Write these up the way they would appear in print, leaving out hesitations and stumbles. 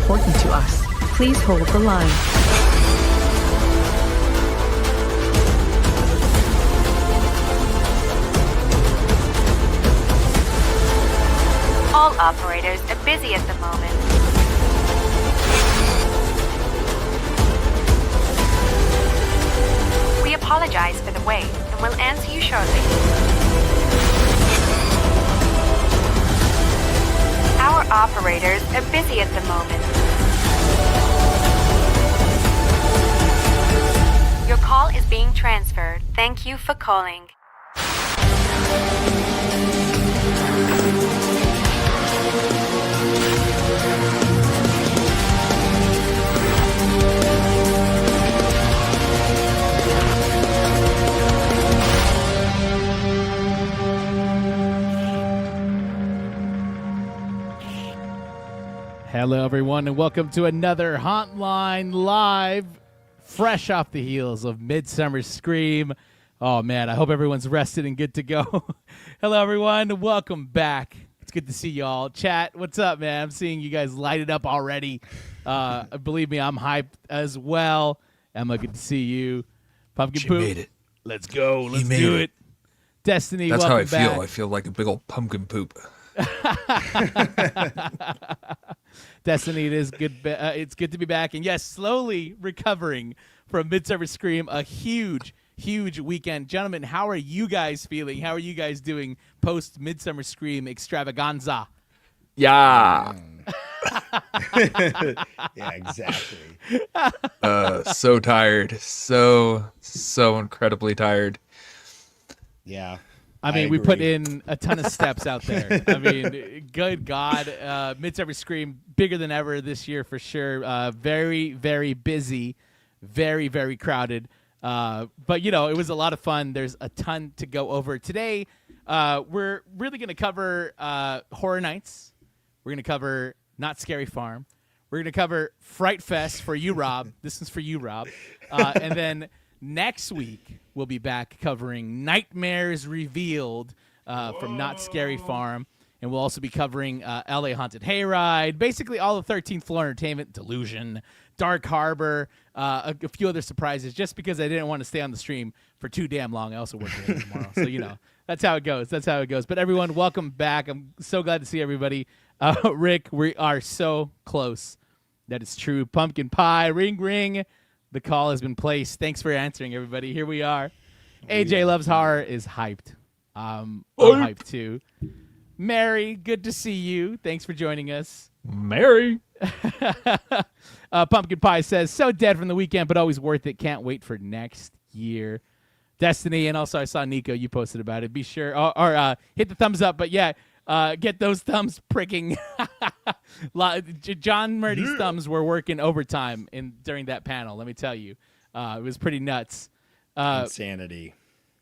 important to us. Please hold the line. All operators are busy at the moment. We apologize for the wait and will answer you shortly. Our operators are busy at the moment. Your call is being transferred. Thank you for calling. Hello, everyone, and welcome to another Hotline Live, fresh off the heels of Midsummer Scream. Oh, man, I hope everyone's rested and good to go. Hello, everyone. Welcome back. It's good to see you all. Chat, what's up, man? I'm seeing you guys light it up already. Believe me, I'm hyped as well. Emma, good to see you. Pumpkin She Poop. made it. Let's go. Let's made do it. it. Destiny, That's how I welcome feel. back. I feel like a big old pumpkin poop. Destiny, it is good. It's good to be back, and yes, slowly recovering from Midsummer Scream. A huge weekend, gentlemen. How are you guys feeling? How are you guys doing post Midsummer Scream extravaganza? Yeah. Yeah, exactly. So tired. So incredibly tired. Yeah. I mean, we put in a ton of steps out there. I mean, good God. Midsummer Scream, bigger than ever this year for sure. Very busy. Very crowded. But, you know, it was a lot of fun. There's a ton to go over. Today, we're really going to cover Horror Nights. We're going to cover Not Scary Farm. We're going to cover Fright Fest for you, Rob. This is for you, Rob. And then next week, we'll be back covering Nightmares Revealed from Not Scary Farm. And we'll also be covering LA Haunted Hayride, basically all of 13th Floor Entertainment, Delusion, Dark Harbor, a few other surprises, just because I didn't want to stay on the stream for too damn long. I also work today tomorrow. So, you know, that's how it goes. But everyone, welcome back. I'm so glad to see everybody. Rick, we are so close. That is true. Pumpkin pie, ring. The call has been placed. Thanks for answering, everybody. Here we are. AJ Loves Horror is hyped. I'm hyped too. Mary, good to see you. Thanks for joining us. Mary. Pumpkin Pie says, so dead from the weekend, but always worth it. Can't wait for next year. Destiny, and also I saw Nico, you posted about it. Be sure, or hit the thumbs up. But yeah, get those thumbs pricking. John Murdy's thumbs were working overtime during that panel. Let me tell you, it was pretty nuts. Insanity.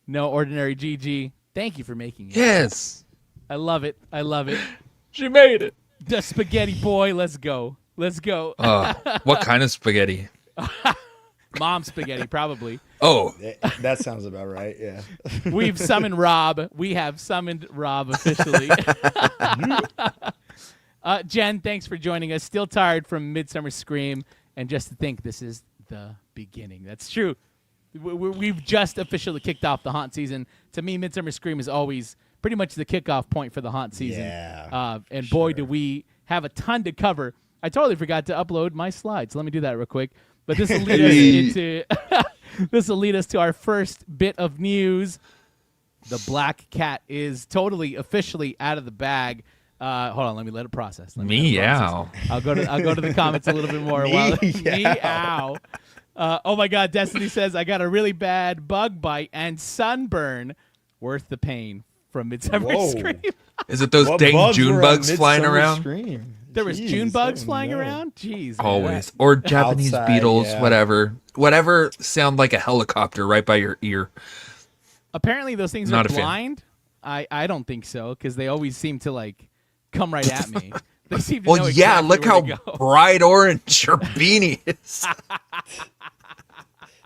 No Ordinary GG. Thank you for making it. Yes. I love it. She made it. The Spaghetti Boy. Let's go. What kind of spaghetti? Mom spaghetti, probably. Oh. That sounds about right, yeah. We've summoned Rob. We have summoned Rob officially. Jen, thanks for joining us. Still tired from Midsummer Scream. And just to think, this is the beginning. That's true. We've just officially kicked off the haunt season. To me, Midsummer Scream is always pretty much the kickoff point for the haunt season. Yeah, and boy, do we have a ton to cover. I totally forgot to upload my slides. Let me do that real quick. But this will lead us into this will lead us to our first bit of news. The black cat is totally officially out of the bag. Hold on, let me let it process. Meow. I'll go to the comments a little bit more. Meow. Oh my God, Destiny says I got a really bad bug bite and sunburn, worth the pain from Midsummer Scream. Is it those dang June bugs flying around? Scream? There was June bugs flying around? Jeez. Always. Or Japanese Outside, beetles, yeah. whatever sound like a helicopter right by your ear. Apparently those things Not are a fan. blind. I don't think so, because they always seem to like come right at me. They seem to know Well, yeah, exactly look where how to go. bright orange your beanie is.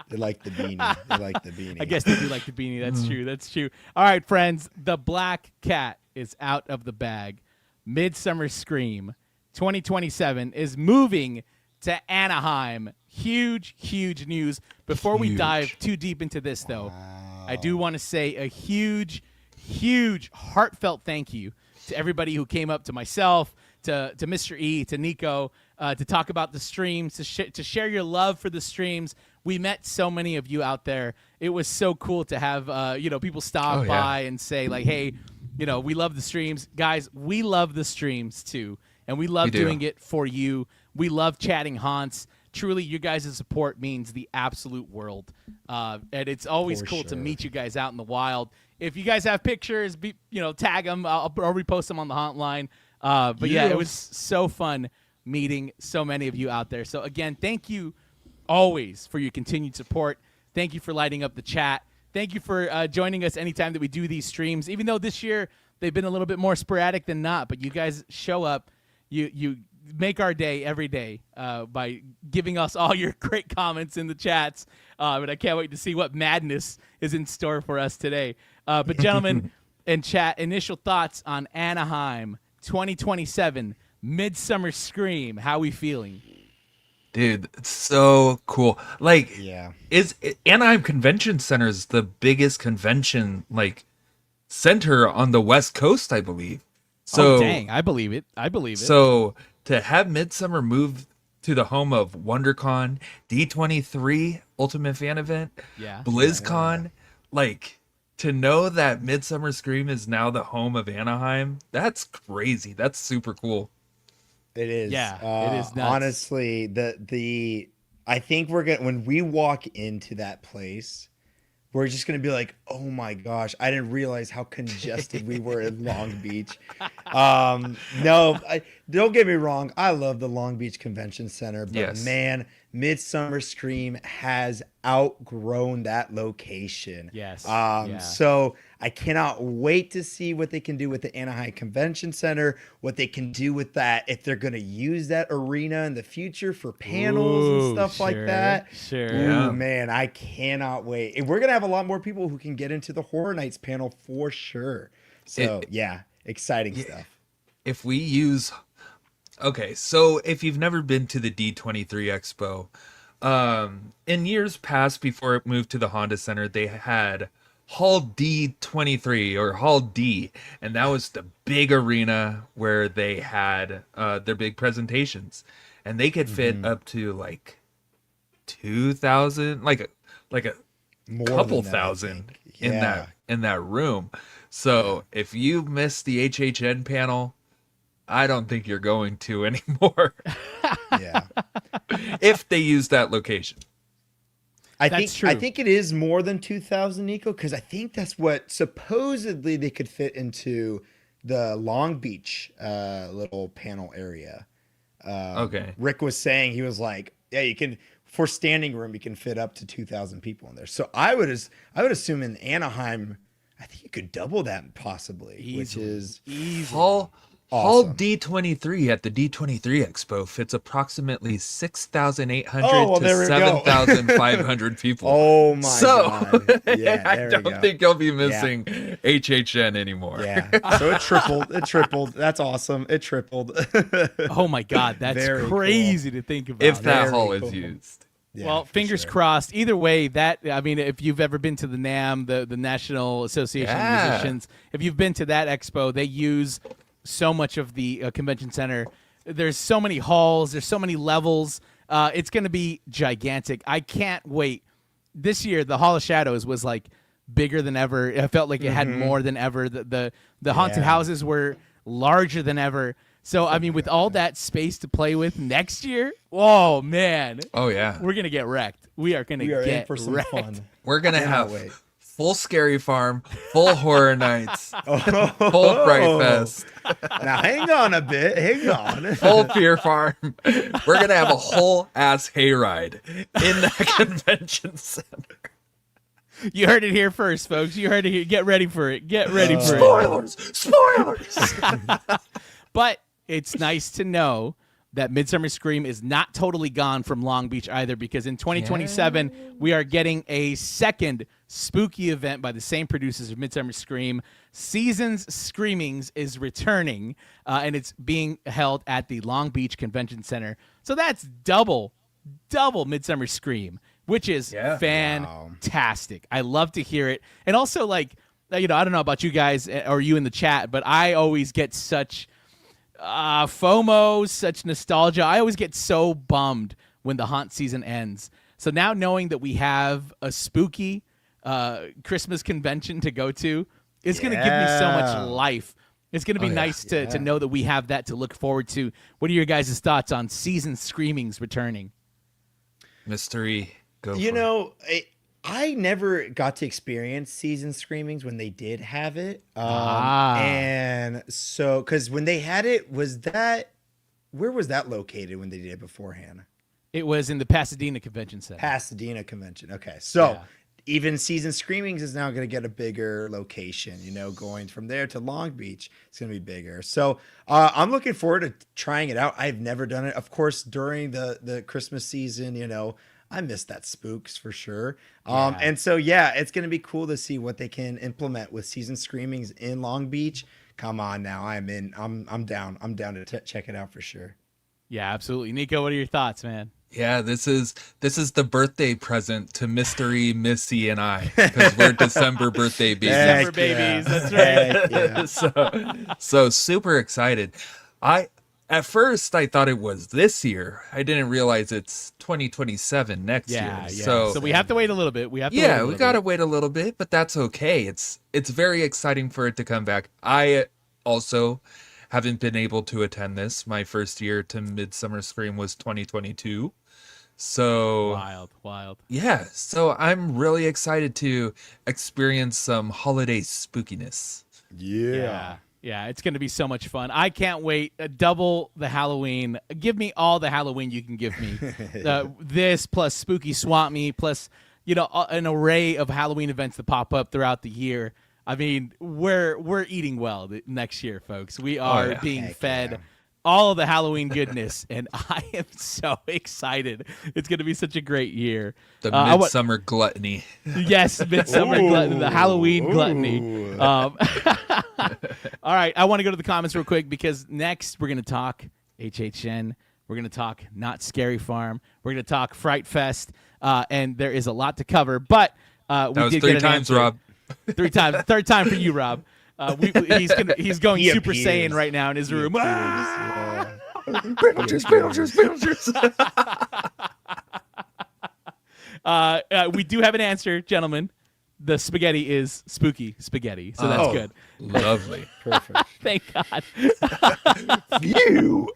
They like the beanie. I guess they do like the beanie. That's true. All right, friends. The black cat is out of the bag. Midsummer Scream 2027 is moving to Anaheim. Huge, huge news. Before we dive too deep into this, though, I do want to say a huge, huge, heartfelt thank you to everybody who came up to myself, to Mr. E, to Nico, to talk about the streams, to share your love for the streams. We met so many of you out there. It was so cool to have people stop by and say like, hey, we love the streams. Guys, we love the streams too. And we love doing it for you. We love chatting haunts. Truly, you guys' support means the absolute world. And it's always cool to meet you guys out in the wild. If you guys have pictures, tag them. I'll repost them on the haunt line. But yeah, it was so fun meeting so many of you out there. So again, thank you always for your continued support. Thank you for lighting up the chat. Thank you for joining us anytime that we do these streams. Even though this year they've been a little bit more sporadic than not, but you guys show up. You make our day every day by giving us all your great comments in the chats. And I can't wait to see what madness is in store for us today. But gentlemen in chat, initial thoughts on Anaheim 2027 Midsummer Scream. How we feeling? Dude, it's so cool. Anaheim Convention Center is the biggest convention center on the West Coast, I believe. So, dang, I believe it. So to have Midsummer move to the home of WonderCon, D23, Ultimate Fan Event, BlizzCon, to know that Midsummer Scream is now the home of Anaheim, that's crazy. That's super cool. It is. Yeah, it is nuts. Honestly, I think when we walk into that place, we're just going to be like, oh my gosh, I didn't realize how congested we were in Long Beach. Don't get me wrong. I love the Long Beach Convention Center, but man, Midsummer Scream has outgrown that location. Yes. So I cannot wait to see what they can do with the Anaheim Convention Center, what they can do with that, if they're going to use that arena in the future for panels and stuff like that. Sure. Ooh, man, I cannot wait. And we're going to have a lot more people who can get into the Horror Nights panel for sure. So, exciting stuff. If we use... Okay, so if you've never been to the D23 Expo, in years past before it moved to the Honda Center, they had Hall D23 or Hall D, and that was the big arena where they had their big presentations, and they could fit up to 2,000, like a More couple than that, thousand Yeah. in that room. So if you missed the HHN panel, I don't think you're going to anymore. Yeah. If they use that location. I That's true. think it is more than 2,000, Nico, because I think that's what supposedly they could fit into the Long Beach little panel area. Okay. Rick was saying, he was like, yeah, you can, for standing room, you can fit up to 2,000 people in there. So I would assume in Anaheim, I think you could double that possibly, which is Hall awesome. D23 at the D23 Expo fits approximately 6,800 Oh, well, to there we go. 7,500 people. Oh my God. Yeah, I there we don't go. think you'll be missing HHN anymore. Yeah. So it tripled. That's awesome. It tripled. Oh my God, that's Very crazy to think about. If that Very hall is cool. used. Yeah, Well, for fingers sure. crossed. Either way, if you've ever been to the NAM, the National Association of Musicians, if you've been to that expo, they use so much of the convention center. There's so many halls. There's so many levels. It's going to be gigantic. I can't wait. This year, the Hall of Shadows was bigger than ever. It felt like it had more than ever. The haunted houses were larger than ever. So, I mean, with all that space to play with next year, oh, man. Oh, yeah. We're going to get wrecked. We are going to We are get in for some wrecked. fun. We're going to Cannot have wait. full Scary Farm, full Horror Nights, full Fright Fest, Now, hang on a bit. Hang on. full Fear Farm. We're going to have a whole ass hayride in that convention center. You heard it here first, folks. You heard it here. Get ready for it. Get ready for it. Spoilers! But it's nice to know that Midsummer Scream is not totally gone from Long Beach either, because in 2027, we are getting a second spooky event by the same producers of Midsummer Scream. Seasons Screamings is returning, and it's being held at the Long Beach Convention Center. So that's double Midsummer Scream, which is fantastic. I love to hear it. And also, like, I don't know about you guys or you in the chat, but I always get such FOMO, such nostalgia. I always get so bummed when the haunt season ends. So now knowing that we have a spooky Christmas convention to go to is going to give me so much life. It's going to be nice to know that we have that to look forward to. What are your guys' thoughts on Season Screamings returning? Mystery, go You for know, I never got to experience Season Screamings when they did have it. And so, because when they had it, where was that located when they did it beforehand? It was in the Pasadena Convention Center. Pasadena Convention. Okay. So even Season Screamings is now going to get a bigger location, going from there to Long Beach. It's going to be bigger. So I'm looking forward to trying it out. I've never done it. Of course, during the Christmas season, I missed that spooks for sure. And so, it's going to be cool to see what they can implement with Season Screamings in Long Beach. Come on now. I'm down. I'm down to check it out for sure. Yeah, absolutely. Nico, what are your thoughts, man? Yeah, this is the birthday present to Mystery, Missy, and I, because we're December birthday babies. December babies, that's right. So super excited. At first I thought it was this year. I didn't realize it's 2027 next year. Yeah. So we have to wait a little bit. We gotta wait a little bit, but that's okay. It's very exciting for it to come back. I also haven't been able to attend this. My first year to Midsummer Scream was 2022. So wild. Yeah, so I'm really excited to experience some holiday spookiness. Yeah, it's going to be so much fun. I can't wait. Double the Halloween. Give me all the Halloween you can give me. This plus Spooky Swamp Me plus, an array of Halloween events that pop up throughout the year. I mean, we're eating well next year, folks. We are being fed all of the Halloween goodness, and I am so excited. It's going to be such a great year. The Midsummer Gluttony. Yes, Midsummer Gluttony, the Halloween Gluttony. All right, I want to go to the comments real quick because next we're going to talk HHN. We're going to talk Not Scary Farm. We're going to talk Fright Fest, and there is a lot to cover. But that was 3 times, Rob. 3 times. Third time for you, Rob. He's going Super Saiyan right now in his room. We do have an answer, gentlemen. The spaghetti is spooky spaghetti, so that's good. Lovely. Perfect. Thank God. Phew.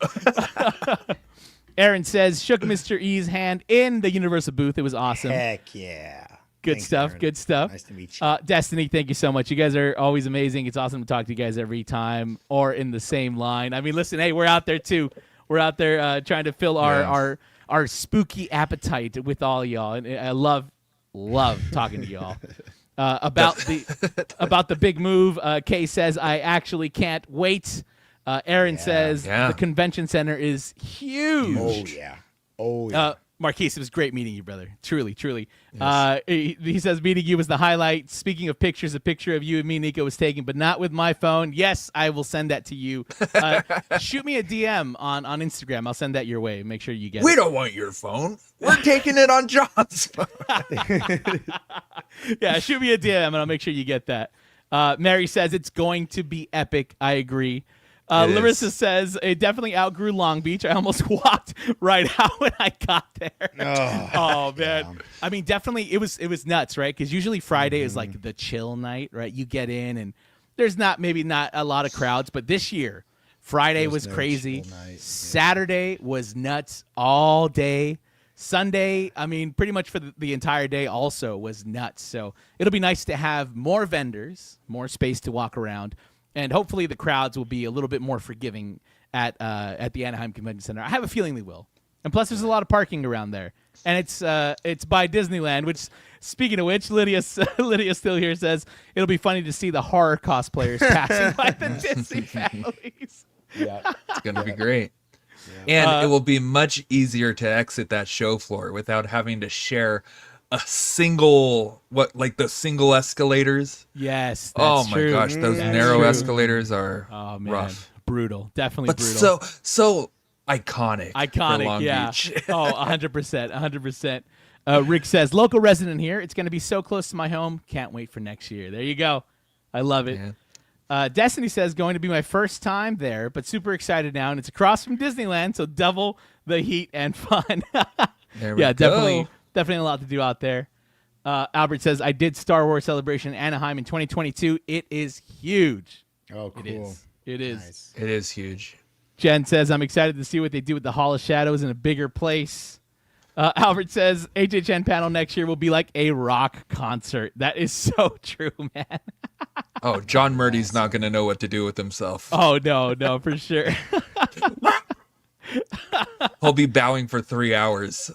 Aaron says, shook Mr. E's hand in the Universal booth. It was awesome. Heck yeah. Good Thanks, stuff. Aaron. Good stuff. Nice to meet you. Destiny, thank you so much. You guys are always amazing. It's awesome to talk to you guys every time or in the same line. I mean, listen, hey, we're out there too. We're out there trying to fill our spooky appetite with all y'all. And I love talking to y'all. About the big move, Kay says, I actually can't wait. Aaron says the convention center is huge. Oh yeah. Marquise, it was great meeting you, brother. Truly. Yes. He says meeting you was the highlight. Speaking of pictures, a picture of you and me, Nico, was taken, but not with my phone. Yes, I will send that to you. Shoot me a DM on Instagram. I'll send that your way. Make sure you get it. We don't want your phone. We're taking it on John's phone. Yeah, shoot me a DM, and I'll make sure you get that. Mary says it's going to be epic. I agree. Larissa says it definitely outgrew Long Beach. I almost walked right out when I got there. Oh man. Yeah. I mean, definitely it was nuts, right? Because usually Friday is like the chill night, right? You get in and there's maybe not a lot of crowds, but this year Friday was crazy. Saturday was nuts all day. Sunday, I mean, pretty much for the entire day also was nuts. So it'll be nice to have more vendors, more space to walk around. And hopefully the crowds will be a little bit more forgiving at the Anaheim Convention Center. I have a feeling they will. And plus, there's a lot of parking around there. And it's by Disneyland, which, speaking of which, Lydia still here says, it'll be funny to see the horror cosplayers passing by the Disney families. Yeah. It's going to be great. And it will be much easier to exit that show floor without having to share a single, the single escalators. Yes, Oh that's my true. gosh, those That's narrow true. escalators are Oh man, rough. brutal. Definitely But brutal. so iconic. For Iconic, Long yeah. Beach. Oh, 100%, 100%. Rick says, local resident here. It's going to be so close to my home. Can't wait for next year. There you go. I love it. Destiny says, going to be my first time there, but super excited now. And it's across from Disneyland, so double the heat and fun. There we go. Definitely a lot to do out there. Albert says, I did Star Wars Celebration in Anaheim in 2022. It is huge. Oh, cool. It is. Nice. It is huge. Jen says, I'm excited to see what they do with the Hall of Shadows in a bigger place. Albert says, HHN panel next year will be like a rock concert. That is so true, man. Oh, John Murdy's not going to know what to do with himself. Oh, no, for sure. He'll be bowing for 3 hours.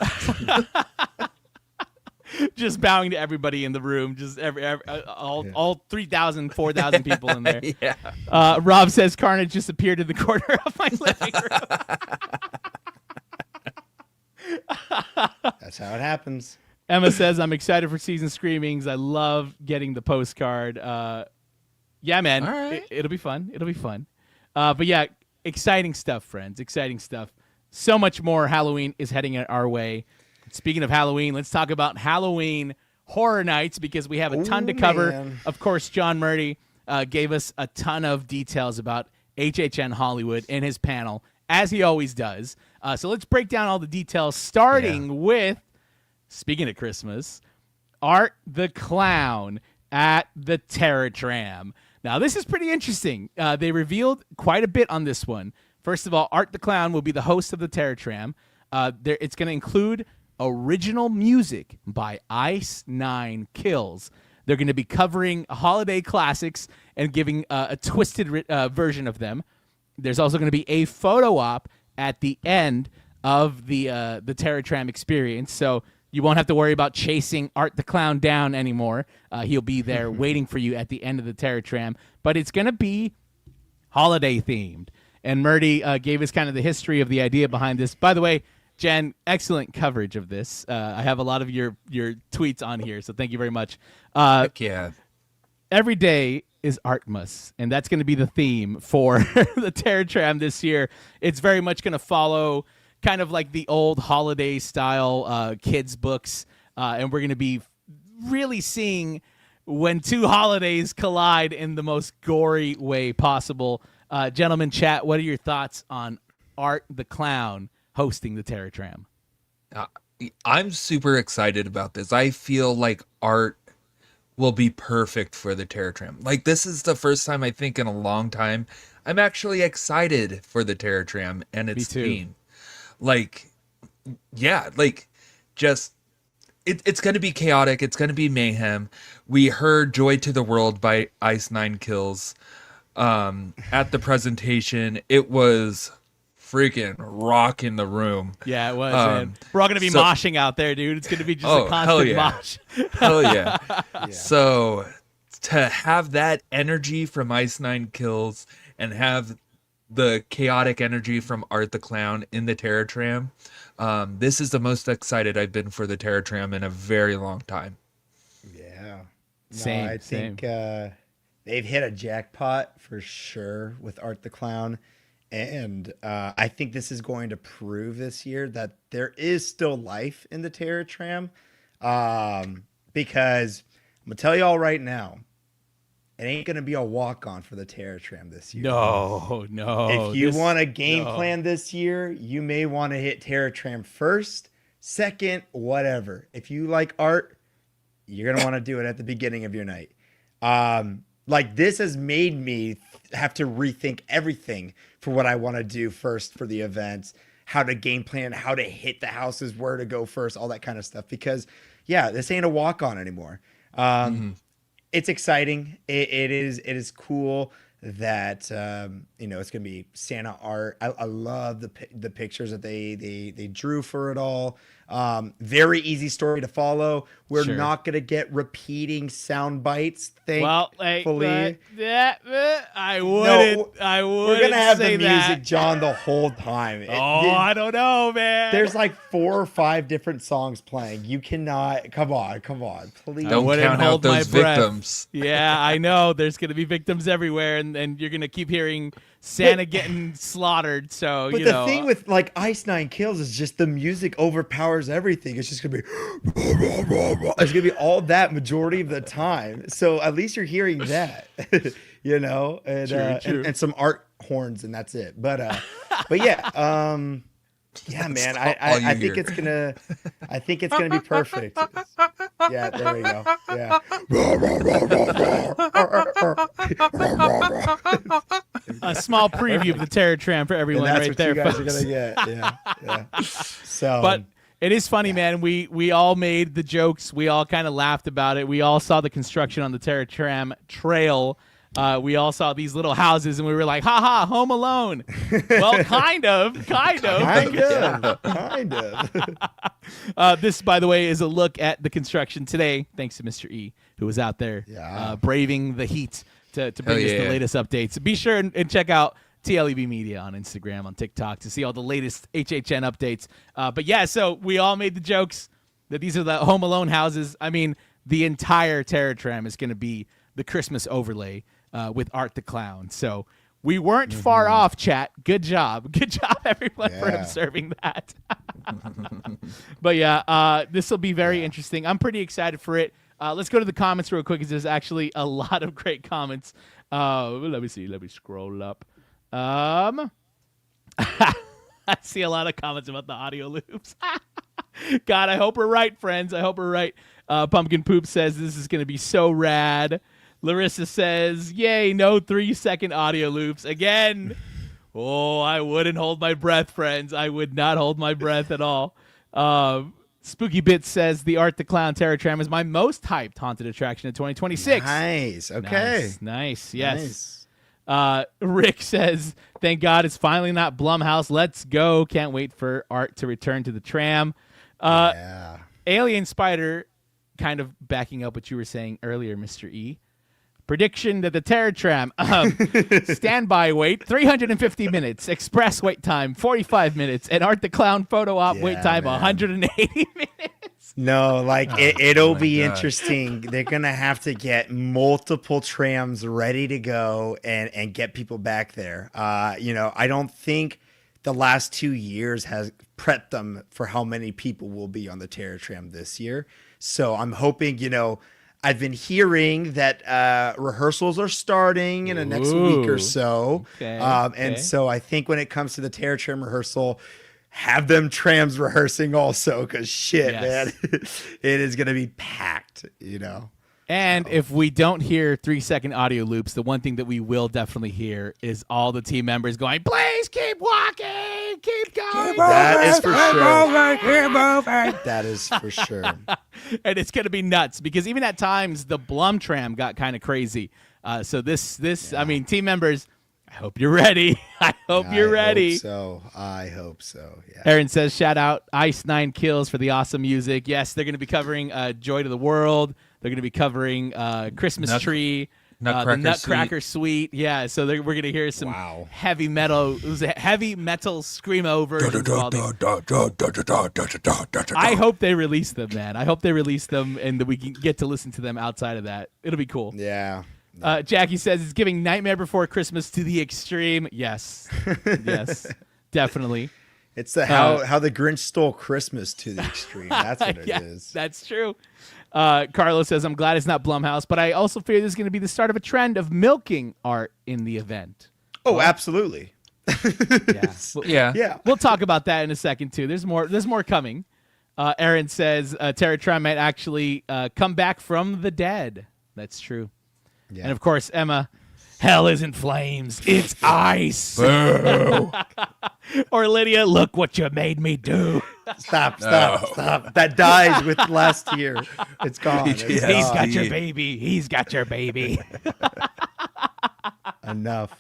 Just bowing to everybody in the room, just all 3,000, 4,000 people in there. Yeah. Rob says, Carnage just appeared in the corner of my living room. That's how it happens. Emma says, I'm excited for season screamings. I love getting the postcard. Yeah, man. All right. It'll be fun. It'll be fun. But yeah, exciting stuff, friends. Exciting stuff. So much more Halloween is heading our way. Speaking of Halloween, let's talk about Halloween Horror Nights because we have a ton to cover. Man. Of course, John Murdy gave us a ton of details about HHN Hollywood in his panel, as he always does. So let's break down all the details, starting with, speaking of Christmas, Art the Clown at the Terror Tram. Now, this is pretty interesting. They revealed quite a bit on this one. First of all, Art the Clown will be the host of the Terror Tram. It's going to include original music by Ice Nine Kills. They're going to be covering holiday classics and giving a twisted version of them. There's also going to be a photo op at the end of the Terror Tram experience, so you won't have to worry about chasing Art the Clown down anymore. He'll be there waiting for you at the end of the Terror Tram, but it's going to be holiday themed. And Murdy gave us kind of the history of the idea behind this. By the way, Jen, excellent coverage of this. I have a lot of your tweets on here, so thank you very much. Heck yeah. Every day is Artmas, and that's going to be the theme for the Terror Tram this year. It's very much going to follow kind of like the old holiday style kids books, and we're going to be really seeing when two holidays collide in the most gory way possible. Gentlemen, chat, what are your thoughts on Art the Clown hosting the Terror Tram? I'm super excited about this. I feel like Art will be perfect for the Terror Tram. Like, this is the first time I think in a long time I'm actually excited for the Terror Tram and its theme. Like, yeah, like, just it's going to be chaotic. It's going to be mayhem. We heard Joy to the World by Ice Nine Kills at the presentation. It was freaking rocking the room. Yeah, it was, man. We're all going to be moshing out there, dude. It's going to be just a constant mosh. Hell yeah. So to have that energy from Ice Nine Kills and have the chaotic energy from Art the Clown in the Terror Tram, this is the most excited I've been for the Terror Tram in a very long time. Yeah. Same. I think they've hit a jackpot for sure with Art the Clown. And I think this is going to prove this year that there is still life in the Terror Tram. Because I'm going to tell you all right now, it ain't going to be a walk-on for the Terror Tram this year. No. If you want a game plan this year, you may want to hit Terror Tram first, second, whatever. If you like Art, you're going to want to do it at the beginning of your night. Like, this has made me have to rethink everything for what I want to do first for the events, how to game plan, how to hit the houses, where to go first, all that kind of stuff. Because, yeah, this ain't a walk-on anymore. It's exciting. It is cool that it's gonna be Santa art. I love the pictures that they drew for it all. Very easy story to follow. We're Sure. not gonna get repeating sound bites. Thankfully, I wouldn't. We're gonna have the say music, that. John, the whole time. I don't know, man. There's like 4 or 5 different songs playing. You cannot. Come on, please. Don't wouldn't count out hold my those breath. victims. Yeah, I know. There's going to be victims everywhere, and you're going to keep hearing Santa getting slaughtered. So, But the thing with like Ice Nine Kills is just the music overpowers everything. It's just gonna be, it's gonna be all that majority of the time. So at least you're hearing that, and True. and some art horns, and that's it. But yeah, yeah, man. I think it's gonna, be perfect. Yeah, there we go. Yeah. a small preview of the Terror Tram for everyone And that's right what there, you guys folks. are gonna get. Yeah. So, But it is funny, man. We all made the jokes. We all kind of laughed about it. We all saw the construction on the Terror Tram trail. We all saw these little houses, and we were like, "Ha ha, Home Alone." Well, kind of. kind of. This, by the way, is a look at the construction today, thanks to Mr. E, who was out there braving the heat to bring us the latest updates. Be sure and check out TLEB Media on Instagram, on TikTok to see all the latest HHN updates. But yeah, so we all made the jokes that these are the Home Alone houses. I mean, the entire Terror Tram is going to be the Christmas overlay with Art the Clown. So we weren't far off, chat. Good job. Good job, everyone, for observing that. But yeah, this will be very interesting. I'm pretty excited for it. Let's go to the comments real quick, because there's actually a lot of great comments. Let me see. Let me scroll up. I see a lot of comments about the audio loops. God, I hope we're right, friends. I hope we're right. Pumpkin Poop says this is going to be so rad. Larissa says, yay, no 3-second audio loops. Again, I wouldn't hold my breath, friends. I would not hold my breath at all. Spooky Bits says, the Art the Clown Terror Tram is my most hyped haunted attraction of 2026. Nice. Okay. Nice. Yes. Rick says, thank God it's finally not Blumhouse. Let's go. Can't wait for Art to return to the tram. Alien Spider, kind of backing up what you were saying earlier, Mr. E. Prediction that the Terror Tram, standby wait, 350 minutes. Express wait time, 45 minutes. And Art the Clown photo op wait time, 180 minutes. No, like it'll be interesting. They're going to have to get multiple trams ready to go and get people back there. I don't think the last 2 years has prepped them for how many people will be on the Terror Tram this year. So I'm hoping, I've been hearing that rehearsals are starting in the next week or so. Okay. And so I think when it comes to the Terror Tram rehearsal, have them trams rehearsing also, because man, it is going to be packed, And if we don't hear 3-second audio loops, the one thing that we will definitely hear is all the team members going, please keep walking, keep going. That is for sure. That is for sure. And it's going to be nuts, because even at times the Blum Tram got kind of crazy. So I mean, team members, I hope you're ready. I hope you're ready. I hope so. Yeah. Aaron says, shout out Ice 9 Kills for the awesome music. Yes, they're going to be covering Joy to the World. They're going to be covering Christmas Tree. The Nutcracker Suite. Yeah, so we're going to hear some heavy metal. It was a heavy metal screamo version. I hope they release them, man. I hope they release them and that we can get to listen to them outside of that. It'll be cool. Yeah. Jackie says it's giving Nightmare Before Christmas to the extreme. Yes. Yes, definitely. It's how the Grinch stole Christmas to the extreme. That's what it is. That's true. Carlos says, I'm glad it's not Blumhouse, but I also fear this is going to be the start of a trend of milking Art in the event. Oh, absolutely. Yeah. We'll talk about that in a second, too. There's more coming. Aaron says Terror Tram might actually come back from the dead. That's true. Yeah. And, of course, Emma, hell isn't flames. It's ice. Or Lydia, look what you made me do. Stop. That dies with last year. It's gone. He's got your baby. He's got your baby. Enough.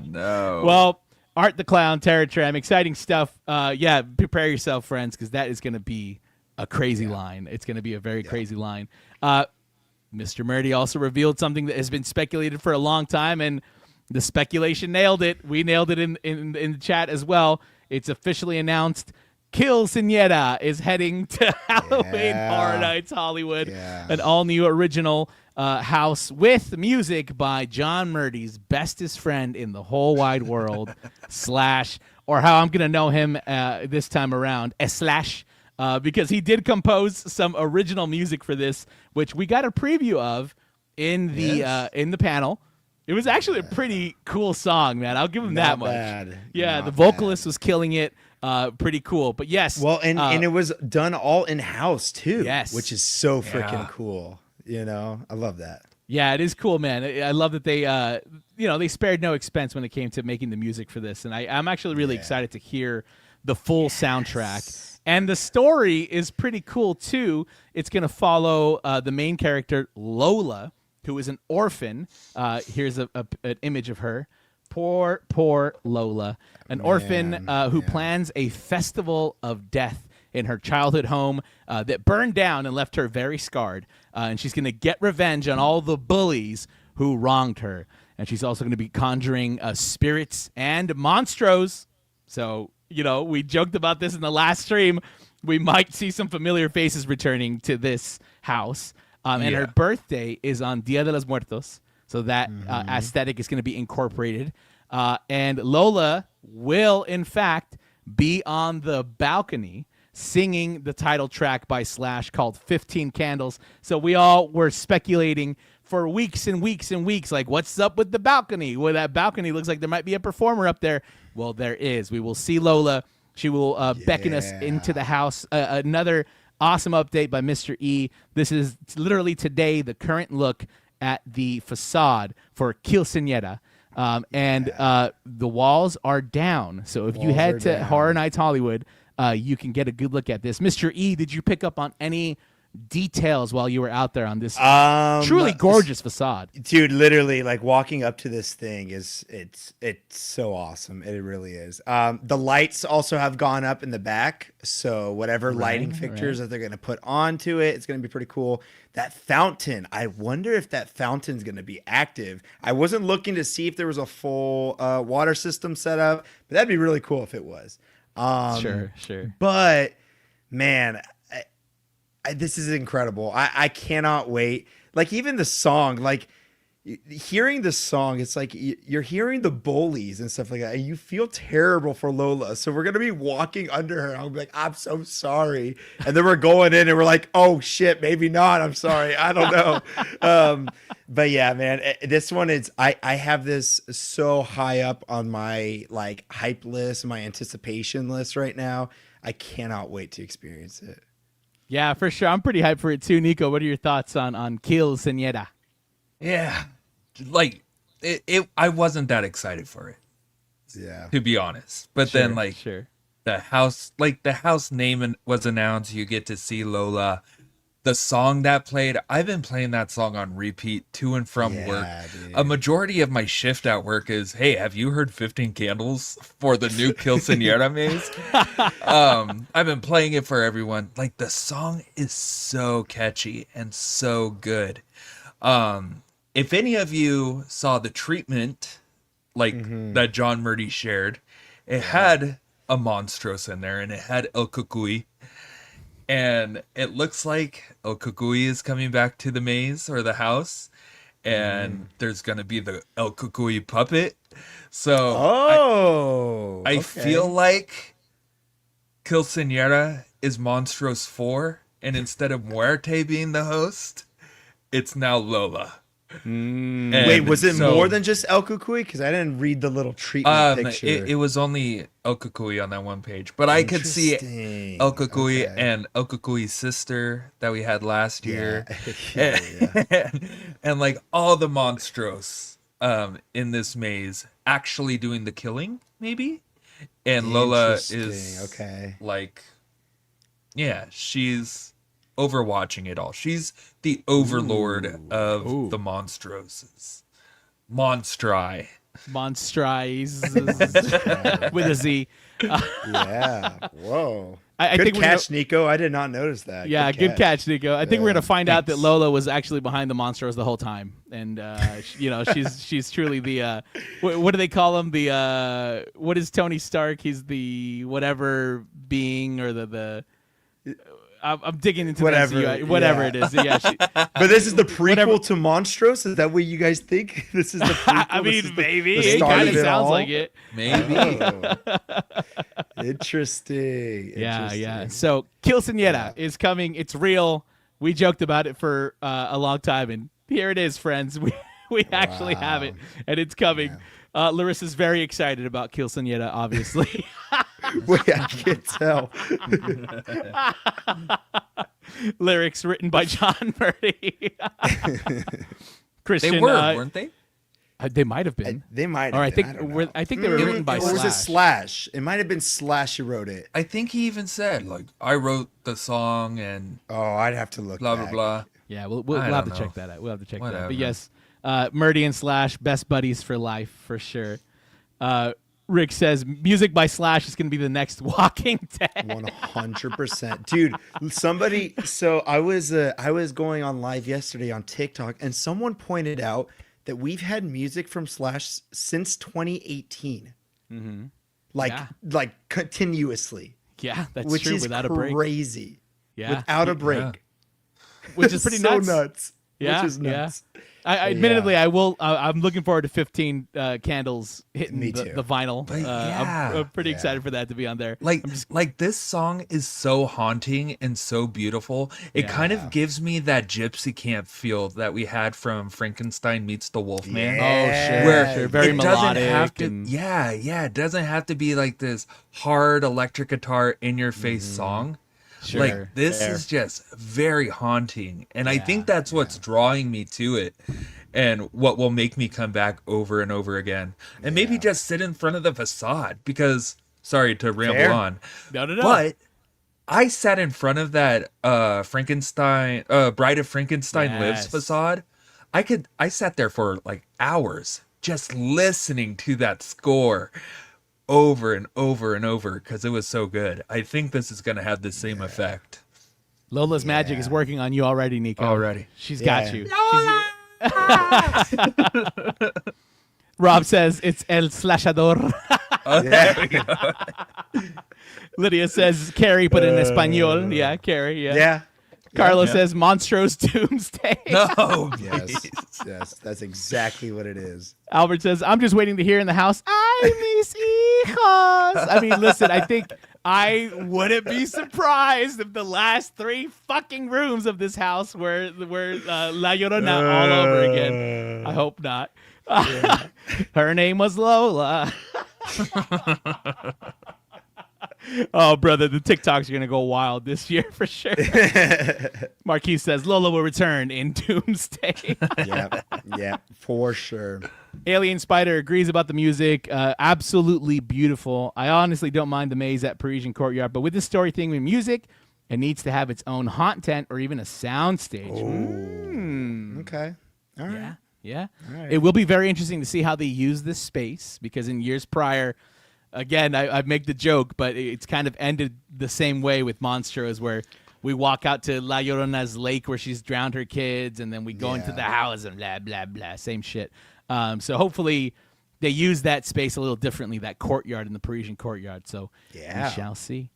No. Well, Art the Clown Terror Tram, exciting stuff. Yeah, prepare yourself, friends, because that is going to be a crazy line. It's going to be a very crazy line. Mr. Murdy also revealed something that has been speculated for a long time, and the speculation nailed it. We nailed it in the chat as well. It's officially announced. Kill Sineta is heading to Halloween Horror Nights Hollywood, an all-new original house with music by John Murdy's bestest friend in the whole wide world, Slash, or how I'm going to know him this time around, Slash, because he did compose some original music for this, which we got a preview of in the panel. It was actually a pretty cool song, man. I'll give him that much. Bad. Yeah, Not the vocalist was killing it. Pretty cool. But yes. Well, and it was done all in house too. Yes. Which is so freaking cool. You know, I love that. Yeah, it is cool, man. I love that they they spared no expense when it came to making the music for this. And I'm actually really excited to hear the full soundtrack. And the story is pretty cool too. It's going to follow the main character, Lola, who is an orphan. Here's an image of her. Poor Lola, an orphan who plans a festival of death in her childhood home that burned down and left her very scarred. And she's going to get revenge on all the bullies who wronged her. And she's also going to be conjuring spirits and monstros. So, we joked about this in the last stream. We might see some familiar faces returning to this house. And her birthday is on Dia de los Muertos. So that aesthetic is going to be incorporated. And Lola will, in fact, be on the balcony singing the title track by Slash called 15 Candles. So we all were speculating for weeks and weeks and weeks, like, what's up with the balcony? Well, that balcony looks like there might be a performer up there. Well, there is. We will see Lola. She will beckon us into the house. Another awesome update by Mr. E. This is literally today the current look at the facade for Quinceañera. And the walls are down. So if you head to Horror Nights Hollywood, you can get a good look at this. Mr. E, did you pick up on any details while you were out there on this truly gorgeous facade? Dude, literally, like, walking up to this thing it's so awesome. It really is. The lights also have gone up in the back, so whatever lighting fixtures that they're going to put onto it, it's going to be pretty cool. That fountain, I wonder if that fountain's going to be active. I wasn't looking to see if there was a full water system set up, but that'd be really cool if it was. Sure. But man, this is incredible. I cannot wait. Like, even the song, like, hearing the song, it's like you're hearing the bullies and stuff like that, and you feel terrible for Lola. So we're gonna be walking under her. I'll be like, I'm so sorry. And then we're going in and we're like, oh shit, maybe not. I'm sorry. I don't know. But yeah, man, this one is, I have this so high up on my like hype list, my anticipation list right now. I cannot wait to experience it. Yeah, for sure. I'm pretty hyped for it too. Nico, what are your thoughts on Kill Sineta? Yeah, like I wasn't that excited for it. Yeah, to be honest. But then, like, the house name was announced. You get to see Lola. The song that played, I've been playing that song on repeat to and from work. Dude. A majority of my shift at work is, hey, have you heard 15 Candles for the new Quinceañera maze? I've been playing it for everyone. Like, the song is so catchy and so good. If any of you saw the treatment, like, that John Murdy shared, it had a monstrous in there, and it had El Cucuy. And it looks like El Cucuy is coming back to the maze or the house. And there's going to be the El Cucuy puppet. So I feel like Quinceañera is Monstros 4. And instead of Muerte being the host, it's now Lola. Wait, was it more than just El Cucuy? Because I didn't read the little treatment picture. It was only El Cucuy on that one page, but I could see El Cucuy and El Cucuy's sister that we had last year, and like all the monstros in this maze actually doing the killing, maybe. And Lola is like, yeah, she's overwatching it all. She's the overlord of the monstroses. Monstri. Monstries with a Z. Yeah. Whoa. I Good think we're catch, Nico. I did not notice that. Yeah, good catch, Nico. I think we're gonna find out that Thanks. Lola was actually behind the Monstros the whole time, and she's truly the what do they call him? The what is Tony Stark? He's the whatever being or the. I'm digging into Whatever, that, whatever yeah. it is. Yeah, But this is the prequel Whatever. to Monstros? Is that what you guys think? This is the prequel? I This mean, is maybe the it start kind of of it sounds all? like it. Maybe. Oh. Interesting. Yeah. So Quinceañera is coming. It's real. We joked about it for a long time, and here it is, friends. We actually have it, and it's coming. Larissa's very excited about Quinceañera, obviously. Wait, I can't tell. Lyrics written by John Murray. Christian, They were, weren't they? they might have been. They might. Or have been, don't know. I think they were written by Or was it Slash. Slash? It might have been Slash who wrote it. I think he even said, like, I wrote the song and Oh, I'd have to look. blah, blah, back. blah. Yeah, we'll I have to don't check know. that out. We'll have to check that out. Whatever. But yes, Murdy and Slash, best buddies for life, for sure. Rick says music by Slash is going to be the next Walking Dead. 100%, dude. Somebody. So I was going on live yesterday on TikTok, and someone pointed out that we've had music from Slash since 2018. Mm-hmm. Like continuously, Yeah, that's which true. is Without a break. crazy. Yeah, Without a break, which is pretty so nuts. nuts. Yeah, Which is nuts. I admittedly, I will. I'm looking forward to 15 candles hitting Me the too. vinyl. But yeah. I'm pretty excited for that to be on there. Like this song is so haunting and so beautiful. It kind of gives me that gypsy camp feel that we had from Frankenstein Meets the Wolfman. Yeah. Where sure, very it doesn't melodic. have to, and, it doesn't have to be like this hard electric guitar in your face song. Sure, Like this fair. is just very haunting, and I think that's what's drawing me to it, and what will make me come back over and over again, and maybe just sit in front of the facade. Because sorry to ramble Fair. on, No. but I sat in front of that Frankenstein, Bride of Frankenstein Lives Yes. facade. I sat there for like hours just listening to that score over and over and over because it was so good. I think this is going to have the same effect. Lola's magic is working on you already, Nico. Already. She's got Yeah. you. Rob says it's El Slashador. Lydia says Carrie, but in Espanol. Yeah, Carrie. Yeah. Yeah. Carlos says Monstros Doomsday. No, Yes, that's exactly what it is. Albert says, I'm just waiting to hear in the house, ay, mis hijos. I mean, listen, I think I wouldn't be surprised if the last 3 fucking rooms of this house were La Llorona all over again. I hope not. Her name was Lola. Oh, brother, the TikToks are going to go wild this year for sure. Marquis says, Lola will return in Doomsday. Yeah, for sure. Alien Spider agrees about the music. Absolutely beautiful. I honestly don't mind the maze at Parisian Courtyard, but with this story thing with music, it needs to have its own haunt tent or even a sound stage. Okay. All right. Yeah. right. It will be very interesting to see how they use this space because in years prior, again, I make the joke, but it's kind of ended the same way with Monstros where we walk out to La Llorona's lake where she's drowned her kids, and then we go into the house and blah, blah, blah. Same shit. So hopefully they use that space a little differently, that courtyard in the Parisian Courtyard. So we shall see.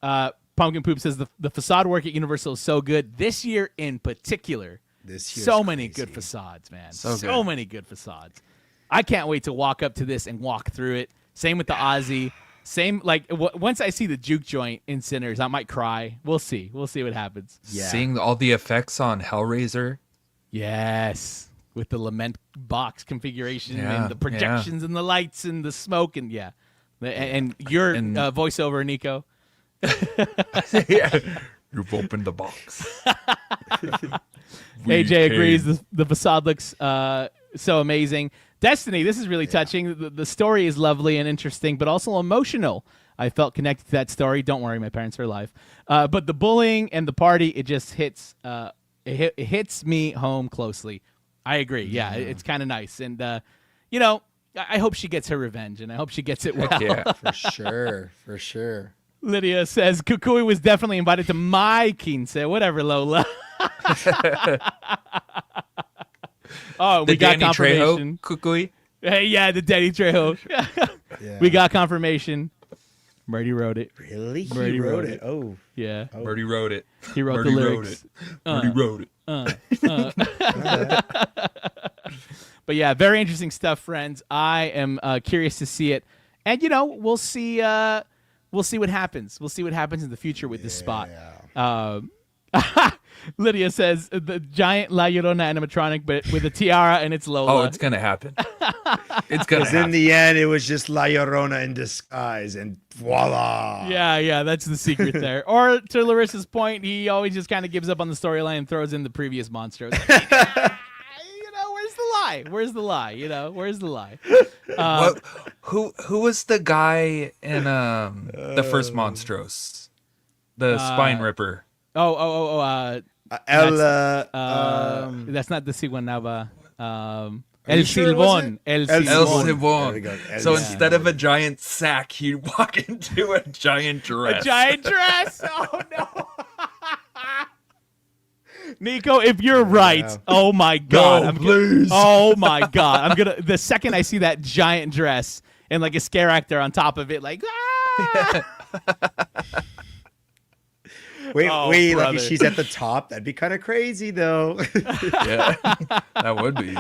Pumpkin Poop says the facade work at Universal is so good. This year in particular, This year's so many crazy. good facades, man. So So good. many good facades. I can't wait to walk up to this and walk through it. Same with the Aussie. Same, like, once I see the juke joint in Sinners, I might cry. We'll see. We'll see what happens. Yeah. Seeing all the effects on Hellraiser. Yes. With the lament box configuration Yeah, and the projections and the lights and the smoke and and your voiceover, Nico. You've opened the box. AJ agrees. The facade looks so amazing. Destiny, this is really touching. The story is lovely and interesting, but also emotional. I felt connected to that story. Don't worry, my parents are alive. But the bullying and the party, it just hits. It hits me home closely. I agree. Yeah, it's kind of nice. And, you know, I hope she gets her revenge, and I hope she gets it well. Heck yeah. For sure. For sure. Lydia says, Kukui was definitely invited to my quince. Whatever, Lola. Oh, we The got Danny confirmation. Trejo Kukui. Hey, yeah, the Danny Trejo. Yeah. We got confirmation. Murdy wrote it. Really? He Brady wrote wrote it. it. Oh. Yeah. Murdy wrote it. He wrote Murdy the wrote lyrics. it. Murdy wrote it. But yeah, very interesting stuff, friends. I am curious to see it, and you know, we'll see what happens. We'll see what happens in the future with this spot. Lydia says the giant La Llorona animatronic, but with a tiara, and it's Lola. Oh, it's gonna happen. It's gonna Because in happen. the end, it was just La Llorona in disguise, and voila. Yeah, that's the secret there. Or to Larissa's point, he always just kind of gives up on the storyline and throws in the previous monsters. You know, where's the lie? Where's the lie? You know, where's the lie? Who was the guy in the first Monstros? The spine ripper. Ella. That's not the Siguanaba. you sure it wasn't? El El Silbón. There we Cibón. go. El So Cibón. instead of a giant sack, he'd walk into a giant dress. A giant dress. Oh no. Nico, if you're right, oh my god, No, I'm please. oh my god, I'm gonna. The second I see that giant dress and like a scare actor on top of it, like ah! Wait, Oh, like brother. if she's at the top, that'd be kind of crazy, though. Yeah, that would be.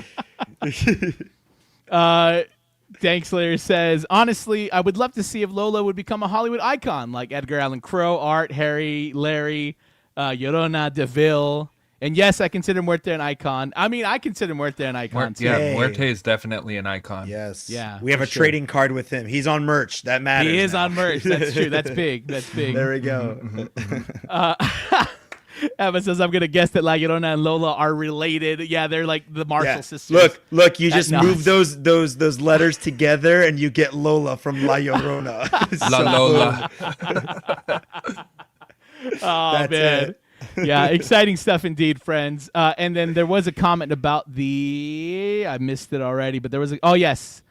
Dankslayer says, honestly, I would love to see if Lola would become a Hollywood icon like Edgar Allan Poe, Art, Harry, Larry, Llorona, DeVille. And yes, I consider Muerte an icon. I mean, I consider Muerte an icon too. Yeah, Hey. Muerte is definitely an icon. Yes. Yeah, We have for a sure. trading card with him. He's on merch. That matters. He is now. on merch. That's true. That's big. That's big. There we go. Emma says, I'm going to guess that La Llorona and Lola are related. Yeah, they're like the Marshall Yeah. sisters. Look, you At just Knott's. move those letters together and you get Lola from La Llorona. La Lola. Oh, That's man. it. Yeah, exciting stuff indeed, friends. And then there was a comment about I missed it already, but there was oh, yes.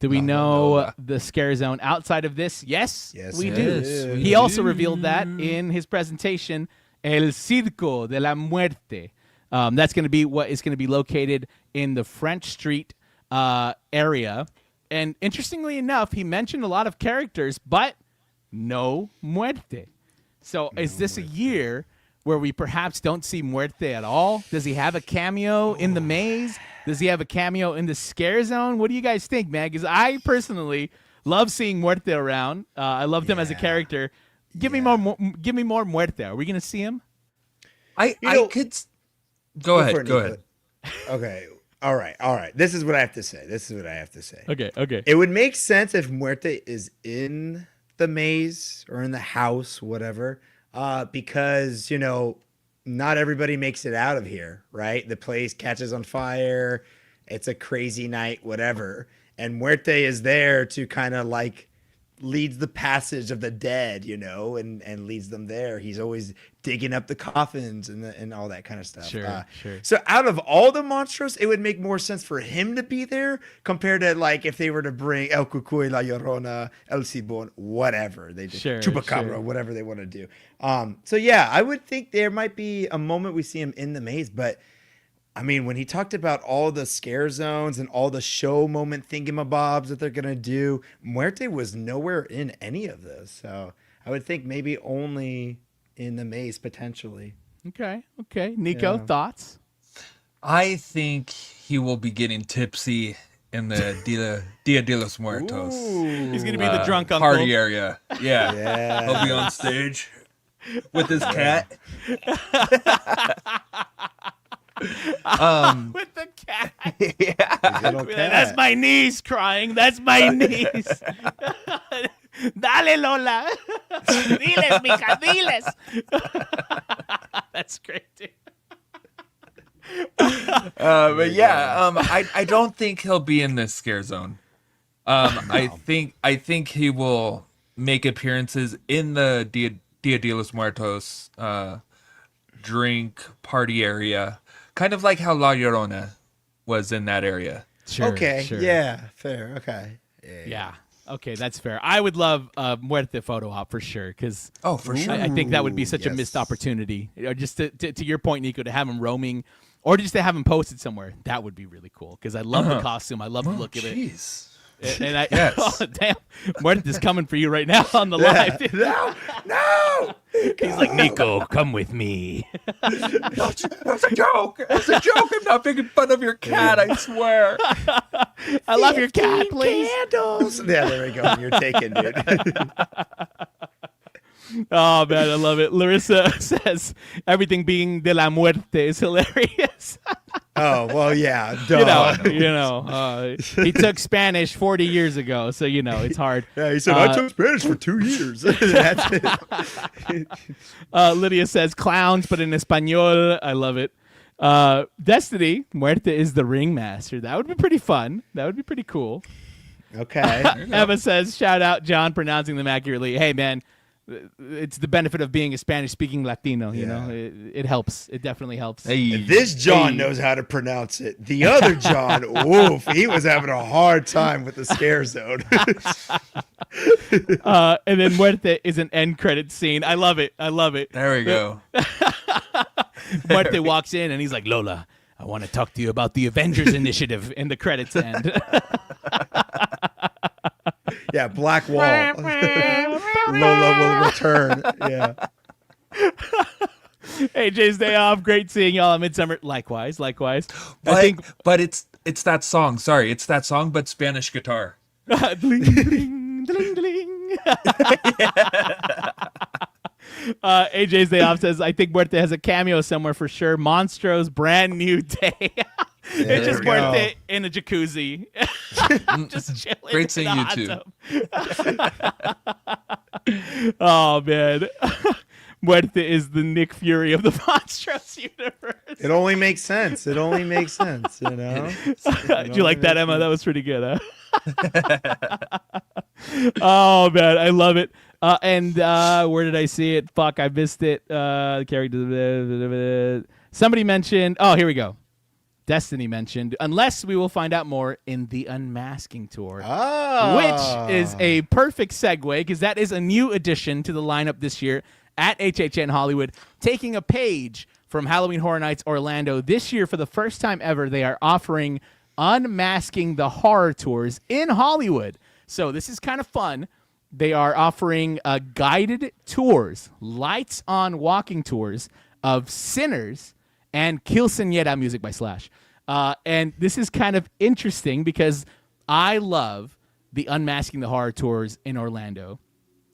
Do we know Lola. the scare zone outside of this? Yes, Yes, we yes, do. we He also revealed that in his presentation, El Circo de la Muerte. That's going to be what is going to be located in the French Street area. And interestingly enough, he mentioned a lot of characters, but no Muerte. So is this a year where we perhaps don't see Muerte at all? Does he have a cameo in the maze? Does he have a cameo in the scare zone? What do you guys think, man? Because I personally love seeing Muerte around. I loved him as a character. Give me more Muerte. Are we going to see him? I know- could. Go for it, ahead. Go Nico. ahead. Okay. All right. This is what I have to say. Okay. It would make sense if Muerte is in the maze or in the house, whatever, because, you know, not everybody makes it out of here, right? The place catches on fire. It's a crazy night, whatever. And Muerte is there to kind of like leads the passage of the dead, you know, and leads them there. He's always digging up the coffins and all that kind of stuff. Sure. So out of all the monsters, it would make more sense for him to be there compared to like if they were to bring El Cucuy, La Llorona, El Cibón, whatever they did, Sure, Chupacabra, sure. whatever they want to do. So yeah, I would think there might be a moment we see him in the maze, but I mean, when he talked about all the scare zones and all the show moment thingamabobs that they're gonna do, Muerte was nowhere in any of those. So I would think maybe only in the maze potentially. Okay. Nico, Yeah. thoughts? I think he will be getting tipsy in the Dia de los Muertos He's going to be the drunk uncle. party area. Yeah. Yeah. He'll be on stage with his cat. With the cat. Little cat. That's my niece crying. That's my niece. Dale, Lola. Diles, mija, diles. That's great, dude. But yeah, I don't think he'll be in this scare zone. I think he will make appearances in the Dia de los Muertos drink party area, kind of like how La Llorona was in that area. Sure, Okay. sure. Yeah. Fair. Okay. Yeah. Okay, that's fair. I would love a Muerte photo op for sure, because Oh, for sure. I think that would be such a Yes. missed opportunity. Just to your point, Nico, to have him roaming, or just to have him posted somewhere. That would be really cool, because I love the costume. I love the look of it. Jeez. And I, Yes. oh, damn, Muerte's coming for you right now on the live. dude. No. He's like, Nico, come with me. That's a joke. It's a joke. I'm not making fun of your cat, I swear. I love your cat, please. Candles. Yeah, there we go. You're taken, dude. Oh man, I love it. Larissa says everything being de la muerte is hilarious. Oh well, yeah. Duh. He took Spanish 40 years ago, so it's hard. Yeah, he said I took Spanish for 2 years. That's it. Lydia says clowns, but in Espanol. I love it. Destiny, Muerte is the ringmaster. That would be pretty fun. That would be pretty cool. Okay. Emma says, shout out John pronouncing them accurately. Hey, man, it's the benefit of being a Spanish-speaking Latino. You know, it helps. It definitely helps. Hey. This John knows how to pronounce it. The other John, woof, he was having a hard time with the scare zone. And then Muerte is an end credit scene. I love it. I love it. There we go. Muerte walks in and he's like, Lola, I want to talk to you about the Avengers Initiative, and the credits end. Yeah, black wall. Lola will return. Yeah. AJ's day off. Great seeing y'all at Midsummer. Likewise. But it's that song. Sorry, it's that song, but Spanish guitar. Dling, dling, dling, dling. AJ's day off says, I think Muerte has a cameo somewhere for sure. Monstro's brand new day. It's just There we go. Muerte in a jacuzzi. Just chilling. Great in seeing the you hot tub. Oh, man. Muerte is the Nick Fury of the Monstros universe. It only makes sense. It only makes sense, you know? Did you like that, Emma? That was pretty good, huh? Oh, man. I love it. And where did I see it? Fuck, I missed it. The character. Somebody mentioned. Oh, here we go. Destiny mentioned, unless we will find out more in the Unmasking Tour, which is a perfect segue because that is a new addition to the lineup this year at HHN Hollywood, taking a page from Halloween Horror Nights Orlando. This year, for the first time ever, they are offering Unmasking the Horror Tours in Hollywood. So this is kind of fun. They are offering guided tours, lights on walking tours of Sinners and Quinceañera music by Slash. And this is kind of interesting because I love the Unmasking the Horror tours in Orlando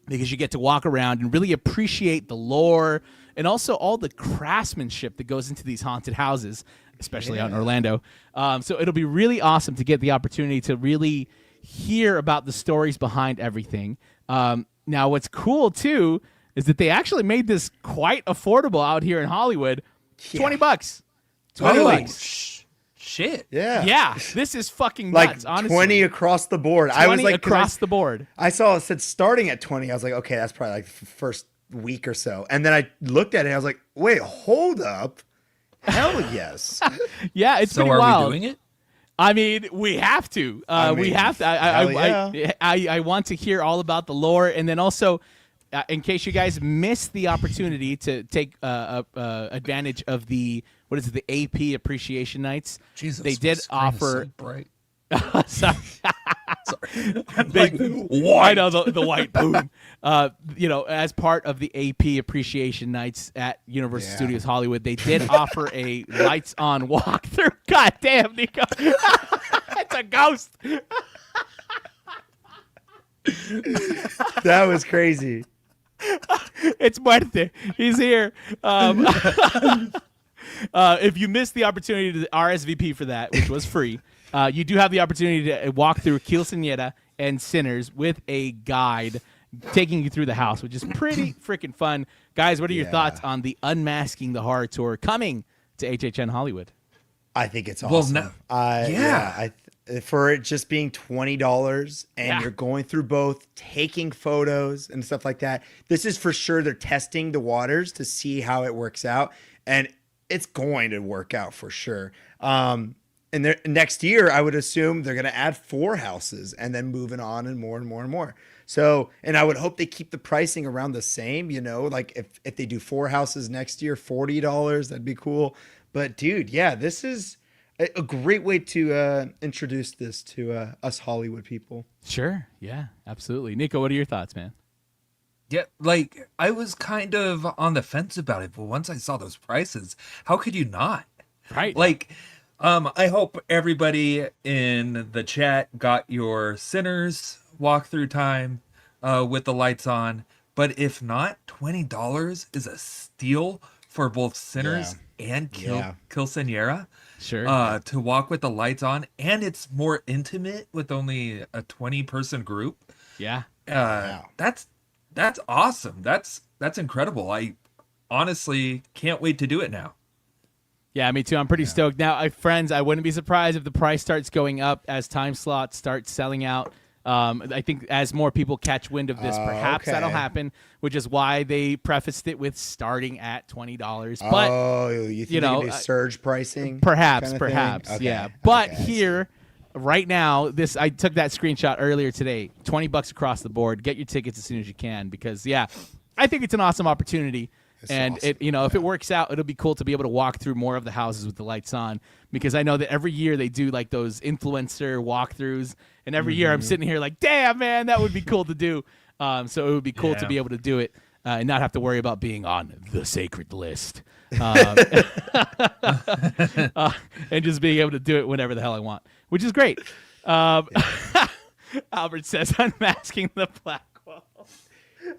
because you get to walk around and really appreciate the lore and also all the craftsmanship that goes into these haunted houses, especially out in Orlando. So it'll be really awesome to get the opportunity to really hear about the stories behind everything. Now, what's cool, too, is that they actually made this quite affordable out here in Hollywood. $20. $20. Shit. Yeah. Yeah, this is fucking Like nuts, honestly. 20 across the board. 20 I was like, across the board. I saw it said starting at 20. I was like, okay, that's probably like the first week or so. And then I looked at it and I was like, wait, hold up. Hell yes. Yeah, it's So pretty are wild. we doing it? I mean, we have to. We mean, have to. hell yeah. I want to hear all about the lore, and then also, in case you guys missed the opportunity to take advantage of the the AP Appreciation Nights. Jesus, they my did screen is offer. so bright. Sorry. Sorry. I know the white boom. As part of the AP Appreciation Nights at Universal Studios Hollywood, they did offer a lights on walkthrough. God damn, Nico. It's a ghost. That was crazy. It's Muerte. He's here. If you missed the opportunity to RSVP for that, which was free, you do have the opportunity to walk through Quinceañera and Sinners with a guide taking you through the house, which is pretty freaking fun. Guys, what are your thoughts on the Unmasking the Horror Tour coming to HHN Hollywood? I think it's Well, awesome. no- For it just being $20 and you're going through both, taking photos and stuff like that. This is for sure. They're testing the waters to see how it works out, and it's going to work out for sure. and next year, I would assume they're going to add 4 houses and then moving on and more and more and more. So, and I would hope they keep the pricing around the same, like if they do 4 houses next year, $40, that'd be cool. But dude, yeah, this is a great way to introduce this to us Hollywood people. Sure. Yeah, absolutely. Nico, what are your thoughts, man? Yeah, like I was kind of on the fence about it, but once I saw those prices, how could you not? Right. Like, I hope everybody in the chat got your Sinners walkthrough time with the lights on. But if not, $20 is a steal for both Sinners and Quinceañera. Sure. To walk with the lights on, and it's more intimate with only a 20-person group. Yeah. That's awesome. That's incredible. I honestly can't wait to do it now. Yeah, me too. I'm pretty stoked. Now, friends, I wouldn't be surprised if the price starts going up as time slots start selling out. I think as more people catch wind of this, perhaps that'll happen, which is why they prefaced it with starting at $20. But you think they do surge pricing? Perhaps, kind of perhaps, thing? yeah. Okay. But Okay, I here, right now, I took that screenshot earlier today. $20 across the board. Get your tickets as soon as you can because, I think it's an awesome opportunity. It's and awesome. if it works out, it'll be cool to be able to walk through more of the houses with the lights on because I know that every year they do like those influencer walkthroughs, and every year I'm sitting here like, damn man, that would be cool to do. So it would be cool to be able to do it and not have to worry about being on the sacred list, and just being able to do it whenever the hell I want, which is great. Albert says unmasking the black wall.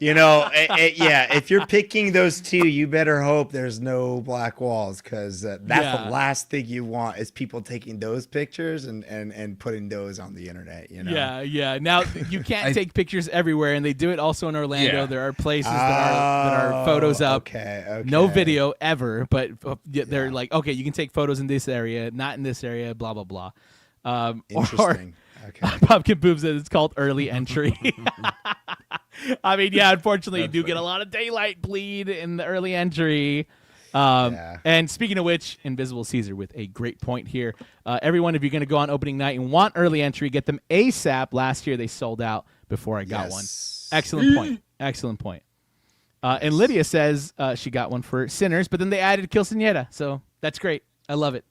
If you're picking those two, you better hope there's no black walls because that's the last thing you want is people taking those pictures and putting those on the internet. Yeah. Now you can't take pictures everywhere, and they do it also in Orlando. There are places that are photos up. Okay. No video ever, but they're like, okay, you can take photos in this area, not in this area. Blah blah blah. Interesting. Okay. Pumpkin Poop says it's called early entry. I mean, unfortunately, you do get a lot of daylight bleed in the early entry. And speaking of which, Invisible Caesar with a great point here. Everyone, if you're going to go on opening night and want early entry, get them ASAP. Last year, they sold out before I got one. Excellent point. Excellent point. And Lydia says she got one for Sinners, but then they added Quinceañera. So that's great. I love it.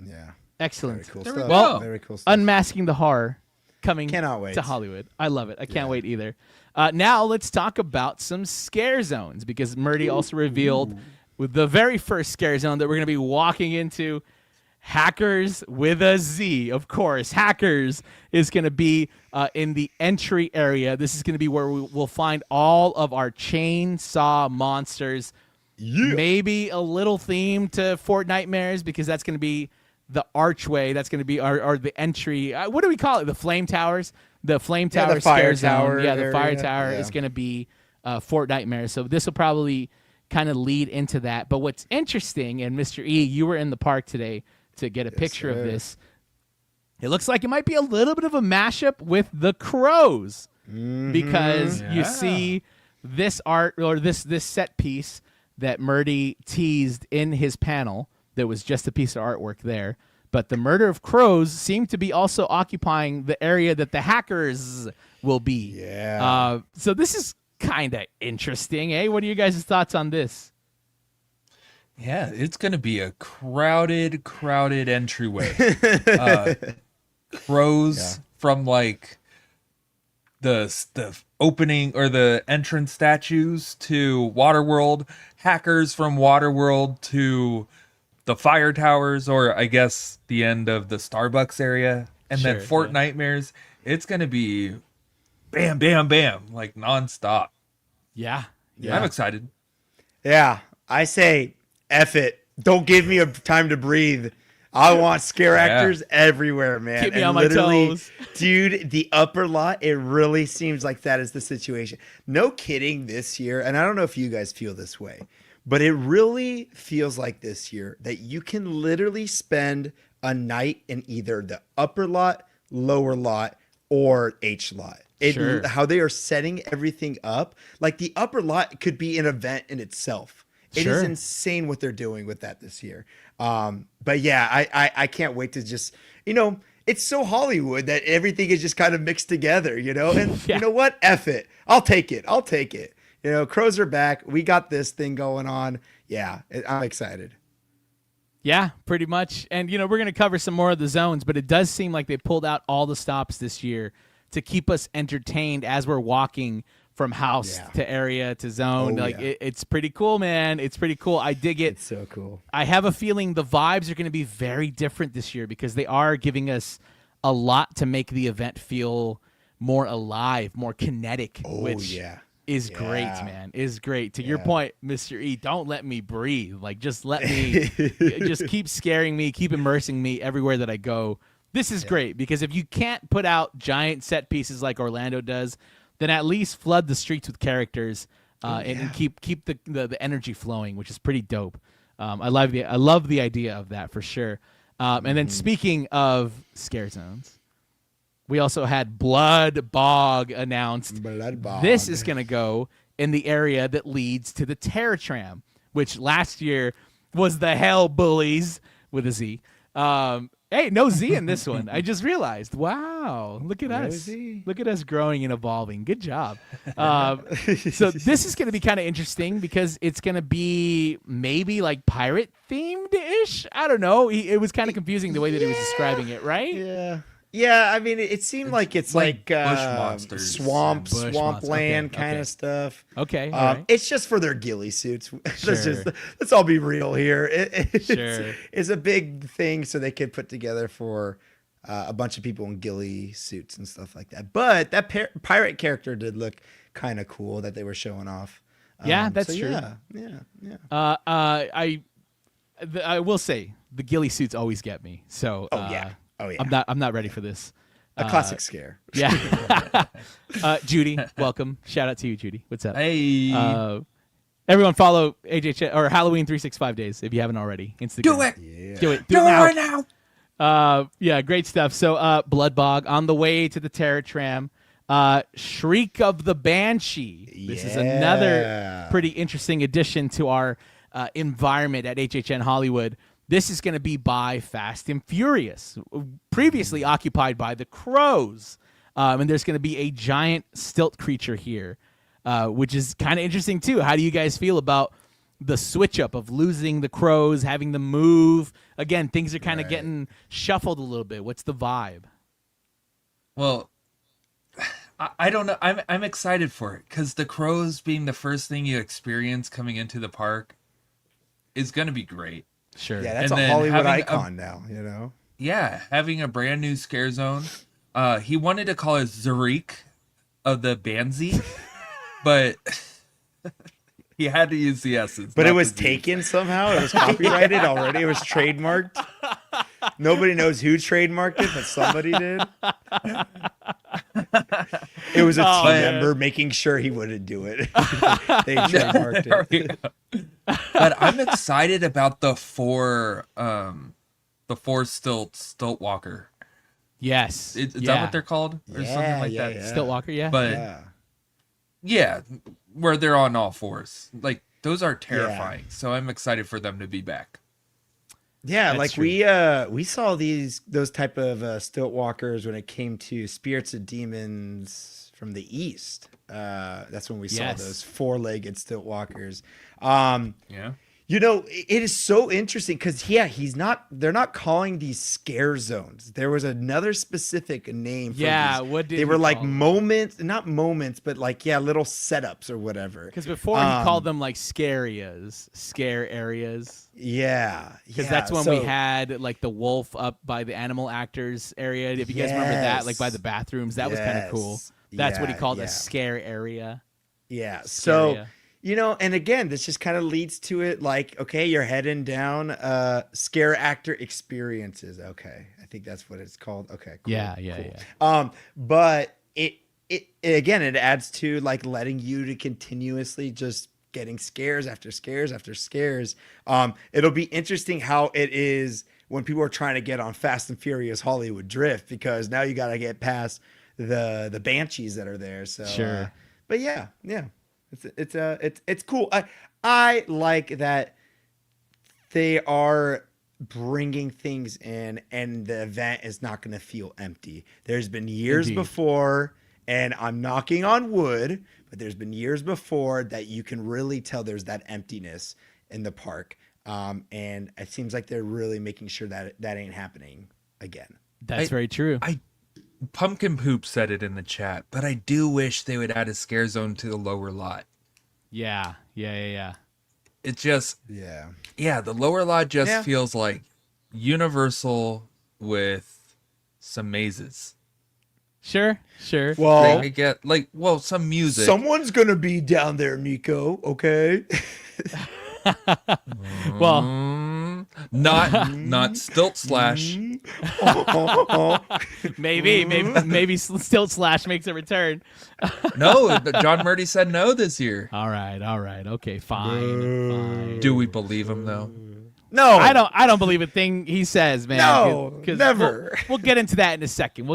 Yeah. Excellent. Very cool stuff. Well, very cool stuff. Unmasking the horror coming Cannot wait. to Hollywood. I love it. I can't wait either. Now let's talk about some scare zones because Murdy also revealed with the very first scare zone that we're going to be walking into. Hackers with a Z, of course. Hackers is going to be in the entry area. This is going to be where we'll find all of our chainsaw monsters. Yeah. Maybe a little theme to Fort Nightmares because that's going to be the archway. That's going to be our the entry. What do we call it? The flame towers. The flame tower the fire scare zone. tower Yeah, the fire area. tower is going to be Fort Nightmare. So this will probably kind of lead into that. But what's interesting, and Mr. E, you were in the park today to get a picture of this. It looks like it might be a little bit of a mashup with the Crows because you see this art or this set piece that Murdy teased in his panel. There was just a piece of artwork there. But the murder of crows seem to be also occupying the area that the hackers will be. Yeah. So this is kind of interesting, eh? What are you guys' thoughts on this? Yeah, it's going to be a crowded entryway. Crows from like the opening or the entrance statues to Waterworld, hackers from Waterworld to the fire towers, or I guess the end of the Starbucks area, and then Fort Nightmares. It's going to be bam, bam, bam, like nonstop. Yeah. I'm excited. Yeah. I say, F it. Don't give me a time to breathe. I want scare actors everywhere, man. Keep me on my toes. Dude, the upper lot, it really seems like that is the situation. No kidding, this year, and I don't know if you guys feel this way, but it really feels like this year that you can literally spend a night in either the upper lot, lower lot, or H lot. How they are setting everything up. Like the upper lot could be an event in itself. It Sure. is insane what they're doing with that this year. But yeah, I can't wait to just, it's so Hollywood that everything is just kind of mixed together, and Yeah. you know what? F it. I'll take it. Crows are back. We got this thing going on. Yeah, I'm excited. Yeah, pretty much. And, we're going to cover some more of the zones, but it does seem like they pulled out all the stops this year to keep us entertained as we're walking from house to area to zone. Oh, It's pretty cool, man. It's pretty cool. I dig it. It's so cool. I have a feeling the vibes are going to be very different this year because they are giving us a lot to make the event feel more alive, more kinetic, which is great, man. Is great. To your point, Mr. E, don't let me breathe. Like, just let me, just keep scaring me, keep immersing me everywhere that I go. This is great because if you can't put out giant set pieces like Orlando does, then at least flood the streets with characters and keep the energy flowing, which is pretty dope. I love the idea of that for sure. And then speaking of scare zones, we also had Blood Bog announced. Blood Bog. This is going to go in the area that leads to the Terror Tram, which last year was the Hell Bullies with a Z. Hey, no Z in this one. I just realized. Wow, look at us. Z. Look at us growing and evolving. Good job. So this is going to be kind of interesting because it's going to be maybe like pirate themed-ish. I don't know. It was kind of confusing the way that he was describing it, right? Yeah. Yeah, I mean, it seemed like it's like bush monsters. Bush swampland monsters. kind Okay. of stuff. Okay. All right. It's just for their ghillie suits. Sure. Let's all be real here. Sure. It's a big thing so they could put together for a bunch of people in ghillie suits and stuff like that. But that pirate character did look kind of cool that they were showing off. Yeah, that's so true. Yeah. I will say the ghillie suits always get me. So Oh yeah. I'm not ready for this. A classic scare. Yeah. Judy, welcome. Shout out to you, Judy. What's up? Hey. Everyone follow AJ or Halloween 365 days if you haven't already. Instagram. Do it. Yeah. Do it. Do it right now. Yeah, great stuff. So Blood Bog on the way to the Terror Tram. Shriek of the Banshee. This is another pretty interesting addition to our environment at HHN Hollywood. This is going to be by Fast and Furious, previously occupied by the Crows. And there's going to be a giant stilt creature here, which is kind of interesting, too. How do you guys feel about the switch up of losing the Crows, having them move? Again, things are kind of getting shuffled a little bit. What's the vibe? Well, I don't know. I'm excited for it because the Crows being the first thing you experience coming into the park is going to be great. Sure. Yeah, that's And a then Hollywood having icon now, you know? Yeah, having a brand new scare zone. He wanted to call it Zurich of the Banzi, but he had to use the S's. But not it was the Z's. taken somehow. It was copyrighted already. It was trademarked. Nobody knows who trademarked it, but somebody did. It was a team member making sure he wouldn't do it. They trademarked it. But I'm excited about the four stilt walker. Yes. Is that what they're called? Or something like that. yeah. Stilt Walker, yeah. But yeah, where they're on all fours. Like those are terrifying. So I'm excited for them to be back. Yeah, That's like true. we saw those type of stilt walkers when it came to Spirits of Demons from the East. That's when we saw those four-legged stilt walkers. Yeah. You know, it is so interesting because they're not calling these scare zones. There was another specific name for these. What did they were he like call them? not moments, but like little setups or whatever. Because before he called them like scare areas. Yeah. Because that's when we had like the wolf up by the animal actors area. If you guys remember that, like by the bathrooms, that was kind of cool. That's what he called a scare area. Yeah. Scare So, area. you know, and again, this just kind of leads to it like, okay, you're heading down scare actor experiences. Okay. I think that's what it's called. Okay. Cool, cool. But it again, it adds to like letting you to continuously just getting scares after scares after scares. It'll be interesting how it is when people are trying to get on Fast and Furious Hollywood Drift, because now you got to get past the banshees that are there. So, Sure. but yeah. It's cool. I like that they are bringing things in, and the event is not going to feel empty. There's been years Indeed. before, and I'm knocking on wood, but there's been years before that you can really tell there's that emptiness in the park. And it seems like they're really making sure that that ain't happening again. That's very true. Pumpkin Poop said it in the chat, but I do wish they would add a scare zone to the lower lot. Yeah. It just, Yeah. the lower lot just feels like Universal with some mazes. Sure. Well, They get some music. someone's going to be down there, Nico. Okay. Well, not Stilt Slash. maybe Stilt Slash makes a return. No, John Murdy said no this year. All right. Okay, fine. Do we believe him though? No, I don't believe a thing he says, man. No, 'Cause never. We'll get into that in a second.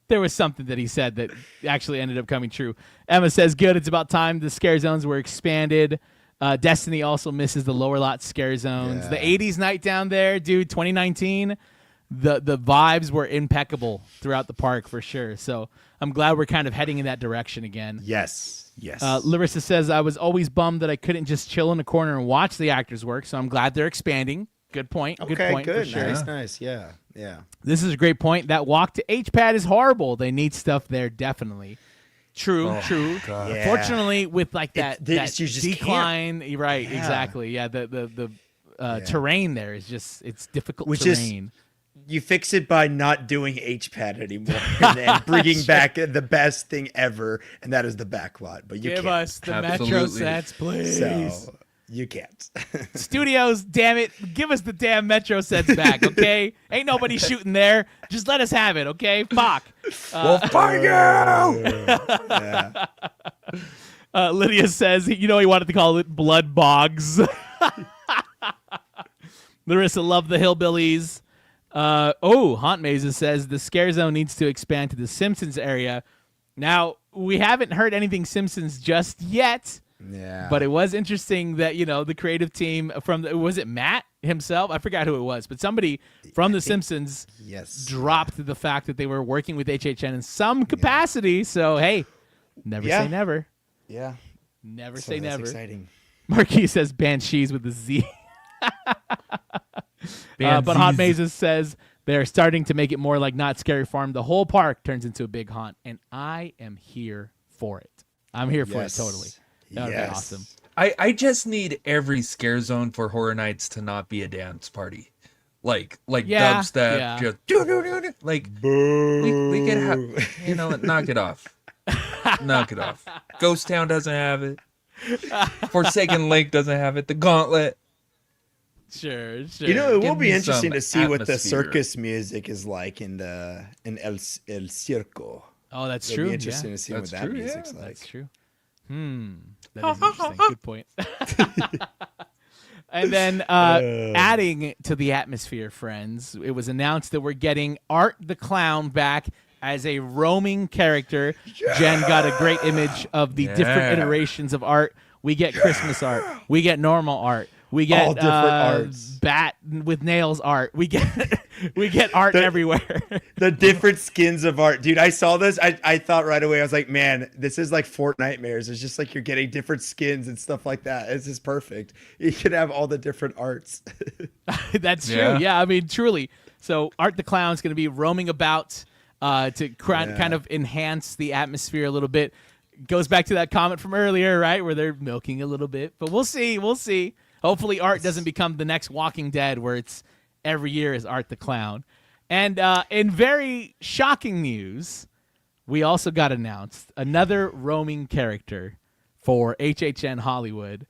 There was something that he said that actually ended up coming true. Emma says, good, it's about time the scare zones were expanded. Destiny also misses the lower lot scare zones. Yeah. The 80s night down there, dude, 2019, the vibes were impeccable throughout the park for sure. So I'm glad we're kind of heading in that direction again. Yes. Larissa says, I was always bummed that I couldn't just chill in a corner and watch the actors work, so I'm glad they're expanding. Good point. Okay, good point. good. For sure. Nice. Yeah. This is a great point. That walk to H-Pad is horrible. They need stuff there, definitely. True. Yeah. Fortunately, with like that you just decline, right? Yeah. Exactly. Yeah. The terrain there is just it's difficult Which is- terrain. You fix it by not doing H-Pad anymore and then bringing back the best thing ever, and that is the back lot. But you Give can't. us the Metro Absolutely. sets, please. So you can't. Studios, damn it, give us the damn Metro sets back, okay? Ain't nobody shooting there. Just let us have it, okay? Fuck. Well, fuck you! Yeah. Lydia says, he wanted to call it Blood Bogs. Larissa loved the Hillbillies. Haunt Mazes says the scare zone needs to expand to the Simpsons area. Now, we haven't heard anything Simpsons just yet. Yeah. But it was interesting that, the creative team was it Matt himself? I forgot who it was, but somebody from The Simpsons dropped the fact that they were working with HHN in some capacity. So, hey, never say never. Yeah. Never So say that's never. exciting. Marquis says Banshees with a Z. But Haunt Mazes says they're starting to make it more like Not Scary Farm. The whole park turns into a big haunt, and I am here for it. I'm here for it totally. That would be awesome. I just need every scare zone for Horror Nights to not be a dance party. Like dubstep, just like we could have knock it off. Knock it off. Ghost Town doesn't have it. Forsaken Lake doesn't have it. The Gauntlet. Sure. It Give will be me interesting some to see what the atmosphere. circus music is like in El Circo. Oh, that's It'll true. be interesting to see That's what that true, music's yeah. like. That's true. That is interesting. Good point. And then adding to the atmosphere, friends, it was announced that we're getting Art the Clown back as a roaming character. Jen got a great image of the different iterations of Art. We get Christmas art. We get normal art. We get All different arts. bat with nails art. We get art everywhere. The different skins of Art. Dude, I saw this. I thought right away, I was like, man, this is like Fortnitemares. It's just like you're getting different skins and stuff like that. It's just perfect. You could have all the different arts. That's true. Yeah, I mean, truly. So Art the Clown's going to be roaming about to kind of enhance the atmosphere a little bit. Goes back to that comment from earlier, right, where they're milking a little bit. But we'll see. Hopefully Art doesn't become the next Walking Dead where it's every year is Art the Clown. And in very shocking news, we also got announced another roaming character for HHN Hollywood,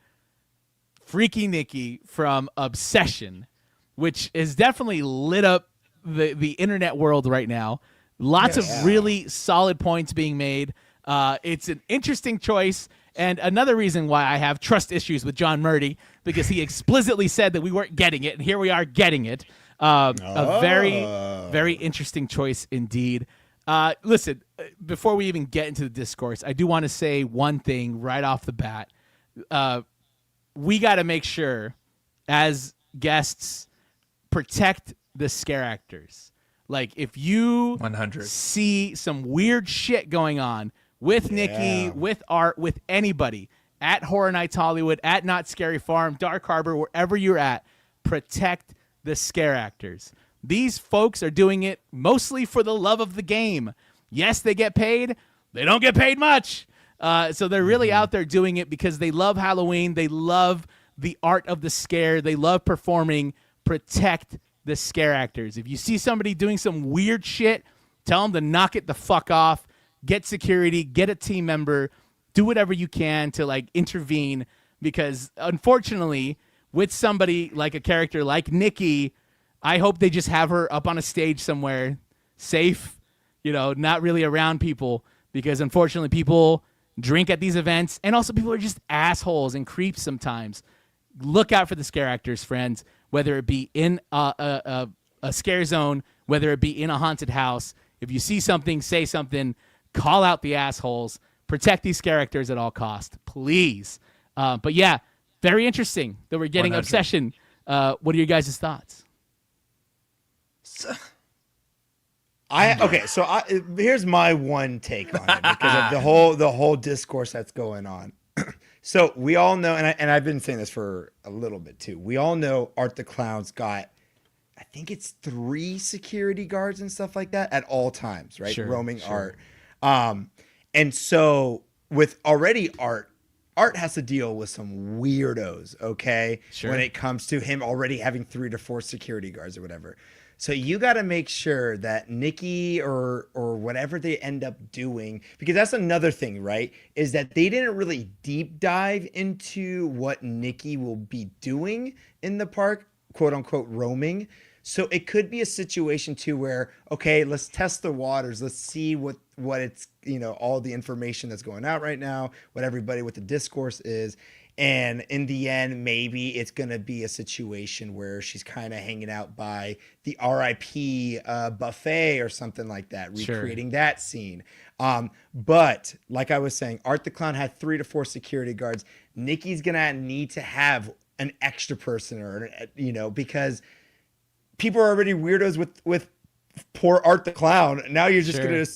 Freaky Nikki from Obsession, which is definitely lit up the internet world right now. Lots of really solid points being made. It's an interesting choice. And another reason why I have trust issues with John Murdy, because he explicitly said that we weren't getting it, and here we are getting it. A very, very interesting choice indeed. Listen, before we even get into the discourse, I do want to say one thing right off the bat. We got to make sure, as guests, protect the scare actors. Like, if you 100 see some weird shit going on with Nikki, with Art, with anybody, at Horror Nights Hollywood, at Not Scary Farm, Dark Harbor, wherever you're at, protect the scare actors. These folks are doing it mostly for the love of the game. Yes, they get paid. They don't get paid much. So they're really out there doing it because they love Halloween. They love the art of the scare. They love performing. Protect the scare actors. If you see somebody doing some weird shit, tell them to knock it the fuck off. Get security. Get a team member. Do whatever you can to like intervene, because unfortunately, with somebody like a character like Nikki, I hope they just have her up on a stage somewhere, safe, not really around people, because unfortunately people drink at these events, and also people are just assholes and creeps sometimes. Look out for the scare actors, friends, whether it be in a scare zone, whether it be in a haunted house. If you see something, say something, call out the assholes, protect these scare actors at all costs, please. But yeah, very interesting that we're getting 100. Obsession. What are your guys' thoughts? Here's my one take on it because of the whole discourse that's going on. So we all know, and I've been saying this for a little bit too. We all know Art the Clown's got, I think it's 3 security guards and stuff like that at all times, right? Sure, Roaming sure. Art. And so with already Art has to deal with some weirdos, okay? Sure. When it comes to him already having 3 to 4 security guards or whatever. So you got to make sure that Nikki or whatever they end up doing, because that's another thing, right? Is that they didn't really deep dive into what Nikki will be doing in the park, quote unquote, roaming. So it could be a situation too where, okay, let's test the waters. Let's see what it's, all the information that's going out right now, what the discourse is. And in the end, maybe it's going to be a situation where she's kind of hanging out by the RIP buffet or something like that, recreating that scene. But like I was saying, Art the Clown had 3 to 4 security guards. Nikki's going to need to have an extra person because people are already weirdos with poor Art the Clown. Now you're just going to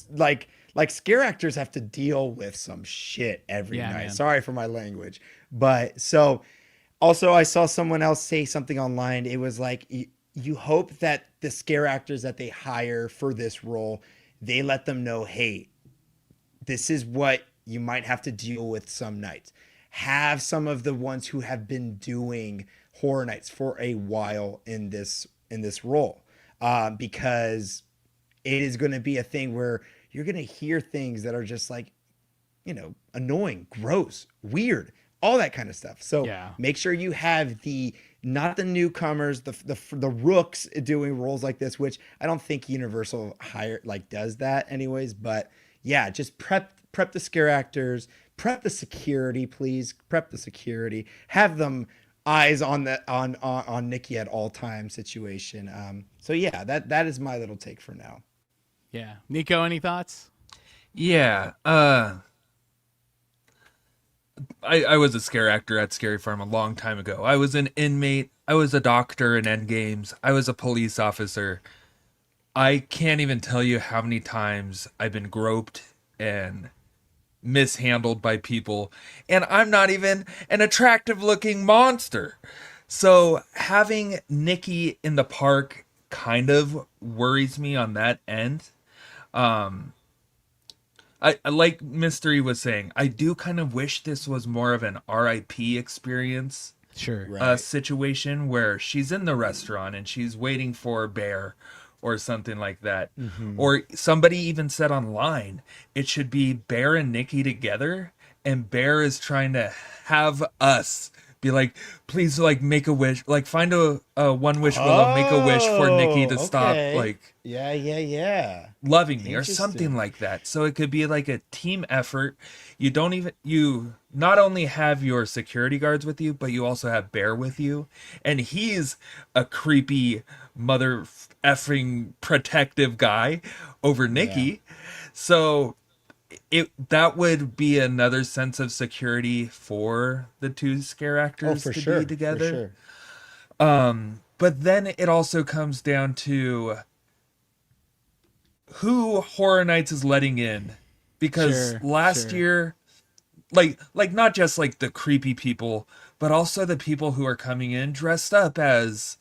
like scare actors have to deal with some shit every night. Man. Sorry for my language. But so also I saw someone else say something online. It was like, you hope that the scare actors that they hire for this role, they let them know, hey, this is what you might have to deal with some nights. Have some of the ones who have been doing Horror Nights for a while in this role, because it is going to be a thing where you're going to hear things that are just like, annoying, gross, weird, all that kind of stuff. So make sure you have not the newcomers, the rooks doing roles like this, which I don't think Universal does that anyways. But yeah, just prep the scare actors, prep the security, please. Prep the security. Have them eyes on Nikki at all time situation. So yeah, that is my little take for now. Yeah. Nico, any thoughts? Yeah. I was a scare actor at Scary Farm a long time ago. I was an inmate. I was a doctor in Endgames. I was a police officer. I can't even tell you how many times I've been groped and mishandled by people, and I'm not even an attractive looking monster. So having Nikki in the park kind of worries me on that end. I like Mystery was saying, I do kind of wish this was more of an RIP experience. Sure. Situation where she's in the restaurant and she's waiting for Bear or something like that. Mm-hmm. Or somebody even said online, it should be Bear and Nikki together, and Bear is trying to have us be like, please, like, make a wish, like find a one wish willow, make a wish for Nikki to stop, like, loving me or something like that. So it could be like a team effort. You not only have your security guards with you, but you also have Bear with you, and he's a creepy mother effing protective guy over Nikki. So that would be another sense of security for the two scare actors for to sure, be together. for sure. But then it also comes down to who Horror Nights is letting in, because last year, like not just like the creepy people, but also the people who are coming in dressed up as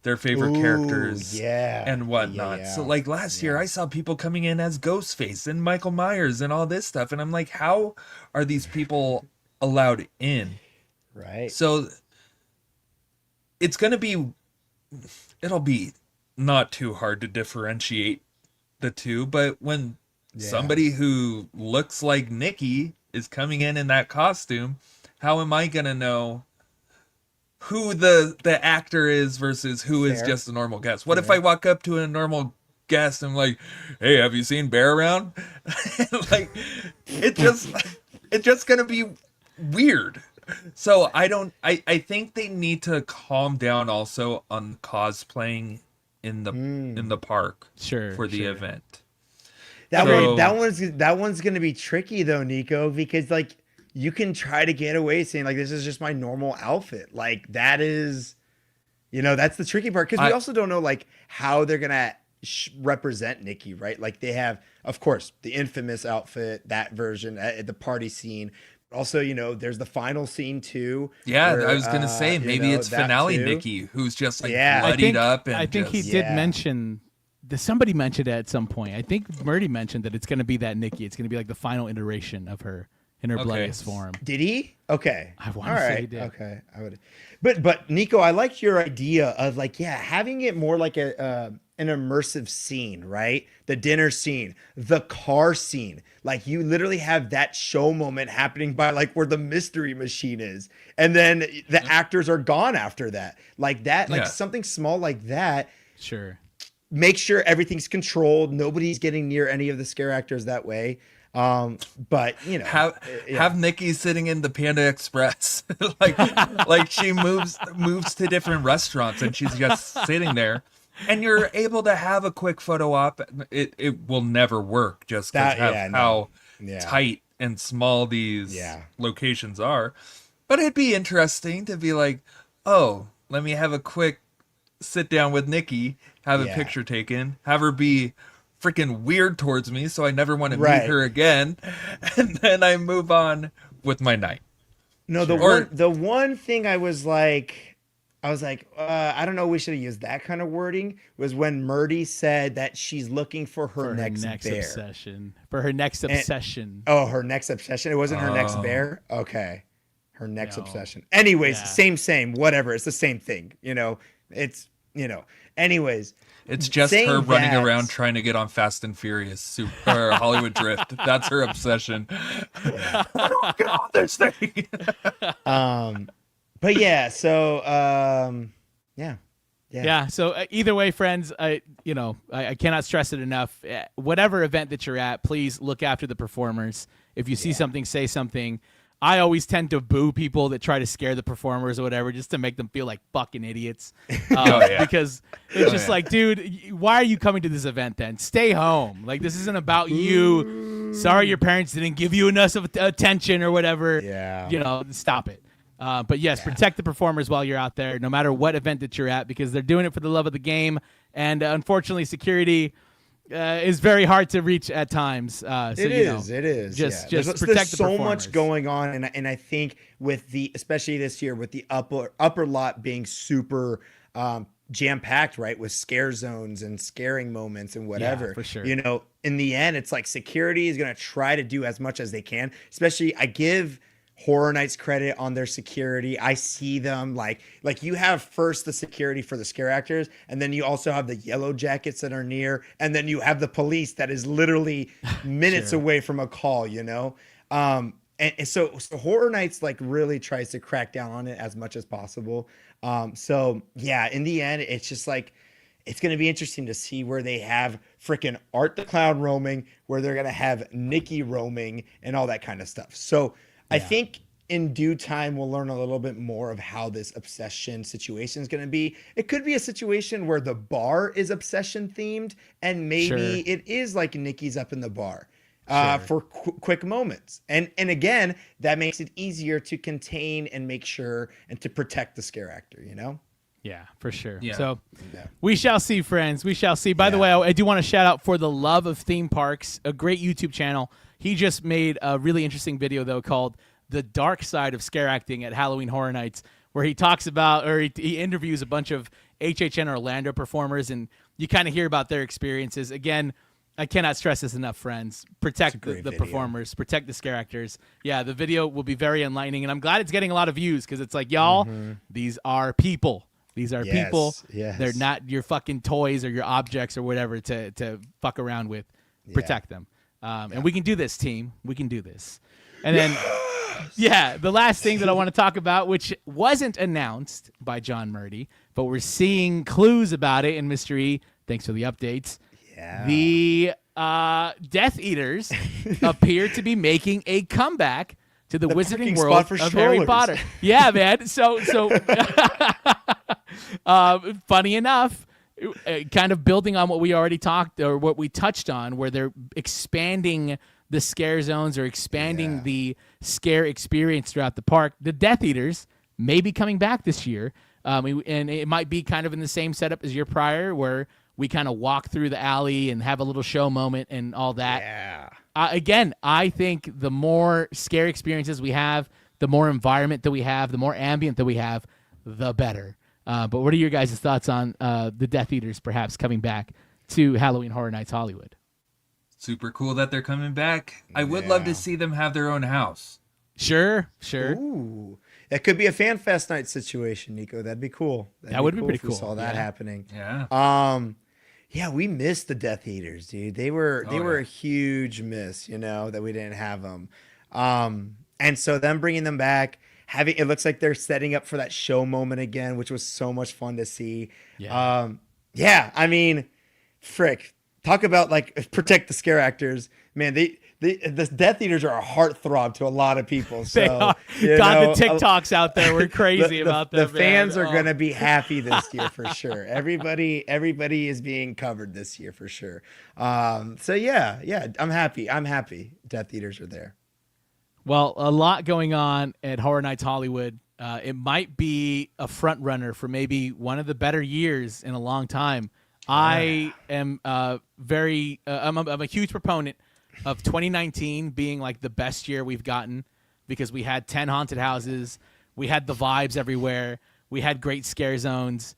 their favorite characters and whatnot. So like last year I saw people coming in as Ghostface and Michael Myers and all this stuff, and I'm like, how are these people allowed in? Right. So it'll be not too hard to differentiate the two, but when somebody who looks like Nikki is coming in that costume, how am I gonna know who the actor is versus who is just a normal guest? What if I walk up to a normal guest and I'm like, hey, have you seen Bear around? Like, it's just gonna be weird. So I think they need to calm down also on cosplaying in the park for the event. That one's gonna be tricky though, Nico, because like you can try to get away saying like this is just my normal outfit. Like that is, that's the tricky part, because we also don't know like how they're gonna represent Nikki, right? Like they have, of course, the infamous outfit, that version at the party scene. Also, there's the final scene too. Yeah, I was gonna say maybe it's finale Nikki, who's just like bloodied up. And I think he did mention. Somebody mentioned it at some point. I think Murdy mentioned that it's going to be that Nikki. It's going to be like the final iteration of her in her bloodiest form. Did he? Okay. I want to say he did. Okay. I would. But Nico, I liked your idea of like, having it more like an immersive scene, right? The dinner scene, the car scene. Like you literally have that show moment happening by like where the mystery machine is. And then the actors are gone after that. Like that, like something small like that. Sure. Make sure everything's controlled. Nobody's getting near any of the scare actors that way. But have Nikki sitting in the Panda Express, like she moves to different restaurants and she's just sitting there, and you're able to have a quick photo op. It will never work just because how tight and small these locations are. But it'd be interesting to be like, oh, let me have a quick sit down with Nikki, have a picture taken, have her be freaking weird towards me so I never want to meet her again, and then I move on with my night. No, the one thing I was like, I don't know, we should have used that kind of wording, was when Murdy said that she's looking for her next bear. Obsession. For her next obsession. Her next obsession. It wasn't her next bear? Okay. Her next obsession. Anyways, same, whatever. It's the same thing. It's, anyways. It's just her running around trying to get on Fast and Furious or Hollywood Drift. That's her obsession. I don't get on this thing. But yeah, so So either way, friends, I cannot stress it enough. Whatever event that you're at, please look after the performers. If you see something, say something. I always tend to boo people that try to scare the performers or whatever, just to make them feel like fucking idiots. Because it's just like, dude, why are you coming to this event then? Stay home. Like, this isn't about you. Sorry your parents didn't give you enough of attention or whatever. Yeah. Stop it. But yes, protect the performers while you're out there, no matter what event that you're at, because they're doing it for the love of the game. And unfortunately, security is very hard to reach at times. It is. Just there's protect the so performers. much going on, and I think with especially this year with the upper lot being super jam packed, right, with scare zones and scaring moments and whatever. Yeah, for sure. In the end, it's like security is going to try to do as much as they can. Especially, I give Horror Nights credit on their security. I see them like you have first the security for the scare actors, and then you also have the yellow jackets that are near, and then you have the police that is literally minutes away from a call, and so Horror Nights like really tries to crack down on it as much as possible. So yeah, in the end, it's just like, it's going to be interesting to see where they have freaking Art the Clown roaming, where they're going to have Nikki roaming and all that kind of stuff. So I think in due time we'll learn a little bit more of how this obsession situation is going to be. It could be a situation where the bar is obsession themed, and maybe Sure. it is like Nikki's up in the bar Sure. for quick moments. And again, that makes it easier to contain and make sure and to protect the scare actor, you know? Yeah, for sure. Yeah. So Yeah. we shall see, friends. We shall see. By the Yeah. way, I do want to shout out For the Love of Theme Parks, a great YouTube channel. He just made a really interesting video, though, called The Dark Side of Scare Acting at Halloween Horror Nights, where he talks about, or he interviews a bunch of HHN Orlando performers, and you kind of hear about their experiences. Again, I cannot stress this enough, friends. Protect the great video. performers, protect the scare actors. Yeah, the video will be very enlightening, and I'm glad it's getting a lot of views because it's like, y'all, these are people. These are Yes, people. yes. They're not your fucking toys or your objects or whatever to fuck around with. Protect them. And we can do this, team. We can do this. And then, the last thing that I want to talk about, which wasn't announced by John Murdy, but we're seeing clues about it in Mystery. Thanks for the updates. Yeah. The Death Eaters appear to be making a comeback to the parking Wizarding spot World for of Harry strollers. Potter. Yeah, man. So funny enough, kind of building on what we already talked or what we touched on, where they're expanding the scare zones or expanding the scare experience throughout the park. The Death Eaters may be coming back this year, and it might be kind of in the same setup as year prior, where we kind of walk through the alley and have a little show moment and all that. Yeah. Again, I think the more scare experiences we have, the more environment that we have, the more ambient that we have, the better. But what are your guys' thoughts on the Death Eaters perhaps coming back to Halloween Horror Nights Hollywood? Super cool that they're coming back. I would love to Yeah. see them have their own house. Sure. Ooh. That could be a fan fest night situation, Nico. That'd be cool. That would be pretty if we cool. saw that Yeah. happening. Yeah. Yeah, we missed the Death Eaters, dude. They were Oh, a yeah. huge miss, that we didn't have them. And so them bringing them back, it looks like they're setting up for that show moment again, which was so much fun to see. Yeah. I mean, frick, talk about like protect the scare actors, man. The Death Eaters are a heartthrob to a lot of people. So They are. you God, know, the TikToks out there were crazy about them. the fans man. are gonna be happy this year for sure. Everybody is being covered this year for sure. So yeah, I'm happy. Death Eaters are there. Well, a lot going on at Horror Nights Hollywood. It might be a front runner for maybe one of the better years in a long time. I am I'm a huge proponent of 2019 being like the best year we've gotten because we had 10 haunted houses, we had the vibes everywhere, we had great scare zones.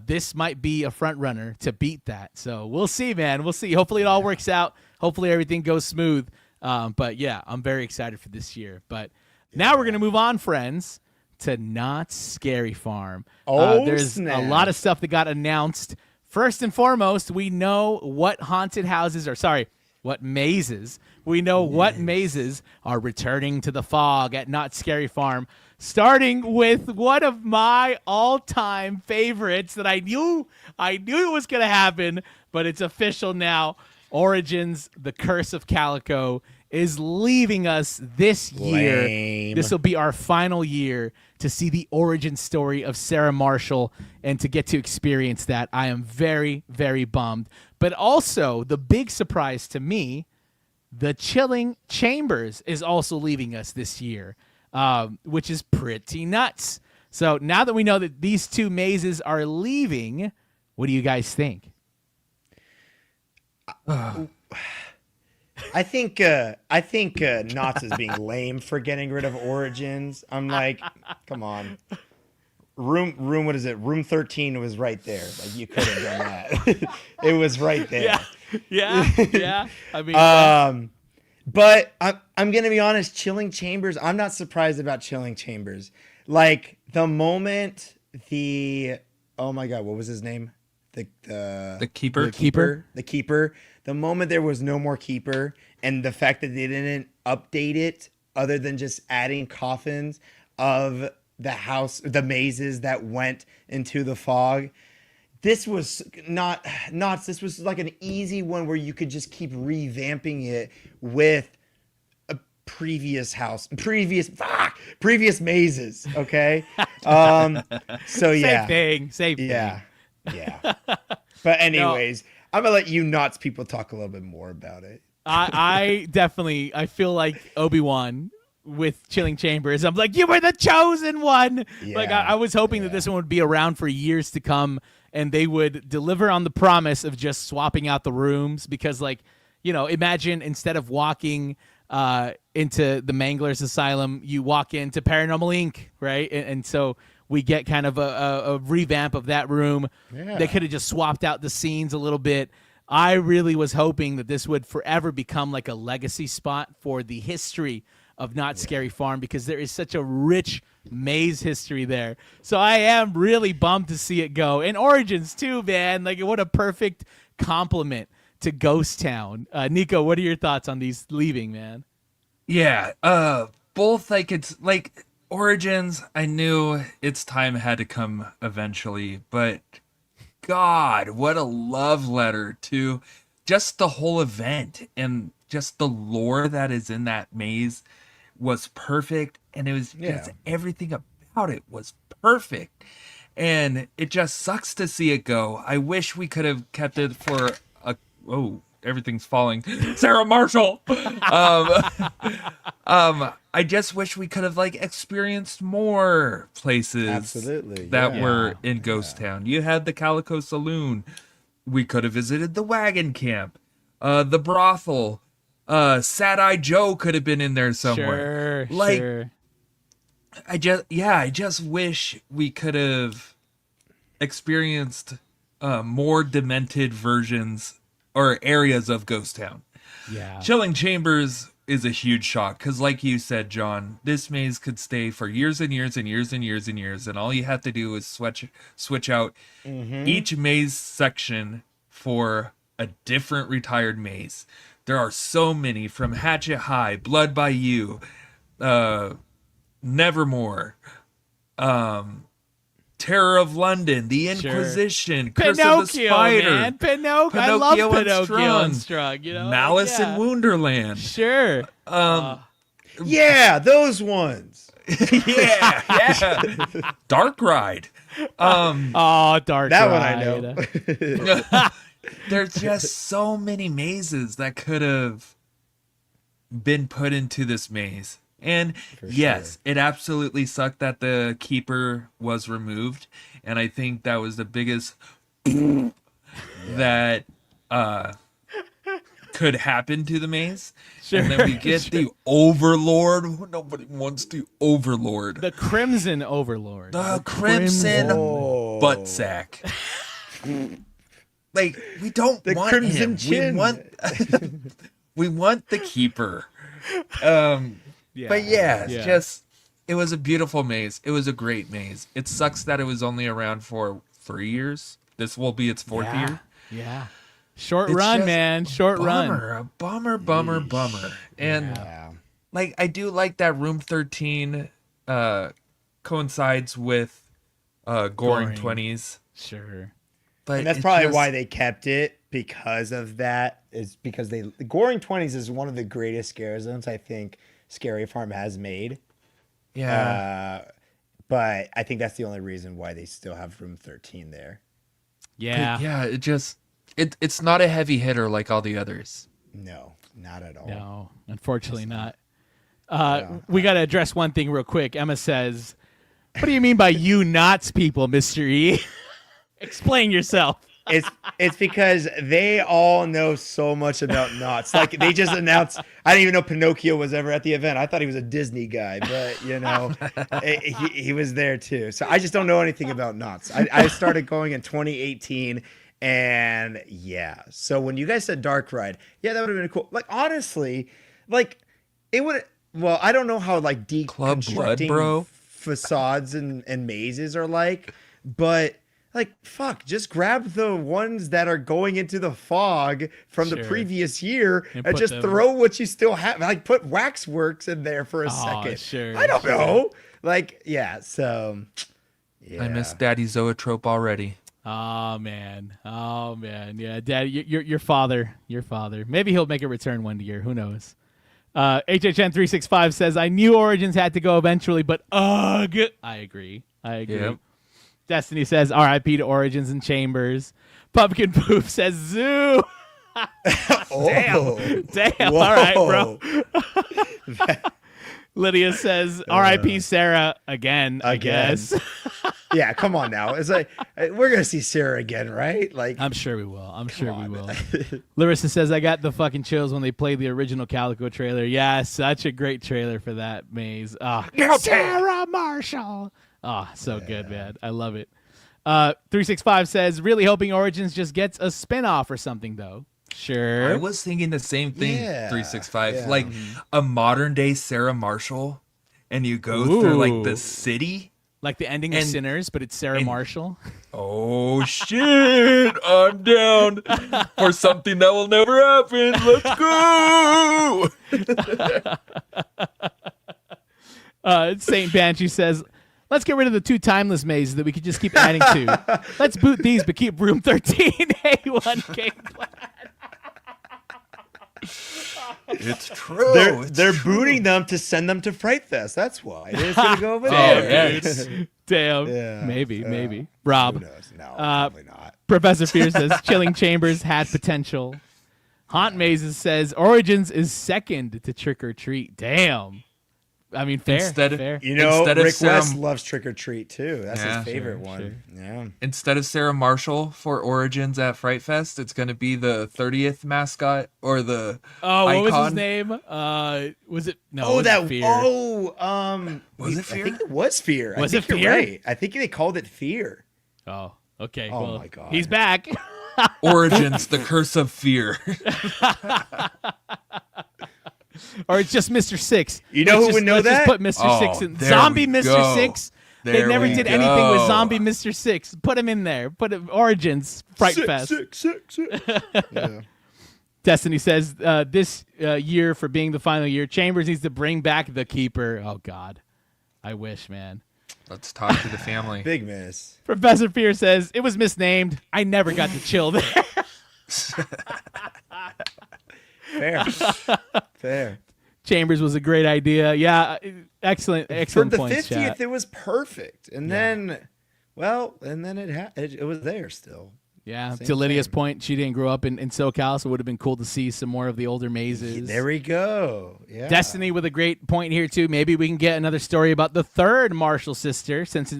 This might be a front runner to beat that. So we'll see, man. We'll see. Hopefully it all works out. Hopefully everything goes smooth. But yeah, I'm very excited for this year. But now we're going to move on, friends, to Knott's Scary Farm. There's snap. a lot of stuff that got announced. First and foremost, we know what what mazes. We know what mazes are returning to the fog at Knott's Scary Farm, starting with one of my all-time favorites that I knew it was going to happen, but it's official now. Origins, The Curse of Calico, is leaving us this year. Lame. This will be our final year to see the origin story of Sarah Marshall and to get to experience that. I am very, very bummed. But also, the big surprise to me, The Chilling Chambers is also leaving us this year, which is pretty nuts. So now that we know that these two mazes are leaving, what do you guys think? I think Knott's is being lame for getting rid of Origins. I'm like, come on. Room what is it? Room 13 was right there. Like you could have done that. It was right there. Yeah. I mean, But I'm gonna be honest, Chilling Chambers, I'm not surprised about Chilling Chambers. Like the moment oh my god, what was his name? The keeper. The keeper. The moment there was no more keeper, and the fact that they didn't update it other than just adding coffins of the house, the mazes that went into the fog. This was this was like an easy one where you could just keep revamping it with a previous previous mazes. Okay. So yeah. Same thing. Yeah. But anyways, I'm gonna let you Knott's people talk a little bit more about it. I definitely, I feel like Obi-Wan with Chilling Chambers. I'm like, you were the chosen one. Like I was hoping that this one would be around for years to come, and they would deliver on the promise of just swapping out the rooms, because, like, imagine instead of walking into the Mangler's Asylum, you walk into Paranormal Inc., right? And so we get kind of a revamp of that room. Yeah. They could have just swapped out the scenes a little bit. I really was hoping that this would forever become like a legacy spot for the history of Knott's Scary Farm, because there is such a rich maze history there. So I am really bummed to see it go. And Origins too, man. Like, what a perfect compliment to Ghost Town. Nico, what are your thoughts on these leaving, man? Yeah, both, like, it's like Origins, I knew its time had to come eventually, but God, what a love letter to just the whole event, and just the lore that is in that maze was perfect, and it was just everything about it was perfect, and it just sucks to see it go. I wish we could have kept it for everything's falling. Sarah Marshall. I just wish we could have, like, experienced more places that were in Ghost Town. You had the Calico Saloon. We could have visited the Wagon Camp, the brothel. Sad Eye Joe could have been in there somewhere. Sure. I just wish we could have experienced more demented versions or areas of Ghost Town. Yeah. Chilling Chambers is a huge shock, because, like you said, John, this maze could stay for years and years and years and years and years, and all you have to do is switch out each maze section for a different retired maze. There are so many, from Hatchet High, Blood by You, Nevermore, Terror of London, The Inquisition, Curse of the Spider, man. Pinocchio. I love Pinocchio Unstrung. Malice in Wonderland. Sure. Yeah, those ones. yeah. Dark Ride. Dark Ride. That one I know. There's just so many mazes that could have been put into this maze. And yes, it absolutely sucked that the keeper was removed. And I think that was the biggest that could happen to the maze. Sure, and then we get the Overlord. Nobody wants the Overlord. The Crimson Overlord. The Crimson butt sack. Like, we don't want Crimson him. Chin. We want the keeper. But it's just, it was a beautiful maze. It was a great maze. It sucks that it was only around for 3 years. This will be its fourth year. Yeah. Short run, man. Short run. A bummer. And like, I do like that Room 13 coincides with Goring 20s. Sure. But and that's probably why they kept it, because of that, is because the Goring 20s is one of the greatest scare zones I think Scary Farm has made. Yeah. But I think that's the only reason why they still have Room 13 there. Yeah. But yeah, it's not a heavy hitter like all the others. No, not at all. No, unfortunately not. We got to address one thing real quick. Emma says, "What do you mean by you Knott's people, Mr. E?" Explain yourself. It's because they all know so much about Knott's. Like, they just announced, I didn't even know Pinocchio was ever at the event. I thought he was a Disney guy, but he was there too. So I just don't know anything about Knott's. I started going in 2018, and so when you guys said Dark Ride, that would have been cool. Like, honestly, like, it would. Well, I don't know how, like, deconstructing facades and mazes are like, but. Like, fuck, just grab the ones that are going into the fog from the previous year and just throw what you still have. Like, put Waxworks in there for a second. Sure, I don't know. Like, so. Yeah. I miss Daddy Zoetrope already. Oh, man. Yeah, Dad, your father. Maybe he'll make a return one year. Who knows? HHN365 says, I knew Origins had to go eventually, but ugh. I agree. Yep. Destiny says, RIP to Origins and Chambers. Pumpkin Poop says, Zoo. Oh, Damn. whoa. All right, bro. Lydia says, RIP Sarah again, I guess. Yeah, come on now. It's like we're gonna see Sarah again, right? Like, I'm sure we will. We will. Larissa says, I got the fucking chills when they played the original Calico trailer. Yeah, such a great trailer for that maze. Sarah Marshall. So good, man. I love it. 365 says, really hoping Origins just gets a spinoff or something, though. Sure. I was thinking the same thing, Yeah, 365. yeah. Like a modern day Sarah Marshall, and you go through like the city. Like the ending of And- Sinners, but it's Sarah Marshall. Oh shit! I'm down for something that will never happen. Let's go. Saint Banshee says, let's get rid of the 2 timeless mazes that we could just keep adding to. Let's boot these, but keep Room 13A1 game plan. It's true. they're booting them to send them to Fright Fest. That's why they're just gonna go over there. yes. Damn. Yeah, maybe. Who Rob. knows? No, probably not. Professor Fear says, Chilling Chambers had potential. Haunt Mazes says, Origins is second to Trick or Treat. Damn. I mean, fair. fair. You know, Instead of Rick Sarah- West loves Trick or Treat too. That's Yeah, his favorite sure, one. sure. Yeah. Instead of Sarah Marshall for Origins at Fright Fest, it's going to be the 30th mascot or the Oh, what icon. was his name? Was it? No, Oh, it was that. Fear. Was it Fear? I think it was Fear. Was I it think Fear? you're right. I think they called it Fear. Oh, okay. Oh well, my God. he's back. Origins, the Curse of Fear. Or it's just Mr. Six. You know who would know let's that? Just put Mr. Oh, Six in. there Zombie we Mr. go. Six. They There never we did anything with go. Zombie Mr. Six. Put him in there. Put him, Origins Fright Fest. Six. Yeah. Destiny says this year, for being the final year, Chambers needs to bring back the Keeper. Oh, God. I wish, man. Let's talk to the family. Big miss. Professor Fear says, it was misnamed. I never got to chill there. Fair. Chambers was a great idea. Yeah, excellent For the points, 50th, chat. it was perfect. And then it was there still. Yeah, Same to Lydia's thing. point, she didn't grow up in SoCal, so it would have been cool to see some more of the older mazes. There we go. Yeah. Destiny with a great point here too. Maybe we can get another story about the third Marshall sister, since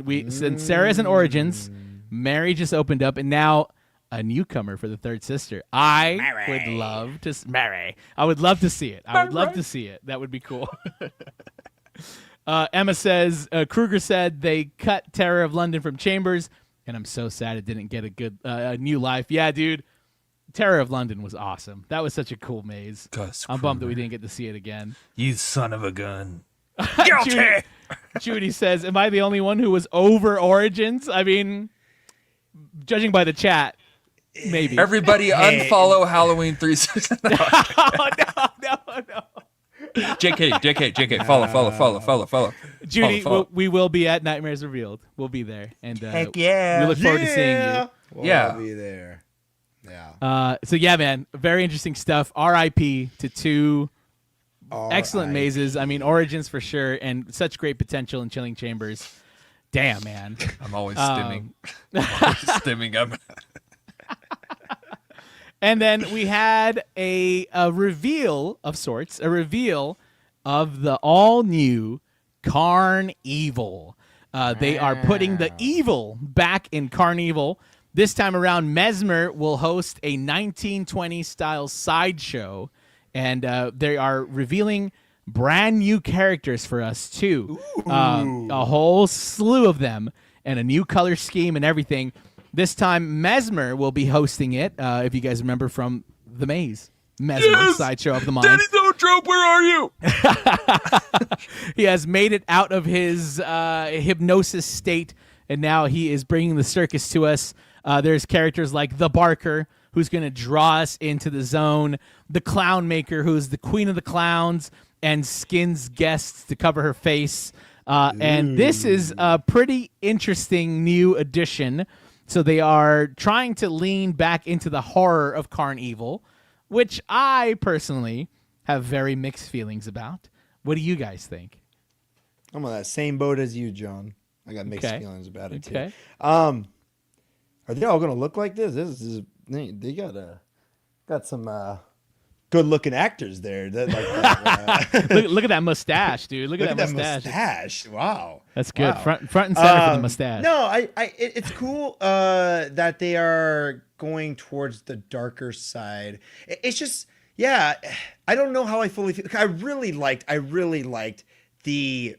Sarah's in Origins, Mary just opened up, and now a newcomer for the third sister. I would love to see it. I would love to see it. That would be cool. Emma says, Kruger said they cut Terror of London from Chambers, and I'm so sad it didn't get a good new life. Yeah, dude. Terror of London was awesome. That was such a cool maze. Gus I'm bummed that we Kruger. didn't get to see it again. You son of a gun. Judy says, am I the only one who was over Origins? I mean, judging by the chat, maybe. Everybody unfollow Halloween 365. No. JK. Follow. Judy, Follow. we will be at Nightmares Revealed. We'll be there. And Heck yeah. we look forward to seeing you. We'll Yeah. be there. Yeah. So yeah, man, very interesting stuff. RIP to 2 excellent mazes. I mean, Origins for sure, and such great potential in Chilling Chambers. Damn, man. I'm always stimming. I'm And then we had a reveal of sorts, a reveal of the all-new Carnival. They are putting the evil back in Carnival. This time around, Mesmer will host a 1920s-style sideshow, and they are revealing brand new characters for us, too. A whole slew of them, and a new color scheme and everything. This time, Mesmer will be hosting it, if you guys remember from The Maze. Mesmer, Sideshow of the Mind. Danny Zoetrope, where are you? He has made it out of his hypnosis state, and now he is bringing the circus to us. There's characters like the Barker, who's going to draw us into the zone, the Clown Maker, who's the queen of the clowns, and skins guests to cover her face. And this is a pretty interesting new addition. So they are trying to lean back into the horror of Carnival, which I personally have very mixed feelings about. What do you guys think? I'm on that same boat as you, John. I got mixed Okay. feelings about it Okay. too. Are they all gonna look like this? This is they got some good looking actors there. That like Look at that mustache, dude. Look at that mustache. mustache. Wow, That's good. Wow. Front and center for the mustache. No, it's cool that they are going towards the darker side. It's just, yeah, I don't know how I fully feel. I really liked the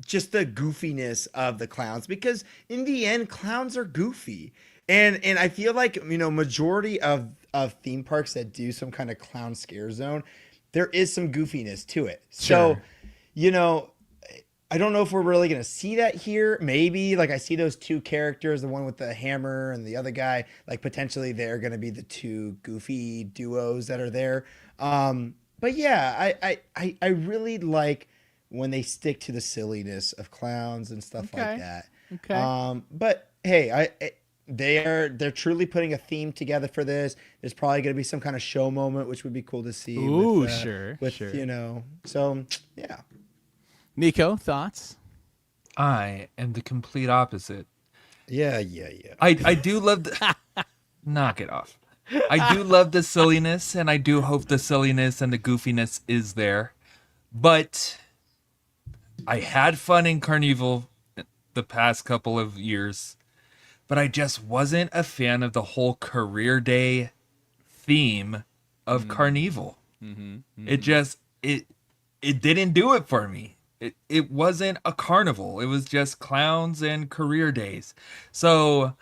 goofiness of the clowns, because in the end, clowns are goofy. And I feel like, majority of theme parks that do some kind of clown scare zone, there is some goofiness to it. Sure. So, I don't know if we're really going to see that here. Maybe, like, I see those two characters, the one with the hammer and the other guy, like, potentially they're going to be the two goofy duos that are there. But yeah, I really like when they stick to the silliness of clowns and stuff like that. Okay. But hey, they're truly putting a theme together for this. There's probably going to be some kind of show moment, which would be cool to see. Ooh, sure. sure. So yeah. Nico, thoughts? I am the complete opposite. Yeah. I do love the knock it off. I do love the silliness, and I do hope the silliness and the goofiness is there. But I had fun in Carnival the past couple of years, but I just wasn't a fan of the whole career day theme of Carnival. It just it didn't do it for me. It wasn't a carnival. It was just clowns and career days. So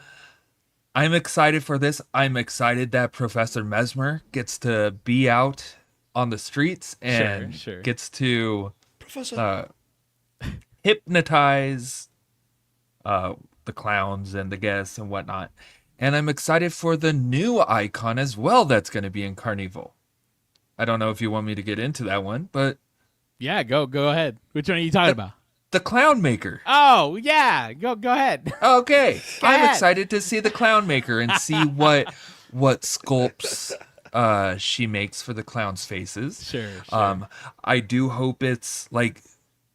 I'm excited for this. I'm excited that Professor Mesmer gets to be out on the streets and Sure. gets to Professor. hypnotize the clowns and the guests and whatnot. And I'm excited for the new icon as well that's going to be in Carnival. I don't know if you want me to get into that one, but Yeah, go ahead. Which one are you talking about? the Clown Maker. Oh, yeah. Go ahead. Okay. Go I'm ahead. excited to see the Clown Maker and see what sculpts she makes for the clowns' faces. Sure. I do hope it's like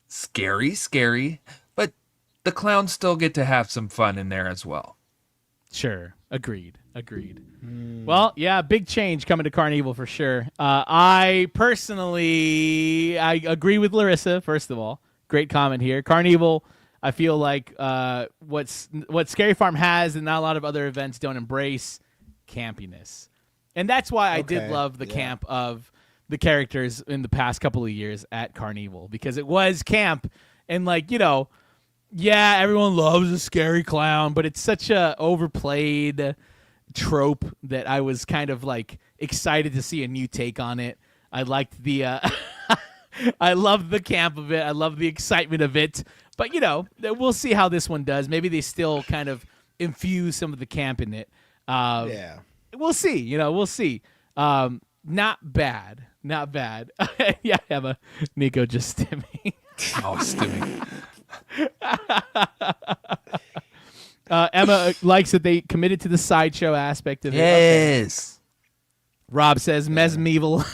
scary, but the clowns still get to have some fun in there as well. Sure. Agreed. Well, yeah, big change coming to Carnival for sure. I agree with Larissa, first of all. Great comment here. Carnival, I feel like what Scary Farm has and not a lot of other events don't embrace, campiness. And that's why I did love the camp of the characters in the past couple of years at Carnival, because it was camp and yeah, everyone loves a scary clown, but it's such a overplayed trope that I was kind of excited to see a new take on it. I liked the I loved the camp of it. I love the excitement of it. But we'll see how this one does. Maybe they still kind of infuse some of the camp in it. Yeah. We'll see. We'll see. Not bad. Yeah, Emma. Nico just stimming. Oh, stimming. Emma likes that they committed to the sideshow aspect of it. Yes. Okay. Rob says Mesmeval.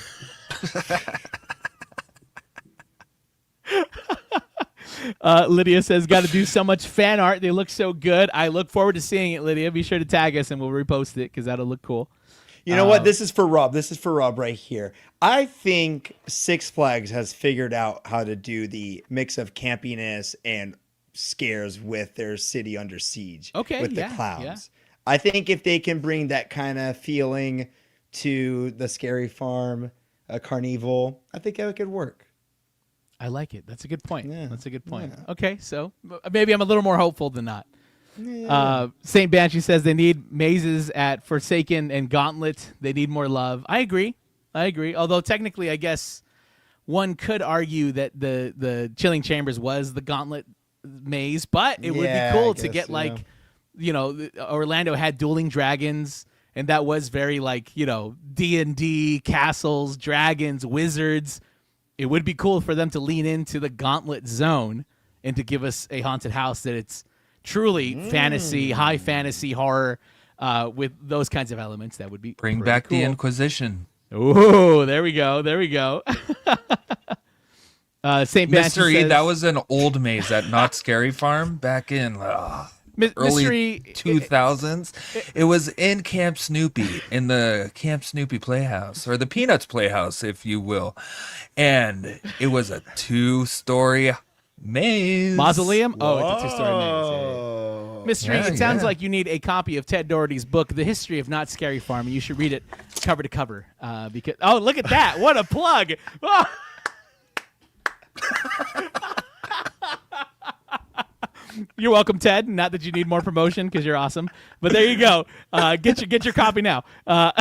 Lydia says, got to do so much fan art. They look so good. I look forward to seeing it, Lydia. Be sure to tag us and we'll repost it because that'll look cool. You know what? This is for Rob. This is for Rob right here. I think Six Flags has figured out how to do the mix of campiness and scares with their city under siege. Okay, with the yeah, clowns. yeah. I think if they can bring that kind of feeling to the Scary Farm Carnival, I think it could work. I like it. That's a good point. Yeah, That's a good point. yeah. Okay, so maybe I'm a little more hopeful than not. St. Banshee says they need mazes at Forsaken and Gauntlet. They need more love. I agree. Although technically, I guess one could argue that the Chilling Chambers was the Gauntlet maze, but it would be cool to get Orlando had dueling dragons, and that was very D&D, castles, dragons, wizards. It would be cool for them to lean into the Gauntlet zone and to give us a haunted house that it's truly fantasy, high fantasy horror with those kinds of elements. That would be Bring pretty back cool. the Inquisition. Ooh, there we go. There we go. St. Mystery, says, that was an old maze at Not Scary Farm back in early 2000s. It was in Camp Snoopy, in the Camp Snoopy Playhouse, or the Peanuts Playhouse, if you will. And it was a 2-story maze. Mausoleum? Oh, it's a 2-story maze. Oh. Mystery, Yeah, it sounds yeah. like you need a copy of Ted Doherty's book, The History of Not Scary Farm, and you should read it cover to cover. Because look at that. What a plug. Oh. You're welcome, Ted. Not that you need more promotion because you're awesome, but there you go. Get your copy now. I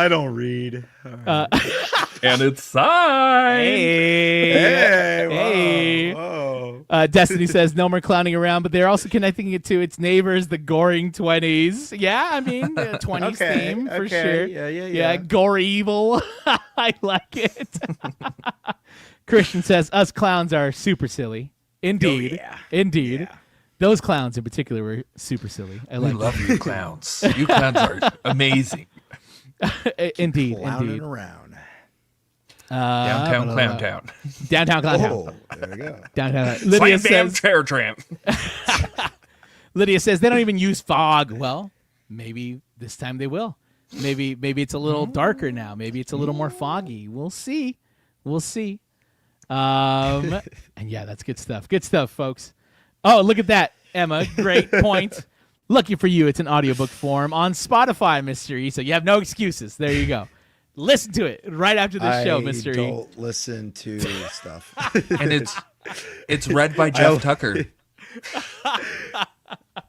don't read. And it's signed. Hey, Whoa. Destiny says no more clowning around, but they're also connecting it to its neighbors, the goring 20s. Yeah, I mean, 20s theme for sure. Yeah. Gory evil. I like it. Christian says us clowns are super silly. Indeed. Oh, yeah. Indeed. Yeah. Those clowns in particular were super silly. I We like love you clowns. You clowns are amazing. that. Indeed. Clowning Indeed. around. Downtown Clown Town. Downtown Clown Town. Oh, there we go. Downtown. Slam Bam Terror Tram. Lydia says they don't even use fog. Well, maybe this time they will. Maybe it's a little darker now. Maybe it's a little more foggy. We'll see. We'll see. And yeah, that's good stuff. Good stuff, folks. Oh, look at that, Emma. Great point. Lucky for you, it's an audiobook form on Spotify, Mr. E. So you have no excuses. There you go. Listen to it right after the show, Mr. I E. don't listen to stuff. And it's read by Jeff Tucker.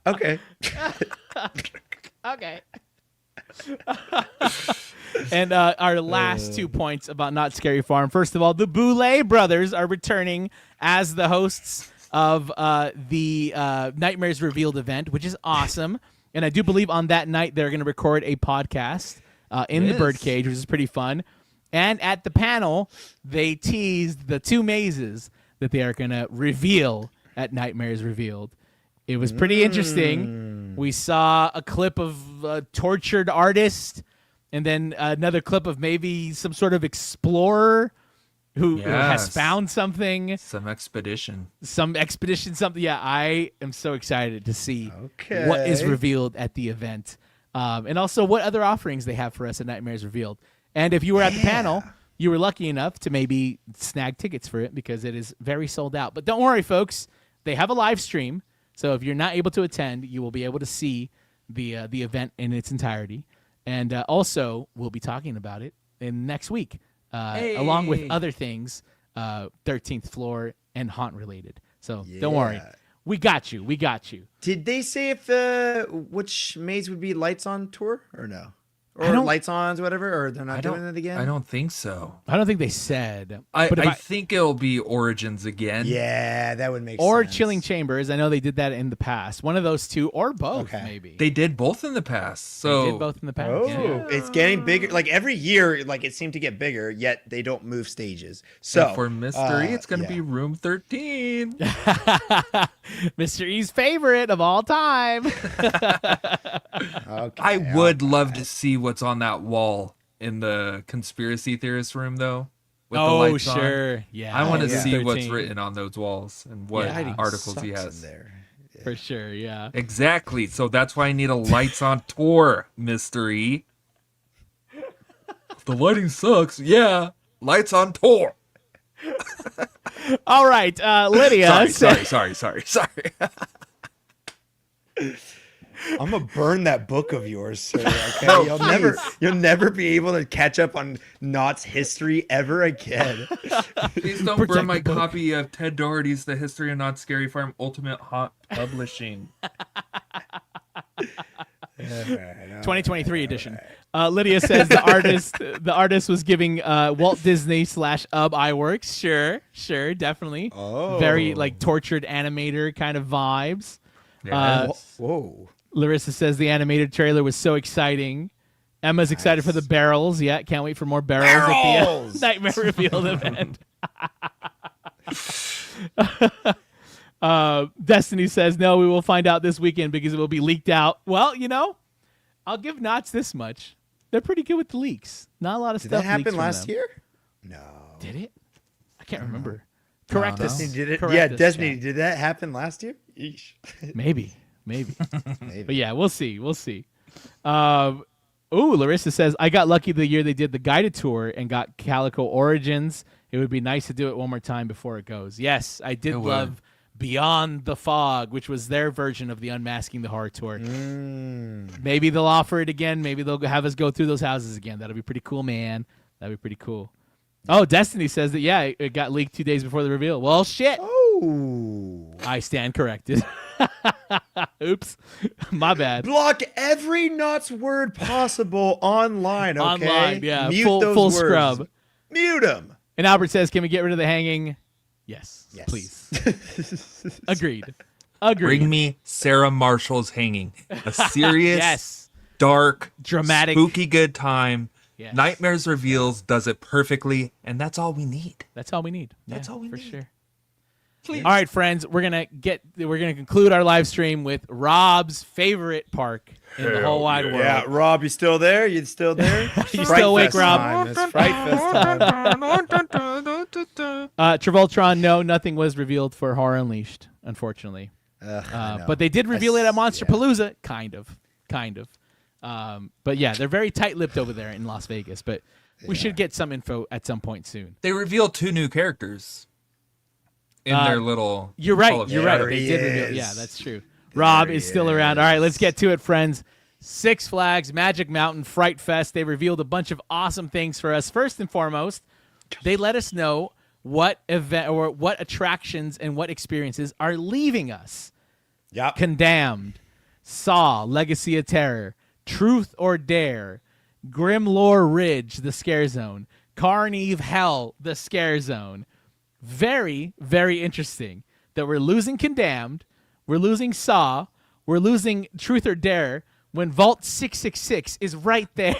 Okay. Okay. And our last 2 points about Not Scary Farm. First of all, the Boulay brothers are returning as the hosts of the Nightmares Revealed event, which is awesome. And I do believe on that night they're going to record a podcast in the Birdcage, which is pretty fun. And at the panel, they teased the 2 mazes that they are going to reveal at Nightmares Revealed. It was pretty interesting. We saw a clip of a tortured artist, and then another clip of maybe some sort of explorer who has Yes. found something, Some expedition. something. Yeah, I am so excited to see Okay. what is revealed at the event, and also what other offerings they have for us at Nightmares Revealed. And if you were at the panel, you were lucky enough to maybe snag tickets for it because it is very sold out. But don't worry, folks. They have a live stream. So if you're not able to attend, you will be able to see the event in its entirety. And also, we'll be talking about it in next week, along with other things, 13th Floor and Haunt related. So don't worry. Yeah. We got you. We got you. Did they say if which maze would be lights on tour or no? I Or don't- lights ons, whatever, or they're not I doing it again? I don't think so. I don't think they said. I but if think it'll be Origins again. Yeah, that would make or sense. Chilling Chambers. I know they did that in the past. One of those two, or both, Okay. maybe. They did both in the past. So They did both in the past. Oh, Yeah. it's getting bigger. Like every year, like it seemed to get bigger, yet they don't move stages. So and for Mystery, it's going to yeah. be Room 13. Mr. E's favorite of all time. Okay, I would love to see what's on that wall in the conspiracy theorist room, though. With the Oh, lights on. sure. Yeah. I want to yeah. see what's 13. what's on those walls and what Yeah. articles he Sucks has. in there. For sure, yeah. Exactly. So that's why I need a lights on tour mystery. The lighting sucks. Yeah. Lights on tour. All right, Lydia. Sorry. I'm gonna burn that book of yours, sir. Okay, No, you'll never be able to catch up on Knott's history ever again. Please don't Protect burn my the book. copy of Ted Doherty's The History of Not Scary Farm Ultimate Hot Publishing. 2023 edition. Lydia says the artist was giving Walt Disney / UB iWorks. Sure, definitely. Oh. Very like tortured animator kind of vibes. Yes. Whoa. Larissa says the animated trailer was so exciting. Emma's excited for the barrels. Yeah, can't wait for more barrels at the Barrels! Nightmare Revealed event. Destiny says, no, we will find out this weekend because it will be leaked out. Well, I'll give Knott's this much. They're pretty good with the leaks. Not a lot of Did stuff. that happen leaks from last them. year? No. Did it? I can't remember. Correct No. us. Destiny did it. Correct Yeah, us, Destiny. chat. Did that happen last year? Yeesh. Maybe. Maybe. But yeah, we'll see. Larissa says, I got lucky the year they did the guided tour and got Calico Origins. It would be nice to do it one more time before it goes. Yes, I did love Beyond the Fog, which was their version of the Unmasking the Horror Tour. Maybe they'll offer it again. Maybe they'll have us go through those houses again. That'll be pretty cool, man. That'd be pretty cool. Oh, Destiny says that, yeah, it got leaked 2 days before the reveal. Well, shit. Oh. I stand corrected. Oops. My bad. Block every Knott's word possible online, okay? Online, yeah. Mute full those words. scrub. Mute them. And Albert says, can we get rid of the hanging? Yes. Please. Agreed. Bring me Sarah Marshall's Hanging. A serious, Yes. dark, Dramatic. spooky good time. Yes. Nightmares Reveals does it perfectly, and that's all we need. That's all we need. That's Yeah, all we for need. sure. Please. All right, friends, we're gonna conclude our live stream with Rob's favorite park in the whole wide world. Yeah, Rob, you still there? You still there? You still awake, Rob? Time. It's Fright Fest time. Travoltron, no, nothing was revealed for Horror Unleashed, unfortunately. I know. But they did reveal it at Monster yeah. Palooza, kind of. But yeah, they're very tight-lipped over there in Las Vegas. But we should get some info at some point soon. They revealed 2 new characters in their little. You're Hall right. of You're Fame. right. There They he did reveal. is. Yeah, that's true. Rob he is still around. All right, let's get to it, friends. Six Flags Magic Mountain Fright Fest. They revealed a bunch of awesome things for us. First and foremost, they let us know what event or what attractions and what experiences are leaving us. Yep. Condemned, Saw, Legacy of Terror, Truth or Dare, Grimlore Ridge, The Scare Zone, Carnive Hell, The Scare Zone. Very, very interesting that we're losing Condemned, we're losing Saw, we're losing Truth or Dare when Vault 666 is right there.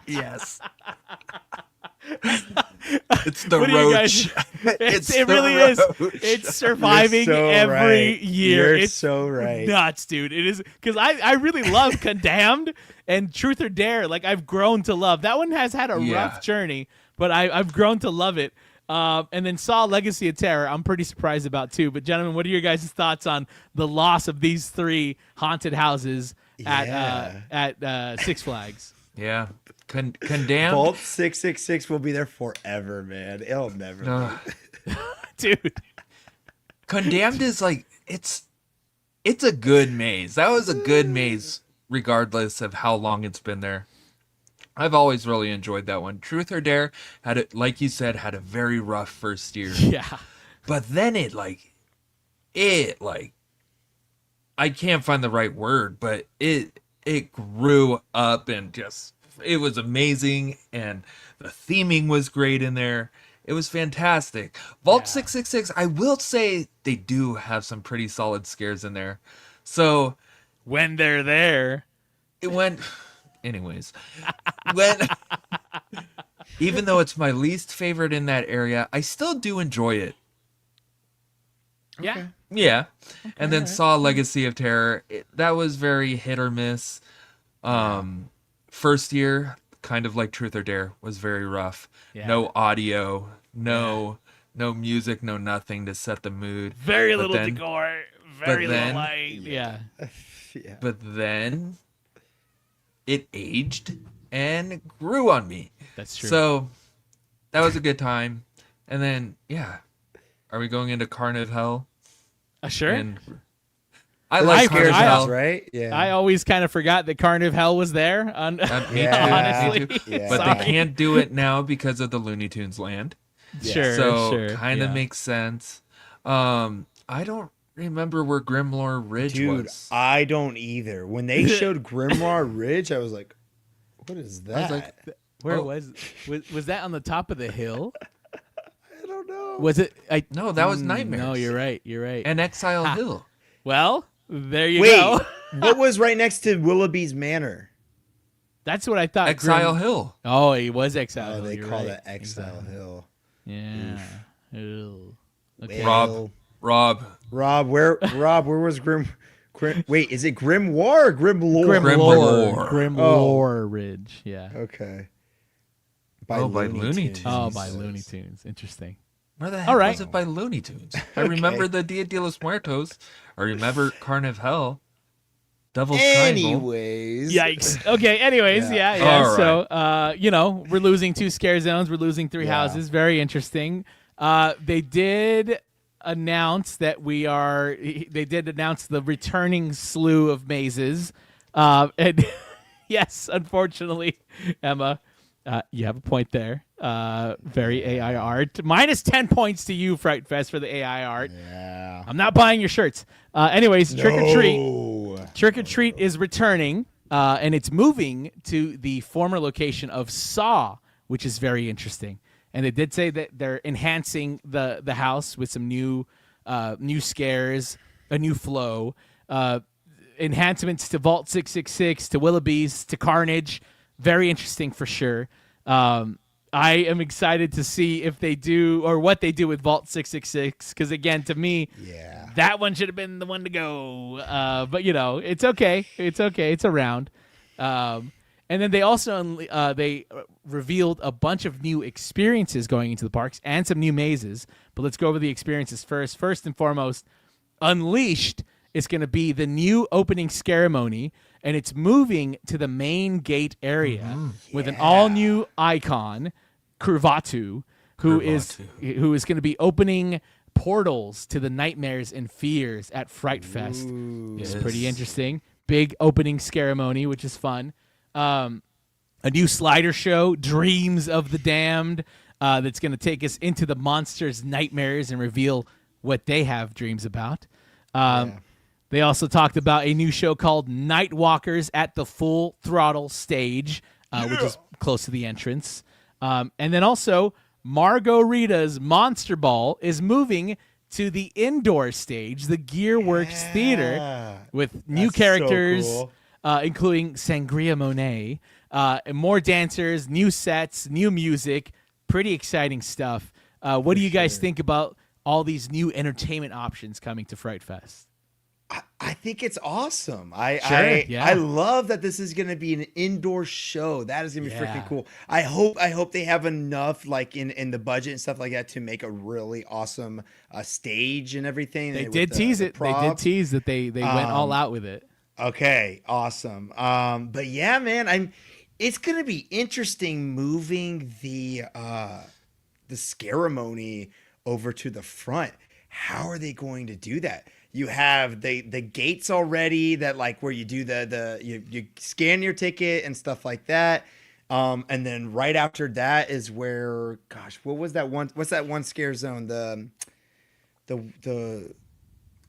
Yes. It's the What do you roach. guys? It's It the really is. roach. It's surviving You're so every right. year. You're It's so right. nuts, dude. It is because I really love Condemned and Truth or Dare. Like I've grown to love that one. Has had a rough journey, but I've grown to love it. And then Saw Legacy of Terror, I'm pretty surprised about too. But gentlemen, what are your guys' thoughts on the loss of these 3 haunted houses at Six Flags? Yeah. Condemned. Vault 666 will be there forever, man. It'll never leave. Dude. Condemned is like it's a good maze. That was a good maze, regardless of how long it's been there. I've always really enjoyed that one. Truth or Dare had it, like you said, had a very rough first year. Yeah. But then it I can't find the right word, but it grew up and just it was amazing, and the theming was great in there. It was fantastic. Vault 666, I will say they do have some pretty solid scares in there. So When they're there. it went anyways. When even though it's my least favorite in that area, I still do enjoy it. Yeah. Yeah. And then Saw Legacy of Terror. That was very hit or miss. First year, kind of like Truth or Dare, was very rough. Yeah. No audio, no music, no nothing to set the mood. Very But little then- decor. Very but then- little light. Yeah. Yeah. But then it aged and grew on me. That's true. So that was a good time. And then, yeah. Are we going into Carnive Hell? Sure. And I like Carnive I- Hell. right? Yeah. I always kind of forgot that Carnive Hell was there. Me Yeah. too, honestly. me too. Yeah. But Sorry. they can't do it now because of the Looney Tunes land. Sure, So sure. kind of yeah. makes sense. I don't remember where Grimlore Ridge Dude, was. I don't either. When they showed Grimoire Ridge, I was like, what is that? like, Where Oh. was that on the top of the hill? I don't know. Was it? No, that was Nightmares. No, you're right. You're right. And Exile Hill. Well, there you Wait, go. what was right next to Willoughby's Manor? That's what I thought. Exile Grim- Hill. Oh, he was Exile. Oh, Hill, they you're call right. that Exile Hill. Yeah. Ew. Okay. Well, Rob. Rob, where was Wait, is it Grimoire or Grimlore? Grimlore. Grimlore Ridge. Yeah. Okay. By Looney Tunes. Oh, by Looney Tunes. Interesting. Where the heck All right. was it by Looney Tunes? I remember the Dia de los Muertos. I remember Carnival. Devil's Triangle. Anyways. Yikes. Okay. Anyways, yeah. All So, we're losing 2 scare zones. We're losing 3 houses. Very interesting. They did announce that they did announce the returning slew of mazes. And yes, unfortunately, Emma, you have a point there. Very AI art. Minus 10 points to you, Fright Fest, for the AI art. Yeah. I'm not buying your shirts. Anyways, Trick or Treat. No. Trick or Treat is returning, and it's moving to the former location of Saw, which is very interesting. And they did say that they're enhancing the house with some new scares, a new flow, enhancements to Vault 666, to Willoughby's, to Carnage. Very interesting for sure. I am excited to see if they do or what they do with Vault 666 because again, to me, that one should have been the one to go. But it's okay. It's okay. It's around. And then they also they revealed a bunch of new experiences going into the parks and some new mazes. But let's go over the experiences first. First and foremost, Unleashed is going to be the new opening ceremony, and it's moving to the main gate area with an all-new icon, Kurvatu, who is going to be opening portals to the nightmares and fears at Fright Fest. It's pretty interesting. Big opening ceremony, which is fun. A new slider show, Dreams of the Damned, that's going to take us into the monsters' nightmares and reveal what they have dreams about. They also talked about a new show called Night Walkers at the Full Throttle Stage, which is close to the entrance. And then also, Margot Rita's Monster Ball is moving to the indoor stage, the Gearworks Theater, with new characters, so including Sangria Monet, and more dancers, new sets, new music. Pretty exciting stuff. What do you guys think about all these new entertainment options coming to Fright Fest? I think it's awesome. I love that this is going to be an indoor show. That is going to be freaking cool. I hope they have enough in the budget and stuff like that to make a really awesome stage and everything. They did tease it. They did tease that they went all out with it. Okay, awesome. But yeah, man, it's going to be interesting moving the ceremony over to the front. How are they going to do that? You have the gates already that where you do you scan your ticket and stuff like that. And then right after that is where, gosh, what's that one scare zone? The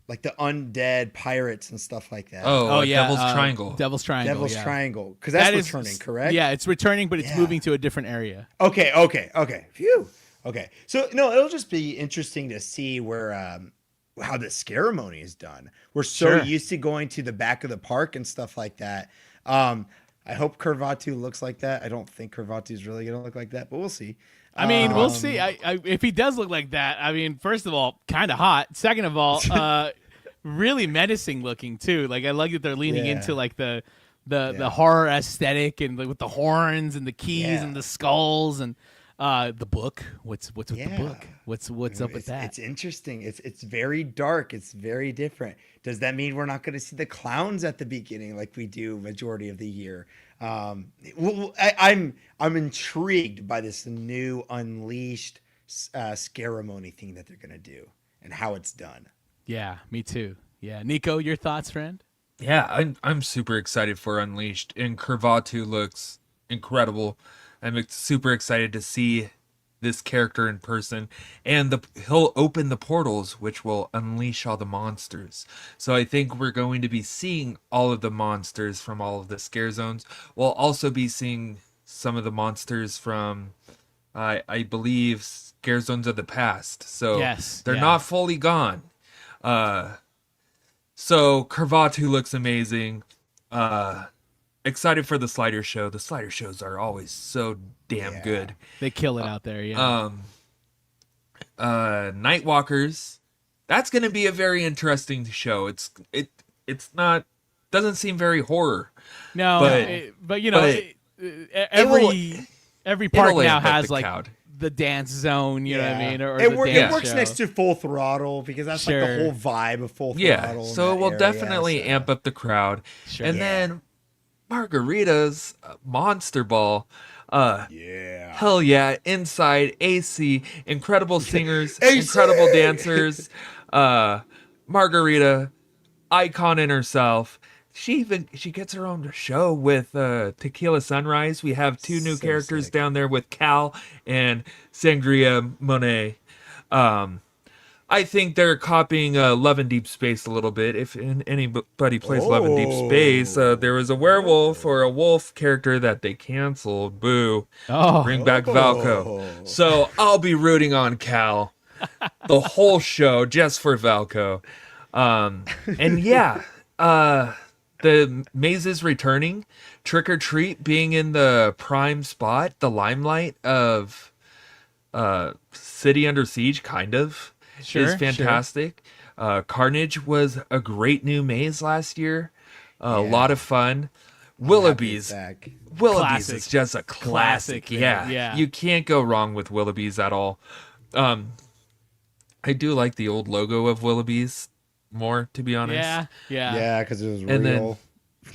undead pirates and stuff like that. Oh yeah. Devil's Triangle. Devil's Triangle. Devil's Triangle. Because that's returning, correct? Yeah, it's returning, but it's moving to a different area. Okay. Phew. Okay. So no, it'll just be interesting to see where how the ceremony is done. We're so used to going to the back of the park and stuff like that. I hope Kurvatu looks like that. I don't think Kurvatu is really going to look like that, but we'll see. I mean, we'll see. If he does look like that, I mean, first of all, kind of hot. Second of all, really menacing looking too. I like that they're leaning into the horror aesthetic and with the horns and the keys and the skulls and the book. What's with the book? What's up with that? It's interesting. It's very dark. It's very different. Does that mean we're not going to see the clowns at the beginning like we do majority of the year? I'm intrigued by this new Unleashed ceremony thing that they're going to do and how it's done. Yeah, me too. Yeah, Nico, your thoughts, friend? Yeah, I'm super excited for Unleashed, and Kurvatu looks incredible. I'm super excited to see this character in person, and he'll open the portals, which will unleash all the monsters. So I think we're going to be seeing all of the monsters from all of the scare zones. We'll also be seeing some of the monsters from, I believe, scare zones of the past. So they're not fully gone. So Kurvatu looks amazing. Excited for the slider show. The slider shows are always so damn good. They kill it out there, yeah. Night Walkers. That's going to be a very interesting show. it's not doesn't seem very horror. No, But- but you know, but every park it'll now amp up has the like crowd. the dance zone. You know what I mean? Or it, the it dance works show. next to Full Throttle because that's like Sure. the whole vibe of Full Yeah, Throttle. in so it that will area, definitely so- amp up the crowd. Sure. And Yeah. then Margarita's Monster Ball. Yeah. Hell yeah, Inside, AC, incredible singers, AC! incredible dancers. Margarita, icon in herself. She gets her own show with Tequila Sunrise. We have two new So characters sick. down there with Cal and Sangria Monet. I think they're copying Love in Deep Space a little bit. If anybody plays Love in Deep Space, there was a werewolf or a wolf character that they canceled. Boo. Oh, Bring back Valko. So I'll be rooting on Cal the whole show just for Valko. And yeah, the maze is returning. Trick or Treat being in the prime spot, the limelight of City Under Siege, kind of, Sure, is fantastic. Carnage was a great new maze last year. A lot of fun. Willoughby's. Back. Willoughby's Classic. is just a classic. Classic, man. Yeah. Yeah. You can't go wrong with Willoughby's at all. I do like the old logo of Willoughby's more, to be honest. yeah. Yeah, because it was And then- real.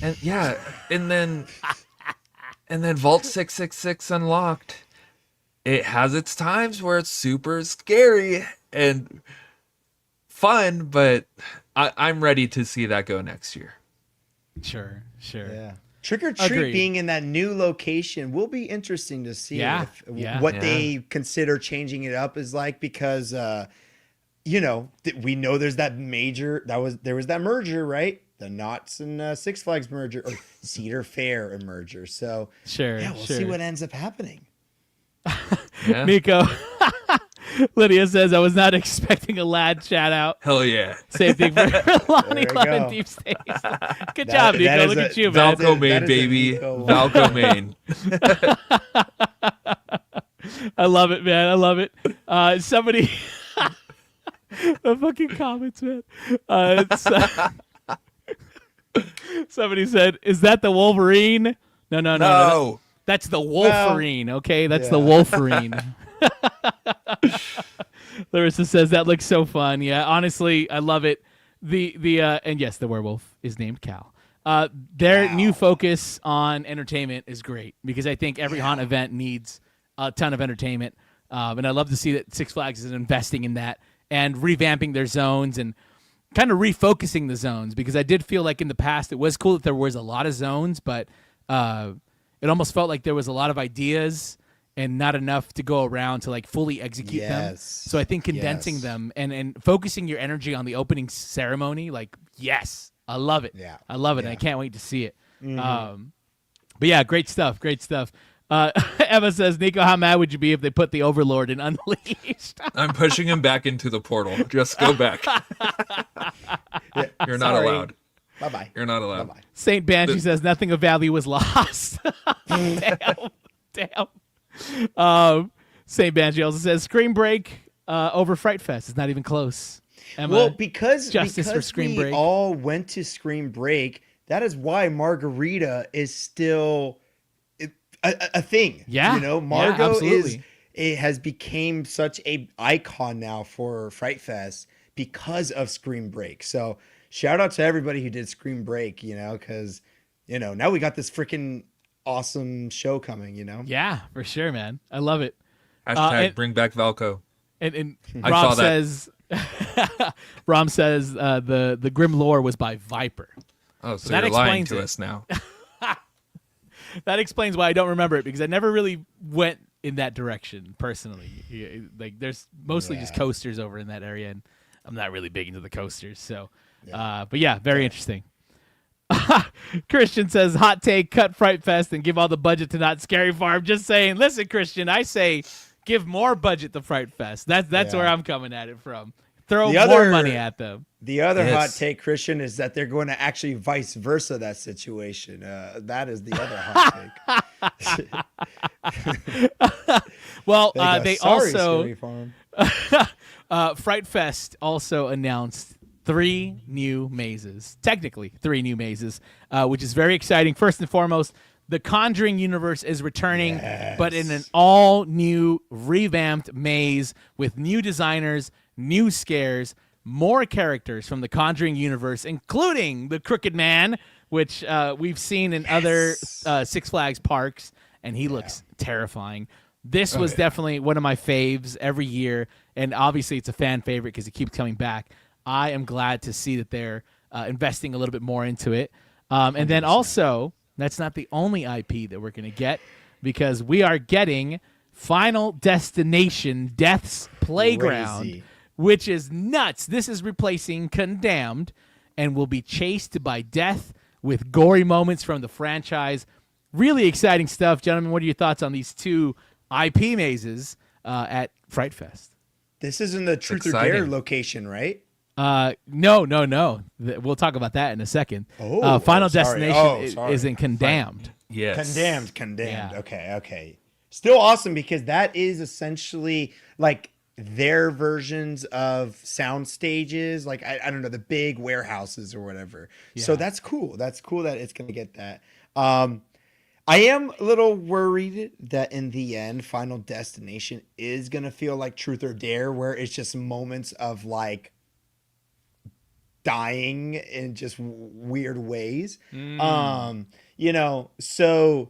And yeah, and then Vault 666 Unlocked. It has its times where it's super scary and fun, but I'm ready to see that go next year. Sure. Yeah. Trick or Treat Agreed. being in that new location will be interesting to see Yeah, if, yeah. what Yeah. they consider changing it up is like because you know we know there's that there was that merger, right? The Knotts and Six Flags merger or Cedar Fair merger. So Sure. yeah, we'll sure. see what ends up happening. Yeah. Nico. Lydia says, I was not expecting a lad shout out. Hell yeah. Same thing for Lonnie we Love go. and Deep Space. Good job, that Nico. is Look a- at you, man. that Valco is Main, a baby. Nico one. Valco Main. I love it, man. I love it. Somebody, the fucking comments, man. Somebody said, "Is that the Wolverine?" No. No. That's the Wolverine. Okay, that's the Yeah. Wolverine. Larissa says that looks so fun. Yeah, honestly, I love it. And yes, the werewolf is named Cal. Their new focus on entertainment is great because I think every haunt event needs a ton of entertainment, and I love to see that Six Flags is investing in that and revamping their zones and kind of refocusing the zones because I did feel like in the past it was cool that there was a lot of zones, but it almost felt like there was a lot of ideas and not enough to go around to like fully execute them. Yes. So I think condensing Yes. them and focusing your energy on the opening ceremony, like, yes, I love it. Yeah. I love it. Yeah. And I can't wait to see it. But yeah, great stuff. Great stuff. Emma says, Nico, how mad would you be if they put the Overlord in Unleashed? I'm pushing him back into the portal. Just go back. You're not Sorry. allowed. Bye-bye. You're not allowed. Bye-bye. Saint Banshee says, nothing of value was lost. Damn. Saint Banshee also says, Scream Break over Fright Fest. It's not even close. Emma, Well, because Justice for because Scream we Break. all went to Scream Break, that is why Margarita is still a thing. Yeah. You know, Yeah, Margot absolutely. it has became such a icon now for Fright Fest because of Scream Break. So shout out to everybody who did Scream Break, you know, because now we got this freaking awesome show coming, you know. yeah, for sure, man. I love it. Hashtag bring back Valco. And I Rom saw that. says, Rom says the Grim Lore was by Viper. Oh, so That you're lying explains to it. us now. That explains why I don't remember it because I never really went in that direction personally. Like there's mostly just Yeah. coasters over in that area, and I'm not really big into the coasters. So, but yeah, very interesting. Christian says, hot take, cut Fright Fest and give all the budget to Not Scary Farm. Just saying, listen, Christian, I say give more budget to Fright Fest. That's Yeah. where I'm coming at it from. Throw The more other- money at them. The other Yes. hot take, Christian, is that they're going to actually vice versa that situation. That is the other hot take. Well, go, they "Sorry, also Scary Farm." Fright Fest also announced 3 new mazes, technically 3 new mazes, which is very exciting. First and foremost, the Conjuring universe is returning, but in an all new, revamped maze with new designers, new scares, more characters from the Conjuring universe, including the Crooked Man, which we've seen in other Six Flags parks, and he looks terrifying. This was definitely one of my faves every year, and obviously it's a fan favorite because it keeps coming back. I am glad to see that they're investing a little bit more into it. And then also, that's not the only IP that we're going to get, because we are getting Final Destination Death's Playground, Crazy. which is nuts. This is replacing Condemned and will be chased by death with gory moments from the franchise. Really exciting stuff. Gentlemen, what are your thoughts on these 2 IP mazes at Fright Fest? This is in the Truth or exciting. Dare location, right? No. We'll talk about that in a second. Final Destination is in Condemned. Yes. Condemned. Yeah. Okay. Still awesome, because that is essentially like their versions of sound stages, like I don't know, the big warehouses or whatever. So Yeah. that's cool. That's cool that it's gonna get that. I am a little worried that in the end, Final Destination is gonna feel like Truth or Dare, where it's just moments of like dying in just weird ways. So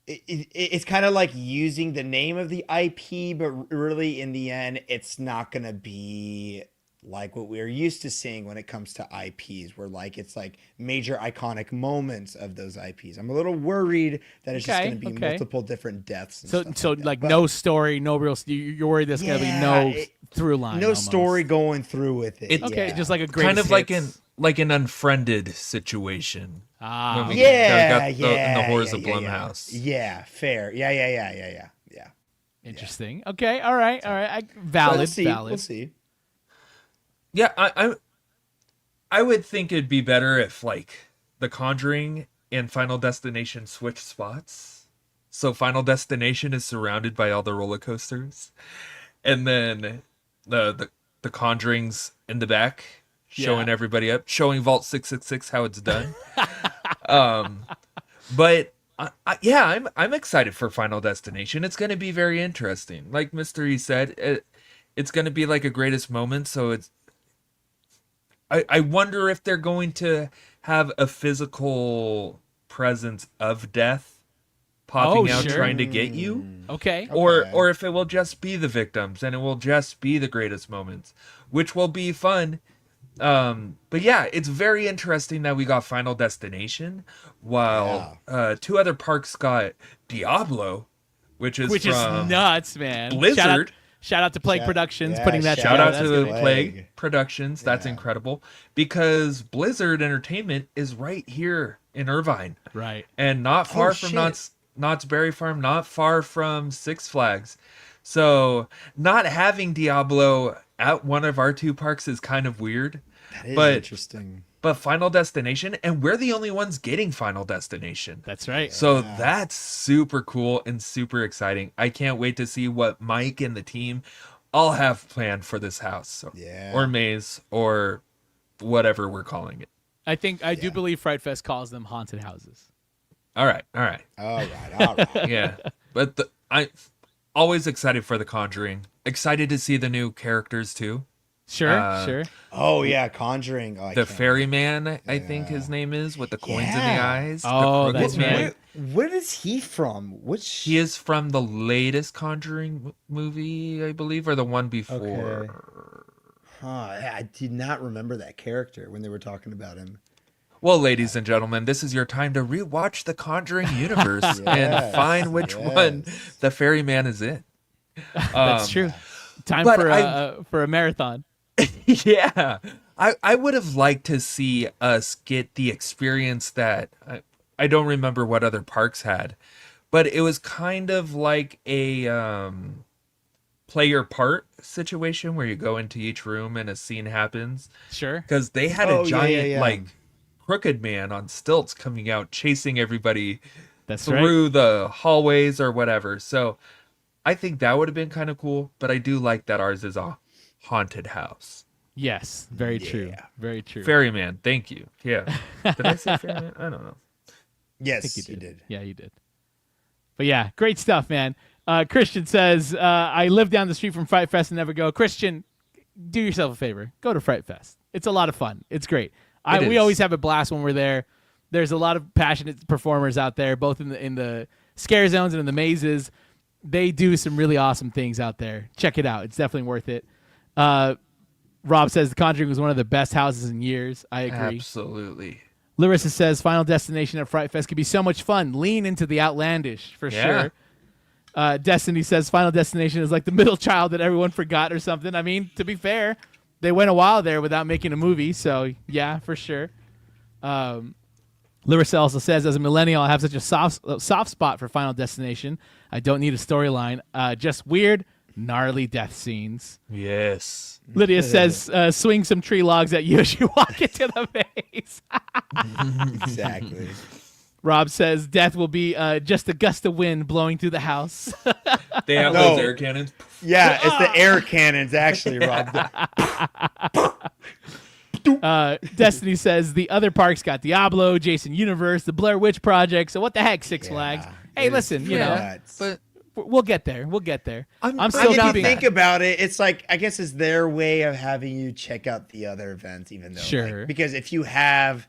it's kind of like using the name of the IP, but really in the end, it's not going to be like what we're used to seeing when it comes to IPs, where like it's like major iconic moments of those IPs. I'm a little worried that it's just going to be multiple different deaths. And So like that. like But no story, no real. You're worried there's going to be no through line, no almost. story going through with it. Okay, just like a great Kind of like an Unfriended situation. When we yeah, got in the horrors of Blumhouse. Yeah, fair. Yeah. Interesting. Okay, all right. Valid. We'll see. Valid. We'll see. Yeah, I would think it'd be better if like The Conjuring and Final Destination switch spots. So Final Destination is surrounded by all the roller coasters, and then the Conjuring's in the back showing everybody up, showing Vault 666 how it's done. But I'm excited for Final Destination. It's going to be very interesting. Like Mr. E said, it's going to be like a greatest moment. So it's. I wonder if they're going to have a physical presence of death popping out trying to get you. Okay. Or if it will just be the victims and it will just be the greatest moments, which will be fun. But yeah, it's very interesting that we got Final Destination while 2 other parks got Diablo, which is nuts, man. Blizzard. Shout out to Plague Productions Yeah, putting that Shout together. out That's to the gonna be- Plague Productions. That's incredible, because Blizzard Entertainment is right here in Irvine. Right. And not far from Knott's Berry Farm, not far from Six Flags. So not having Diablo at one of our 2 parks is kind of weird. That is But- interesting. But Final Destination, and we're the only ones getting Final Destination. That's right. So that's super cool and super exciting. I can't wait to see what Mike and the team all have planned for this house. Or maze, or whatever we're calling it. I do believe Fright Fest calls them haunted houses. All right. All right. Yeah. But I always excited for The Conjuring. Excited to see the new characters too. Sure. Oh yeah, Conjuring. Oh, The ferryman, I think his name is, with the coins in the eyes. Oh, the that's crooked man. right. Where is he from? Which He is from the latest Conjuring movie, I believe, or the one before. Okay. I did not remember that character when they were talking about him. Well, ladies and gentlemen, this is your time to rewatch the Conjuring universe and find which one the ferryman is in. That's true. Time for a marathon. Yeah. I would have liked to see us get the experience that I don't remember what other parks had, but it was kind of like a play your part situation where you go into each room and a scene happens. Sure. Because they had a giant like crooked man on stilts coming out chasing everybody through the hallways or whatever. So I think that would have been kind of cool, but I do like that ours is a haunted house. Yes, very true. Very true. Ferryman, thank you. Yeah. Did I say Ferryman? I don't know. Yes, I think you did. Yeah, you did. But yeah, great stuff, man. Christian says, I live down the street from Fright Fest and never go. Christian, do yourself a favor. Go to Fright Fest. It's a lot of fun. It's great. We always have a blast when we're there. There's a lot of passionate performers out there, both in the scare zones and in the mazes. They do some really awesome things out there. Check it out. It's definitely worth it. Rob says The Conjuring was one of the best houses in years. I agree. Absolutely. Larissa says Final Destination at Fright Fest could be so much fun. Lean into the outlandish for sure. Destiny says Final Destination is like the middle child that everyone forgot or something. I mean, to be fair, they went a while there without making a movie, so yeah, for sure. Larissa also says, as a millennial, I have such a soft spot for Final Destination. I don't need a storyline, just weird, gnarly death scenes. Yes. Lydia says, swing some tree logs at you as you walk into the maze. Exactly. Rob says, death will be just a gust of wind blowing through the house. They have those air cannons. Yeah, it's the air cannons, actually, Rob. Destiny says, the other parks got Diablo, Jason Universe, the Blair Witch Project, so what the heck, Six Flags? Hey, listen, you know, But we'll get there. We'll get there. I'm So still if you keeping think about it, it's like, I guess it's their way of having you check out the other events, even though, Sure. because if you have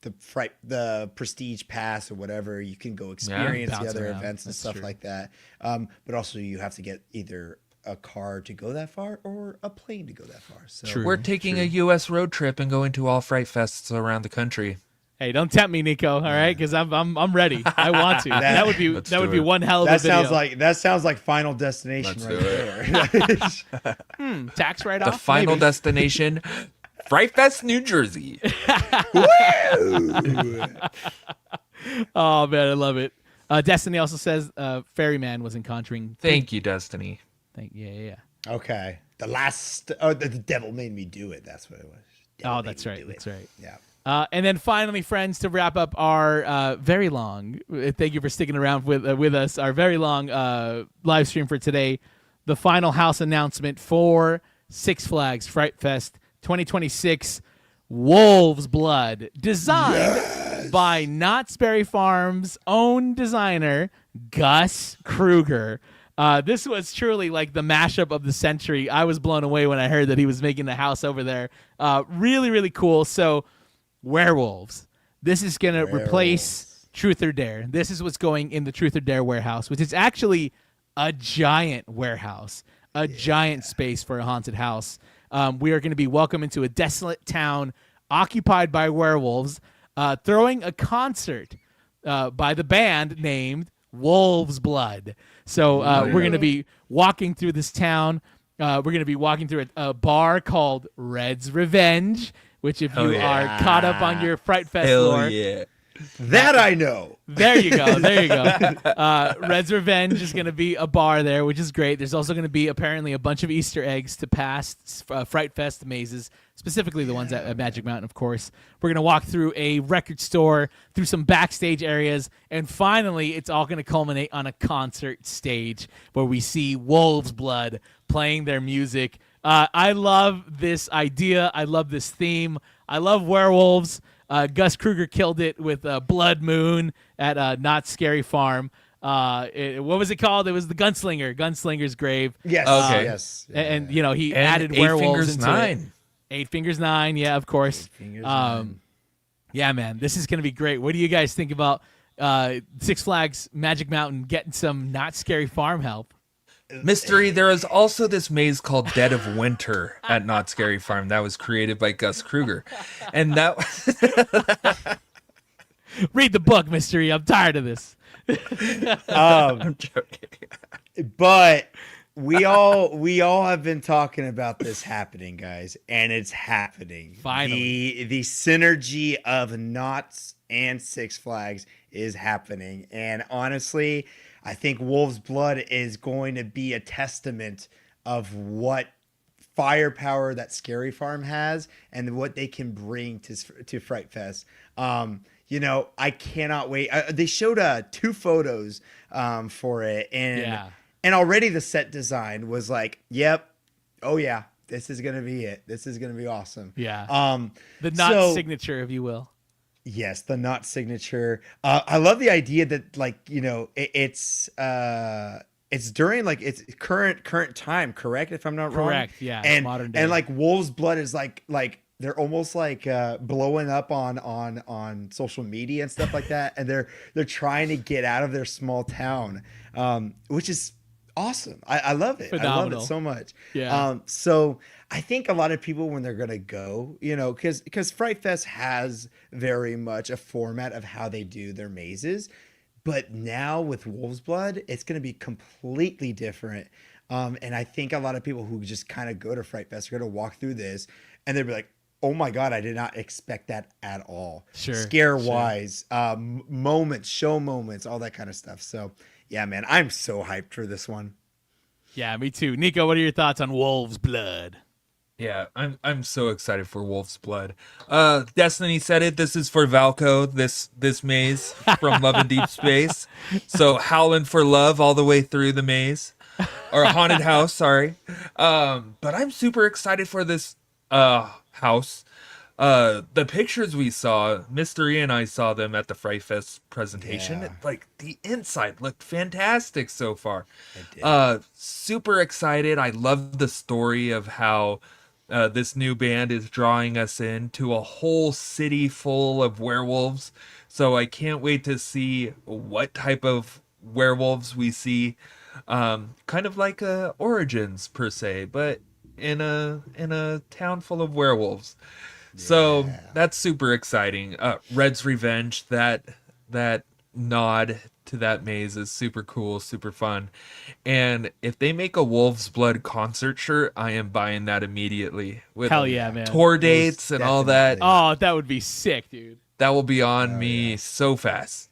the Prestige Pass or whatever, you can go experience the bounce other around. events and That's stuff true. like that. But also, you have to get either a car to go that far or a plane to go that far. So True. we're taking a U.S. road trip and going to all Fright Fests around the country. Hey, don't tempt me, Nico. All right, because I'm ready. I want to. that would be Let's that would do be it. one hell of a video. that sounds like Final Destination Let's right do there. Tax write The off. final destination, Fright Fest, New Jersey. Oh man, I love it. Destiny also says Ferryman was in Conjuring. Thank you, Destiny. Yeah. Okay, the devil made me do it. That's what it was. Devil Oh, made that's me right. do it. That's right. Yeah. And then finally, friends, to wrap up our very long, thank you for sticking around with us, our very long live stream for today, the final house announcement for Six Flags Fright Fest 2026, Wolf's Blood, designed by Knott's Berry Farm's own designer, Gus Kruger. This was truly like the mashup of the century. I was blown away when I heard that he was making the house over there. Really, really cool. So, werewolves. This is going to replace Truth or Dare. This is what's going in the Truth or Dare warehouse, which is actually a giant warehouse, a giant space for a haunted house. We are going to be welcome into a desolate town occupied by werewolves, throwing a concert by the band named Wolf's Blood. So we're going to be walking through this town. We're going to be walking through a bar called Red's Revenge, which if you are caught up on your Fright Fest lore, That I know. there you go. There you go. Red's Revenge is going to be a bar there, which is great. There's also going to be apparently a bunch of Easter eggs to past Fright Fest mazes, specifically the ones at Magic Mountain, of course. We're going to walk through a record store, through some backstage areas, and finally it's all going to culminate on a concert stage where we see Wolf's Blood playing their music. I love this idea. I love this theme. I love werewolves. Gus Kruger killed it with Blood Moon at Not Scary Farm. What was it called? It was the Gunslinger's Grave. Yes. Okay. Yes. And you know, he And added Eight werewolves Fingers into 9. it. Eight Fingers 9, yeah, of course. Fingers nine. Yeah, man, this is gonna be great. What do you guys think about Six Flags Magic Mountain getting some Not Scary Farm help? Mystery, there is also this maze called Dead of Winter at Not Scary Farm that was created by Gus Kruger. And that Read the book, Mystery. I'm tired of this. I'm joking. But we all have been talking about this happening, guys, and it's happening. Finally. The synergy of Knott's and Six Flags is happening. And honestly, I think Wolf's Blood is going to be a testament of what firepower that Scary Farm has and what they can bring to Fright Fest. You know, I cannot wait. They showed 2 photos for it, and already the set design was like, yep, oh yeah, this is gonna be it. This is gonna be awesome. Yeah. The Knott signature, if you will. Yes, the Knott signature. I love the idea that, like, you know, it's during, like, it's current time, correct? If I'm not wrong. Correct. Yeah. And modern day. and like Wolf's Blood is like they're almost like blowing up on social media and stuff like that, and they're trying to get out of their small town, which is awesome. I love it. Phenomenal. I love it so much. Yeah. So I think a lot of people, when they're gonna go, you know, because Fright Fest has very much a format of how they do their mazes, but now with Wolf's Blood, it's gonna be completely different. And I think a lot of people who just kind of go to Fright Fest are gonna walk through this and they'll be like, oh my God, I did not expect that at all. Sure. Scare wise, moments, show moments, all that kind of stuff. So yeah, man, I'm so hyped for this one. Yeah, me too. Nico, what are your thoughts on Wolf's Blood? Yeah, I'm so excited for Wolf's Blood. Destiny said it. This is for Valco. This maze from Love and Deep Space. So howling for love all the way through the maze, or haunted house. Sorry, but I'm super excited for this house. The pictures we saw, Mystery and I saw them at the Fright Fest presentation. Yeah. Like, the inside looked fantastic so far. It did. Super excited. I love the story of how this new band is drawing us into a whole city full of werewolves. So I can't wait to see what type of werewolves we see. Kind of like Origins per se, but in a town full of werewolves. So that's super exciting. Red's Revenge, that nod to that maze is super cool, super fun. And if they make a Wolf's Blood concert shirt, I am buying that immediately. With Hell yeah, man. tour dates and all that. Oh, that would be sick, dude. That will be on me so fast.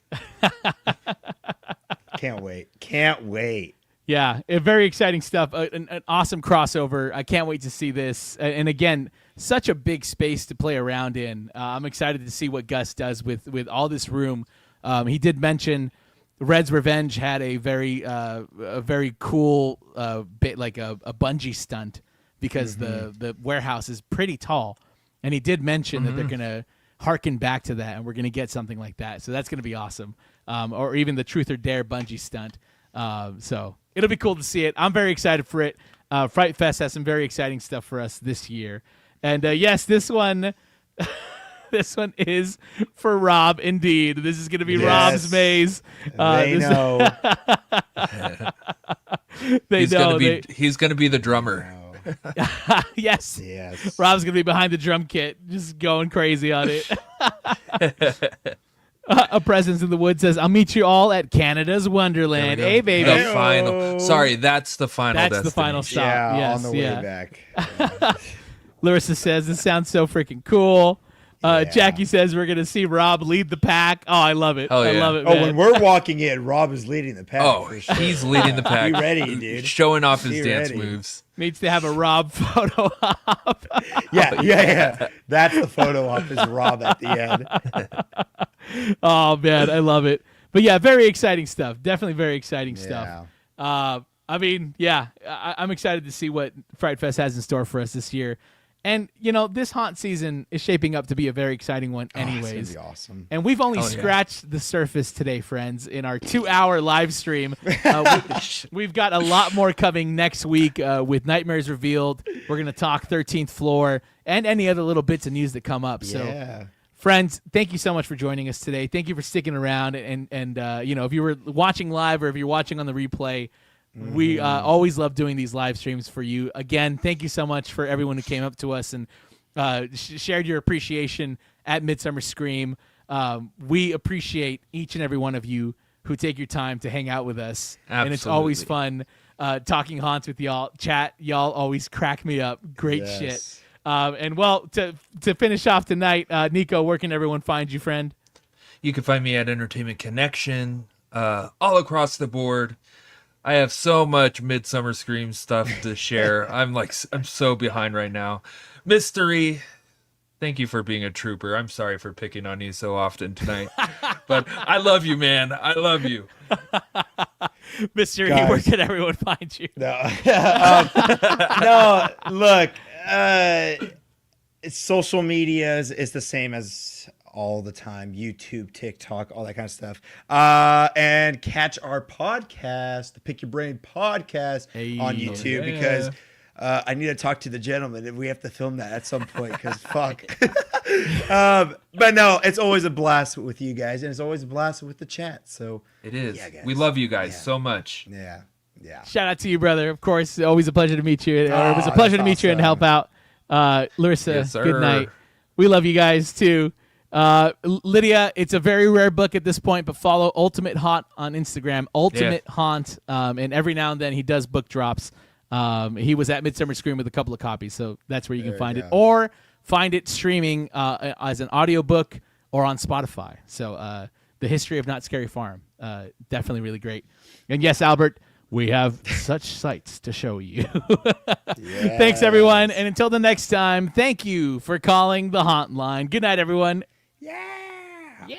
Can't wait. Yeah, very exciting stuff. An awesome crossover. I can't wait to see this. And again, such a big space to play around in. I'm excited to see what Gus does with all this room. He did mention Red's Revenge had a very cool bit, like a bungee stunt, because the warehouse is pretty tall, and he did mention that they're gonna harken back to that, and we're gonna get something like that. So that's gonna be awesome. Or even the Truth or Dare bungee stunt. So it'll be cool to see it. I'm very excited for it. Fright Fest has some very exciting stuff for us this year. And yes, this one this one is for Rob indeed. This is going to be Rob's maze. They know. He's going to be the drummer. Yes. Yes. Rob's going to be behind the drum kit, just going crazy on it. A Presence in the Woods says, I'll meet you all at Canada's Wonderland. Hey, baby. The final. Sorry, that's the final That's the final stop. Yeah, yes, on the way back. Larissa says, this sounds so freaking cool. Jackie says, we're going to see Rob lead the pack. Oh, I love it. Hell I yeah. love it, Oh, man. when we're walking in, Rob is leading the pack. Oh, for sure. he's leading the pack. Be ready, dude. Showing off his Be dance ready. moves. Needs to have a Rob photo op. Yeah. That's the photo op, is Rob at the end. Oh, man, I love it. But yeah, very exciting stuff. Definitely very exciting stuff. I mean, yeah, I'm excited to see what Fright Fest has in store for us this year. And, you know, this haunt season is shaping up to be a very exciting one anyways. It's gonna be awesome. And we've only scratched the surface today, friends, in our 2-hour live stream. We've got a lot more coming next week with Nightmares Revealed. We're going to talk 13th Floor and any other little bits of news that come up. So, friends, thank you so much for joining us today. Thank you for sticking around. And you know, if you were watching live or if you're watching on the replay, we always love doing these live streams for you. Again, thank you so much for everyone who came up to us and shared your appreciation at Midsummer Scream. We appreciate each and every one of you who take your time to hang out with us. Absolutely. And it's always fun talking haunts with y'all. Chat, y'all always crack me up. Great shit. And well, to finish off tonight, Nico, where can everyone find you, friend? You can find me at Entertainment Connection, all across the board. I have so much Midsummer Scream stuff to share. I'm so behind right now. Mystery, thank you for being a trooper. I'm sorry for picking on you so often tonight, but I love you, man. I love you. Mystery, Guys. where can everyone find you? No, no. Look, it's social medias is the same as all the time. YouTube, TikTok, all that kind of stuff. And catch our podcast, the Pick Your Brain podcast, on YouTube because I need to talk to the gentleman and we have to film that at some point because fuck. But no, it's always a blast with you guys and it's always a blast with the chat. So It is. Yeah, guys. We love you guys Yeah. so much. yeah. Shout out to you, brother. Of course, always a pleasure to meet you. It was a Oh, pleasure to that's meet you and help out. Larissa, Yes, sir. good night. We love you guys too. Lydia, it's a very rare book at this point, but follow Ultimate Haunt on Instagram. Ultimate Haunt, and every now and then he does book drops. He was at Midsummer Scream with a couple of copies, so that's where you can find it. Or find it streaming as an audiobook or on Spotify. So The History of Not Scary Farm, definitely really great. And yes, Albert, we have such sights to show you. Thanks, everyone. And until the next time, thank you for calling the Haunt Line. Good night, everyone. Yeah. Yeah.